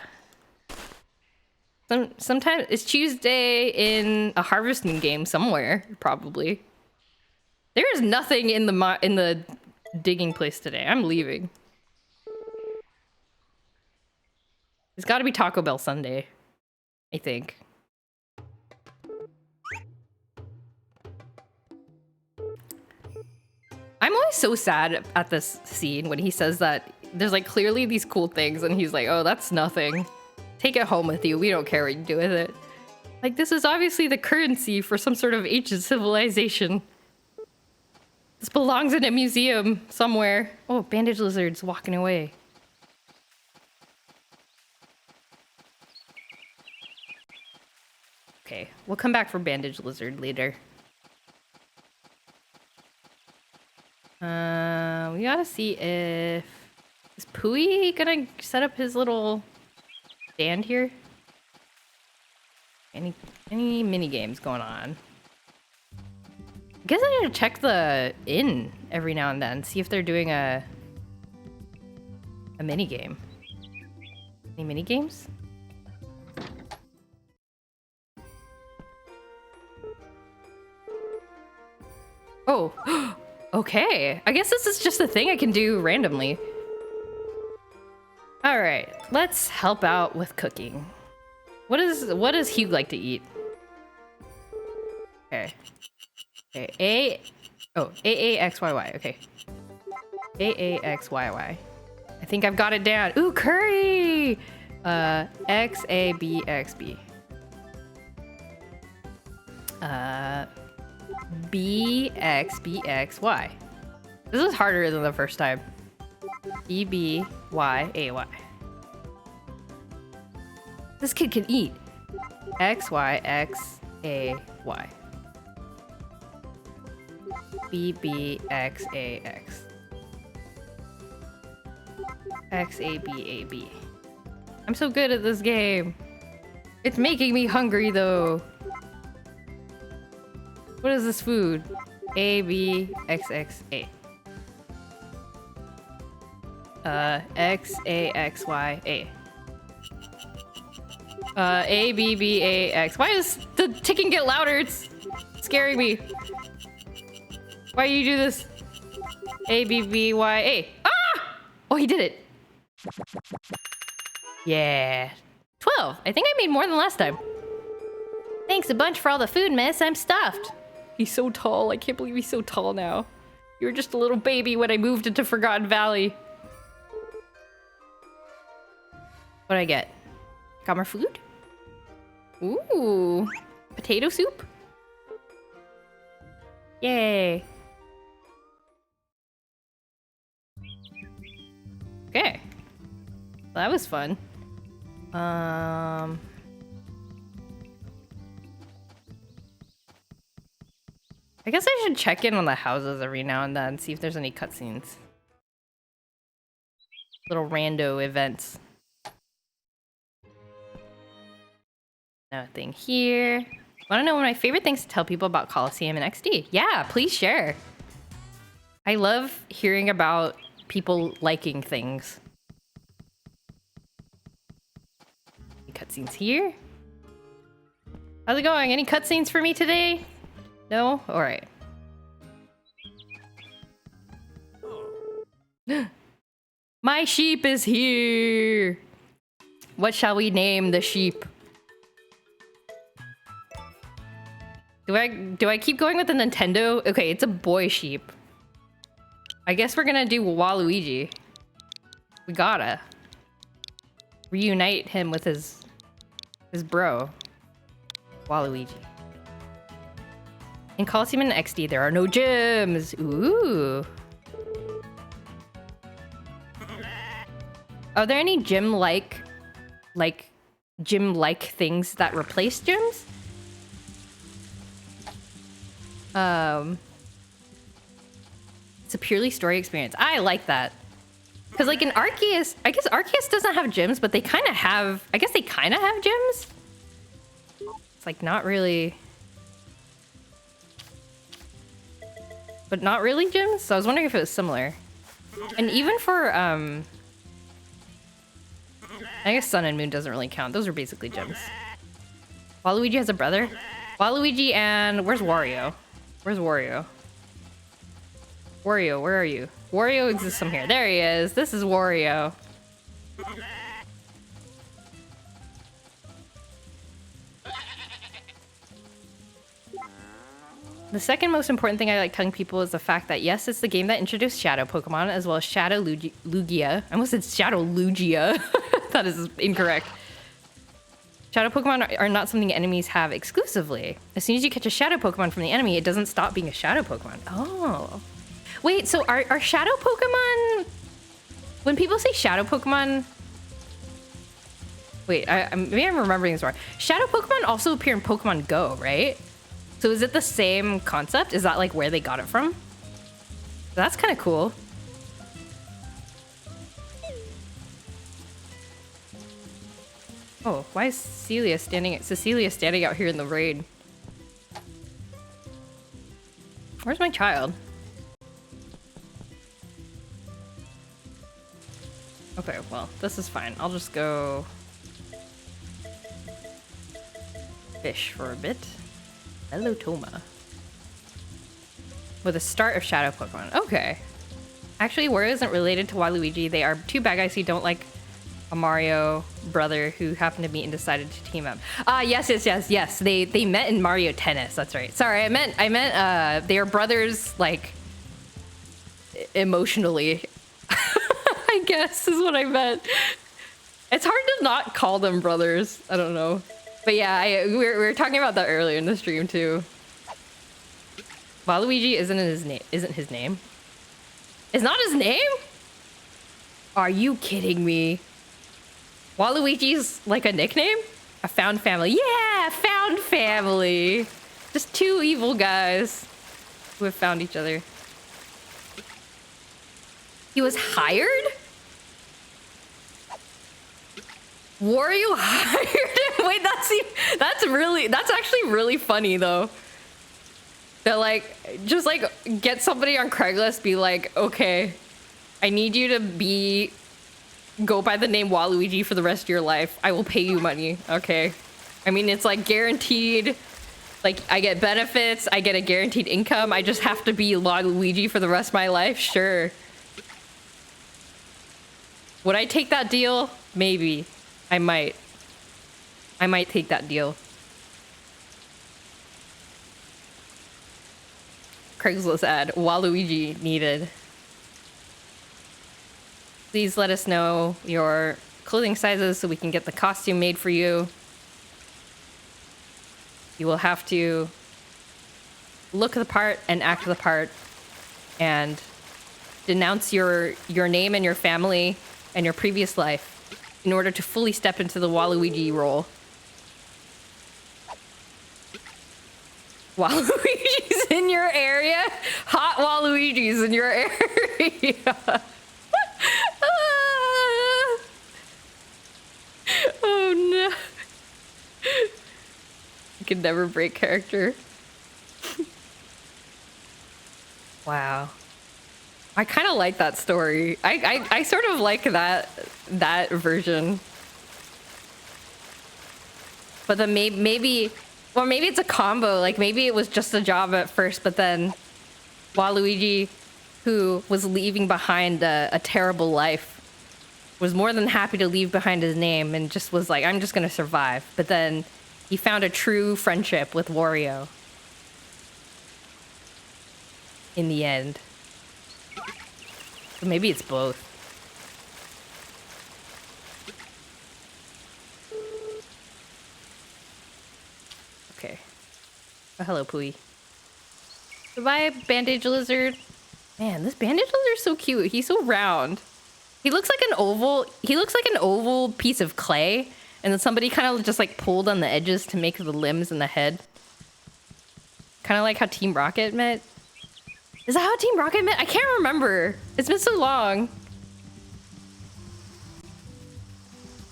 Sometimes it's Tuesday in a Harvest Moon game somewhere, probably. There is nothing in the digging place today. I'm leaving. It's got to be Taco Bell Sunday, I think. I'm always so sad at this scene when he says that there's like clearly these cool things and he's like, oh, that's nothing. Take it home with you. We don't care what you do with it. Like, this is obviously the currency for some sort of ancient civilization. This belongs in a museum somewhere. Oh, bandage lizard's walking away. Okay, we'll come back for bandage lizard later. We gotta see if... Is Pooey gonna set up his little stand here? Any mini games going on? I guess I need to check the inn every now and then, see if they're doing a mini game. Any mini games? Oh, okay. I guess this is just a thing I can do randomly. All right, let's help out with cooking. What does Hugh like to eat? Okay. Okay, AAXYY. Okay. AAXYY. I think I've got it down. Ooh, curry! XABXB. BXBXY. This is harder than the first time. BBYAY. This kid can eat. XYXAY. BBXAX. XABAB. I'm so good at this game. It's making me hungry though. What is this food? ABXXA. XAXYA. ABBAX. Why does the ticking get louder? It's scaring me. Why do you do this? ABBYA. Ah! Oh, he did it. Yeah. 12. I think I made more than last time. Thanks a bunch for all the food, miss. I'm stuffed. He's so tall. I can't believe he's so tall now. You were just a little baby when I moved into Forgotten Valley. What'd I get? Got more food? Ooh. Potato soup? Yay. Okay. That was fun. I guess I should check in on the houses every now and then, see if there's any cutscenes. Little rando events. Nothing here. Want to know one of my favorite things to tell people about Coliseum and XD? Yeah, please share. I love hearing about people liking things. Any cutscenes here? How's it going? Any cutscenes for me today? No? Alright. My sheep is here! What shall we name the sheep? Do I keep going with the Nintendo? Okay, it's a boy sheep. I guess we're gonna do Waluigi. We gotta reunite him with his bro, Waluigi. In Coliseum and XD, there are no gyms. Ooh. Are there any gym-like things that replace gyms? It's a purely story experience. I like that. Because like in Arceus, I guess Arceus doesn't have gyms, but they kind of have, I guess they kind of have gyms. It's like not really, but not really gyms. So I was wondering if it was similar. And even for, I guess Sun and Moon doesn't really count. Those are basically gyms. Waluigi has a brother. Waluigi and, where's Wario? Where's Wario? Wario, where are you? Wario exists from here. There he is. This is Wario. The second most important thing I like telling people is the fact that yes, it's the game that introduced Shadow Pokemon as well as Shadow Lugia. I almost said Shadow Lugia. That is incorrect. Shadow Pokemon are not something enemies have exclusively. As soon as you catch a Shadow Pokemon from the enemy, it doesn't stop being a Shadow Pokemon. Oh. Wait, so are Shadow Pokemon... When people say Shadow Pokemon... Wait, maybe I'm remembering this wrong. Shadow Pokemon also appear in Pokemon Go, right? So is it the same concept? Is that like where they got it from? That's kind of cool. Oh, why is Cecilia standing out here in the rain? Where's my child? Okay, well, this is fine. I'll just go fish for a bit. Hello, Toma. With a start of Shadow Pokemon. Okay. Actually, Wario isn't related to Waluigi. They are two bad guys who don't like a Mario brother who happened to meet and decided to team up. Yes. They met in Mario Tennis. That's right. Sorry, I meant they are brothers, like, emotionally. I guess is what I meant. It's hard to not call them brothers. I don't know. But yeah, we were talking about that earlier in the stream too. Waluigi isn't his name. It's not his name? Are you kidding me? Waluigi's like a nickname? A found family. Yeah, found family. Just two evil guys who have found each other. He was hired? Wario hired him? Wait, that's actually really funny though. That like, just like get somebody on Craigslist, be like, okay, I need you to go by the name Waluigi for the rest of your life. I will pay you money, okay? I mean, it's like guaranteed, like I get benefits, I get a guaranteed income, I just have to be Waluigi for the rest of my life? Sure. Would I take that deal? Maybe. I might take that deal. Craigslist ad. Waluigi needed. Please let us know your clothing sizes so we can get the costume made for you. You will have to look the part and act the part and denounce your name and your family and your previous life in order to fully step into the Waluigi role. Waluigi's in your area? Hot Waluigi's in your area. Oh no. You can never break character. Wow. I kind of like that story. I sort of like that version. But then maybe it's a combo. Like maybe it was just a job at first, but then Waluigi, who was leaving behind a terrible life, was more than happy to leave behind his name and just was like, I'm just gonna survive. But then he found a true friendship with Wario in the end. So maybe it's both. Okay. Oh, hello, Pooey. Goodbye, Bandage Lizard. Man, this Bandage Lizard's so cute. He's so round. He looks like an oval piece of clay, and then somebody kind of just like pulled on the edges to make the limbs and the head. Kind of like how Team Rocket met. Is that how Team Rocket met? I can't remember. It's been so long.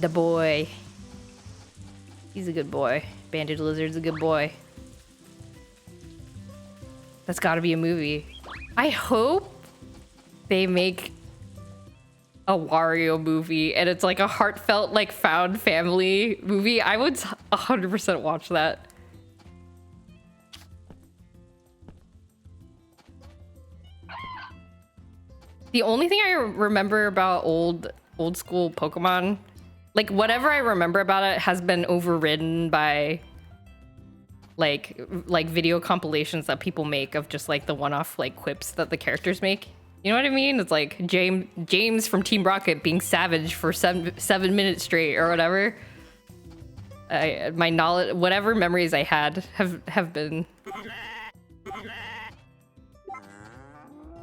The boy. He's a good boy. Bandage Lizard's a good boy. That's gotta be a movie. I hope they make a Wario movie and it's like a heartfelt, like found family movie. I would 100% watch that. The only thing I remember about old school Pokemon, like whatever I remember about it has been overridden by like video compilations that people make of just like the one-off like quips that the characters make. You know what I mean? It's like James from Team Rocket being savage for 7 minutes straight or whatever. My knowledge, whatever memories I had have been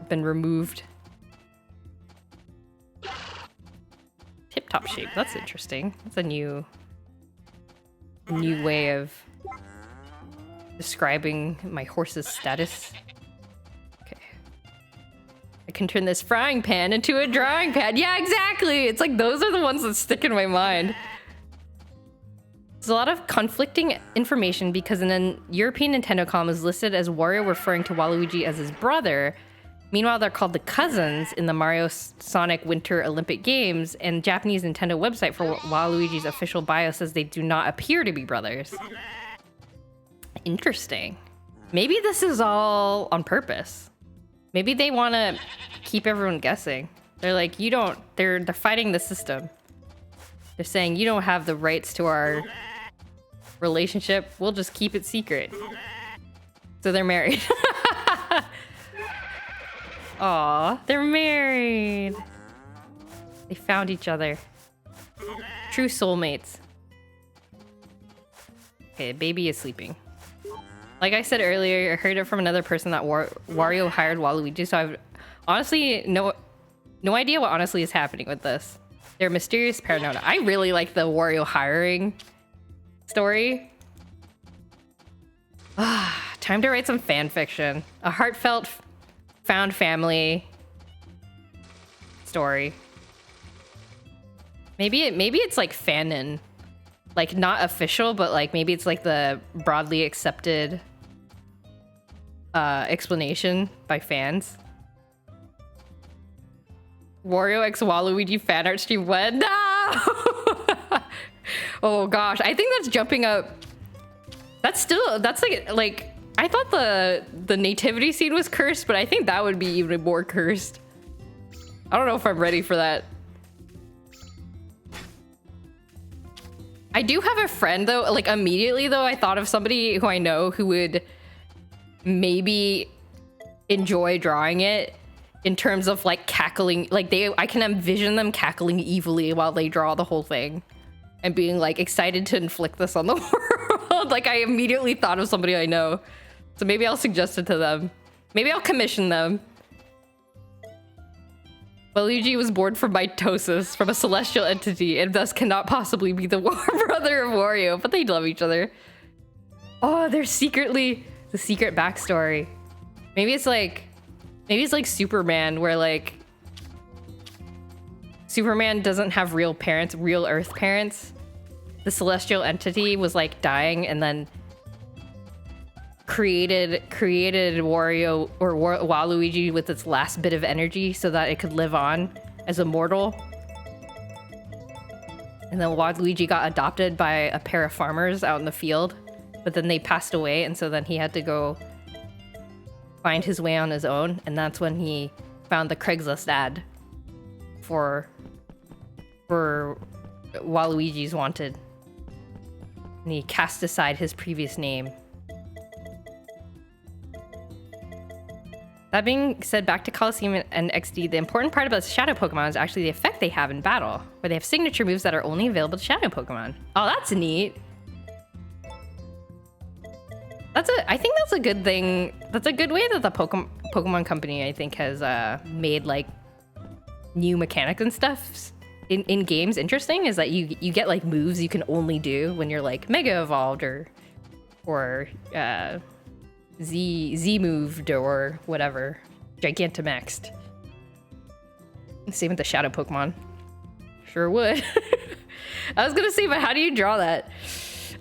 removed. Tip-top shape. That's interesting. That's a new way of describing my horse's status. Okay. I can turn this frying pan into a drawing pad. Yeah, exactly. It's like those are the ones that stick in my mind. There's a lot of conflicting information because in a European Nintendo column is listed as Wario referring to Waluigi as his brother. Meanwhile, they're called the cousins in the Mario Sonic Winter Olympic Games, and Japanese Nintendo website for Waluigi's official bio says they do not appear to be brothers. Interesting. Maybe this is all on purpose. Maybe they want to keep everyone guessing. They're like, you don't, they're fighting the system. They're saying you don't have the rights to our relationship. We'll just keep it secret. So they're married. Aw, they're married. They found each other. True soulmates. Okay, baby is sleeping. Like I said earlier, I heard it from another person that Wario hired Waluigi, so I've honestly no idea what honestly is happening with this. They're mysterious paranoia. I really like the Wario hiring story. Time to write some fan fiction. A heartfelt found family story. Maybe it's like fanon. Like not official, but like maybe it's like the broadly accepted explanation by fans. Wario x Waluigi fan art stream when? No! Oh gosh, I think that's jumping up. That's like I thought the nativity scene was cursed, but I think that would be even more cursed. I don't know if I'm ready for that. I do have a friend though, like immediately though, I thought of somebody who I know who would maybe enjoy drawing it in terms of like cackling. Like I can envision them cackling evilly while they draw the whole thing and being like excited to inflict this on the world. Like I immediately thought of somebody I know. So maybe I'll suggest it to them. Maybe I'll commission them. Waluigi was born from mitosis from a celestial entity and thus cannot possibly be the brother of Wario, but they love each other. Oh, they're secretly the secret backstory. Maybe it's like Superman, where like Superman doesn't have real parents, real Earth parents. The celestial entity was like dying and then created Wario or Waluigi with its last bit of energy so that it could live on as a mortal. And then Waluigi got adopted by a pair of farmers out in the field, but then they passed away, and so then he had to go find his way on his own, and that's when he found the Craigslist ad for Waluigi's Wanted. And he cast aside his previous name. That being said, back to Colosseum and XD, the important part about Shadow Pokemon is actually the effect they have in battle, where they have signature moves that are only available to Shadow Pokemon. Oh, that's neat. I think that's a good thing. That's a good way that the Pokemon Company, I think, has made like new mechanics and stuff in games interesting, is that you get like moves you can only do when you're like Mega Evolved or Z moved or whatever, Gigantamaxed. Same with the Shadow Pokemon. Sure would. I was gonna say, but how do you draw that?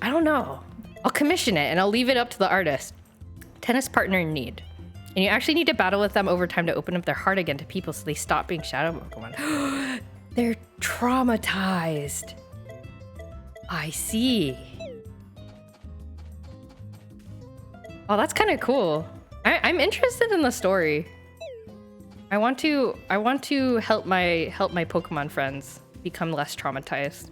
I don't know. I'll commission it and I'll leave it up to the artist. Tennis partner in need. And you actually need to battle with them over time to open up their heart again to people so they stop being Shadow Pokemon. They're traumatized. I see. Oh, that's kind of cool. I'm interested in the story. I want to help my Pokemon friends become less traumatized.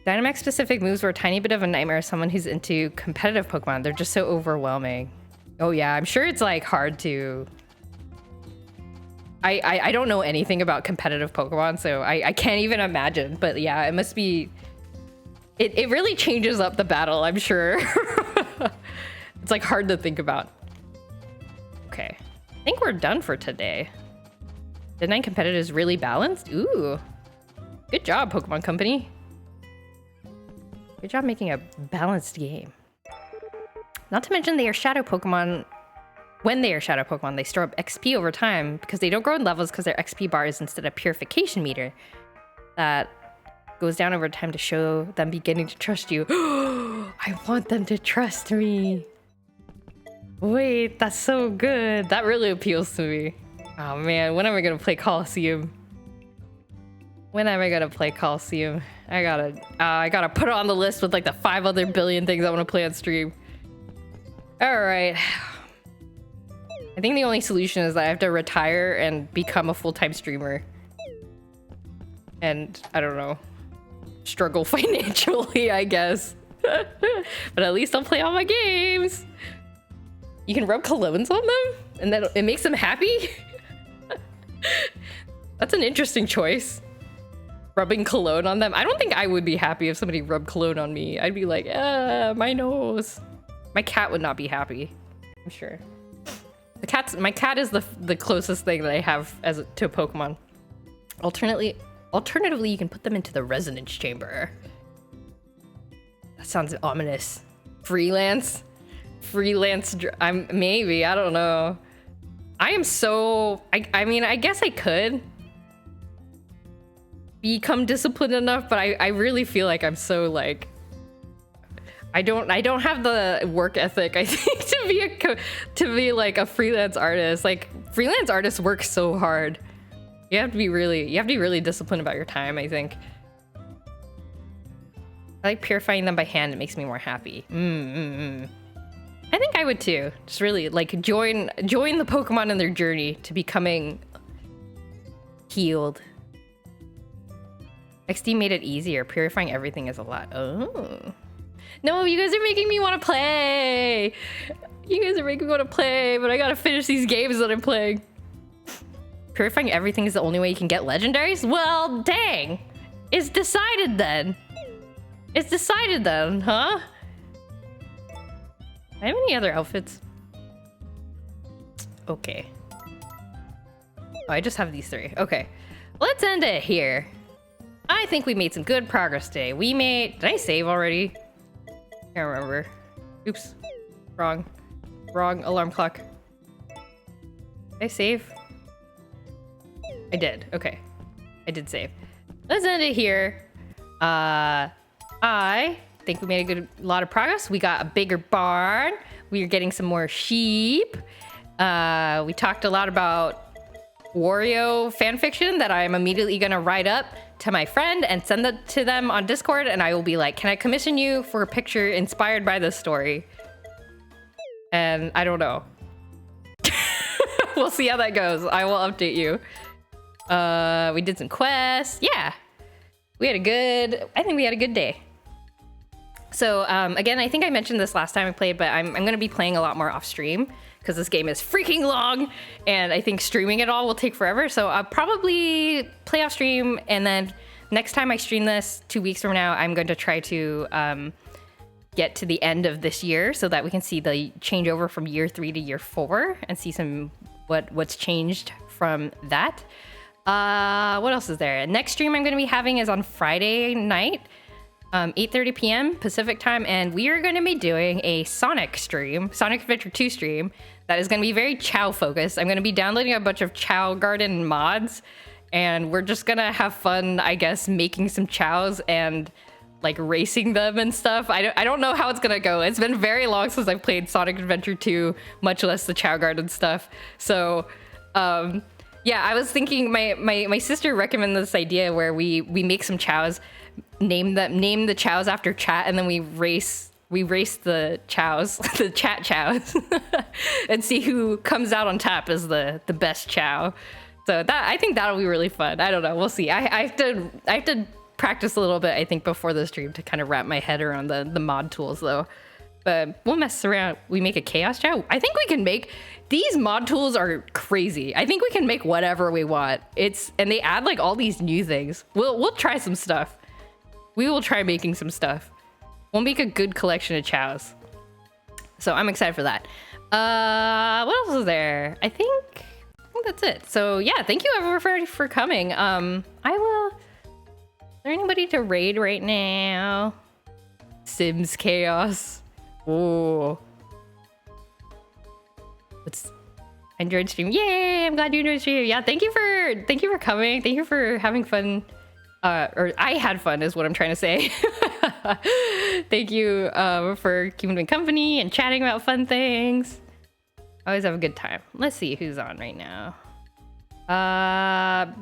Dynamax specific moves were a tiny bit of a nightmare. Someone who's into competitive Pokemon, they're just so overwhelming. Oh yeah, I'm sure it's like hard to. I don't know anything about competitive Pokemon, so I can't even imagine. But yeah, it must be. It really changes up the battle, I'm sure. It's like hard to think about. Okay, I think we're done for today. The 9 competitive is really balanced. Ooh, good job, Pokemon Company. Good job making a balanced game. Not to mention they are Shadow Pokemon. When they are Shadow Pokemon, they store up XP over time because they don't grow in levels because their XP bar is instead a purification meter that goes down over time to show them beginning to trust you. I want them to trust me. Wait, that's so good. That really appeals to me. Oh man, when am I gonna play Colosseum? When am I gonna play Colosseum? I gotta put it on the list with like the 5 other billion things I want to play on stream. All right. I think the only solution is that I have to retire and become a full-time streamer. And I don't know, struggle financially, I guess. But at least I'll play all my games. You can rub colognes on them and then it makes them happy. That's an interesting choice. Rubbing cologne on them. I don't think I would be happy if somebody rubbed cologne on me. I'd be like, my nose. My cat would not be happy, I'm sure. My cat is the closest thing that I have to a Pokemon. Alternatively, you can put them into the resonance chamber. That sounds ominous. Freelance, maybe, I don't know. I am so, I mean, I guess I could become disciplined enough, but I really feel like I'm so like, I don't have the work ethic, I think, to be like a freelance artist. Like freelance artists work so hard. You have to be really disciplined about your time, I think. I like purifying them by hand. It makes me more happy. I think I would too. Just really like join the Pokemon in their journey to becoming healed. XD made it easier. Purifying everything is a lot. Oh. No, you guys are making me want to play. You guys are making me want to play, but I gotta finish these games that I'm playing. Purifying everything is the only way you can get legendaries? Well, dang. It's decided then. It's decided then, huh? Do I have any other outfits? Okay. Oh, I just have these 3. Okay. Let's end it here. I think we made some good progress today. We made... Did I save already? Can't remember. Oops. Wrong alarm clock. Did I save? I did. Okay. I did save. Let's end it here. I think we made a lot of progress. We got a bigger barn. We are getting some more sheep. We talked a lot about Wario fanfiction that I am immediately going to write up to my friend and send that to them on Discord, and I will be like, can I commission you for a picture inspired by this story? And I don't know. We'll see how that goes. I will update you. We did some quests. Yeah. I think we had a good day. So again, I think I mentioned this last time I played, but I'm going to be playing a lot more off stream because this game is freaking long, and I think streaming it all will take forever. So I'll probably play off stream, and then next time I stream this 2 weeks from now, I'm going to try to get to the end of this year so that we can see the changeover from year 3 to year 4 and see some what's changed from that. What else is there? Next stream I'm going to be having is on Friday night. 8:30 p.m. Pacific time, and we are going to be doing a Sonic stream, Sonic Adventure 2 stream, that is going to be very Chow focused. I'm going to be downloading a bunch of Chow Garden mods, and we're just going to have fun, I guess, making some Chows and like racing them and stuff. I don't know how it's going to go. It's been very long since I've played Sonic Adventure 2, much less the Chow Garden stuff. So, yeah, I was thinking my sister recommended this idea where we make some Chows, name the Chows after chat, and then we race the Chows, the chat Chows, and see who comes out on top as the best Chow. So I think that'll be really fun. I don't know. We'll see. I have to practice a little bit, I think, before the stream to kind of wrap my head around the mod tools though. But we'll mess around. We make a Chaos Chow. I think we can make... These mod tools are crazy. I think we can make whatever we want. And they add like all these new things. We'll try some stuff. We will try making some stuff. We'll make a good collection of Chows. So I'm excited for that. What else is there? I think that's it. So yeah, thank you everyone for coming. I will... Is there anybody to raid right now? Sims Chaos. Oh. I enjoyed stream. Yay! I'm glad you enjoyed stream. Yeah, thank you for coming. Thank you for having fun. Or I had fun is what I'm trying to say. Thank you for keeping me company and chatting about fun things. I always have a good time. Let's see who's on right now. I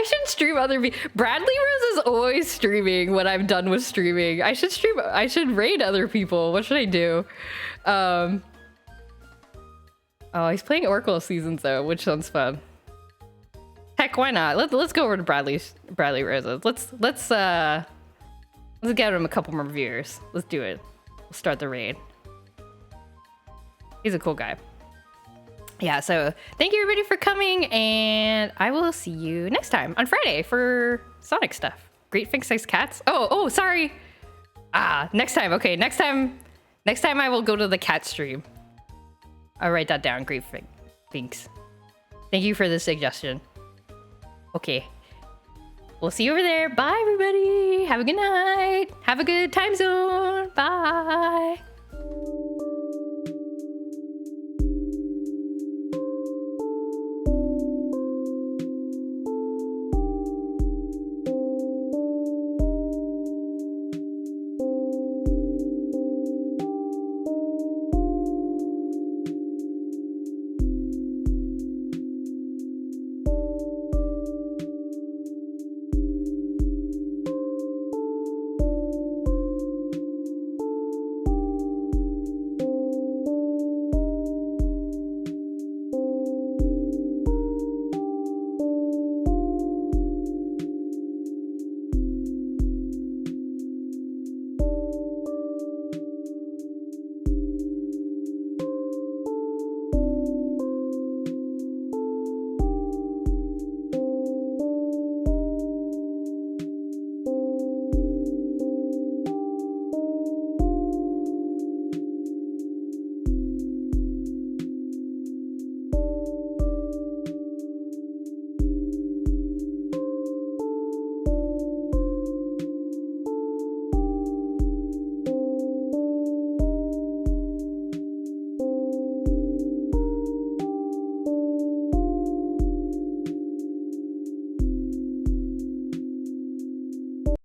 should stream other people. Bradley Rose is always streaming when I'm done with streaming. I should raid other people. What should I do? Oh, he's playing Oracle Seasons though, which sounds fun. Heck, why not? Let's go over to Bradley Roses. Let's get him a couple more viewers. Let's do it. We'll start the raid. He's a cool guy. Yeah, so thank you everybody for coming, and I will see you next time on Friday for Sonic stuff. Great Fix Size Cats. Oh, sorry. Next time. Okay, next time I will go to the cat stream. I'll write that down. Great Thanks. Thank you for the suggestion. Okay. We'll see you over there. Bye, everybody. Have a good night. Have a good time zone. Bye.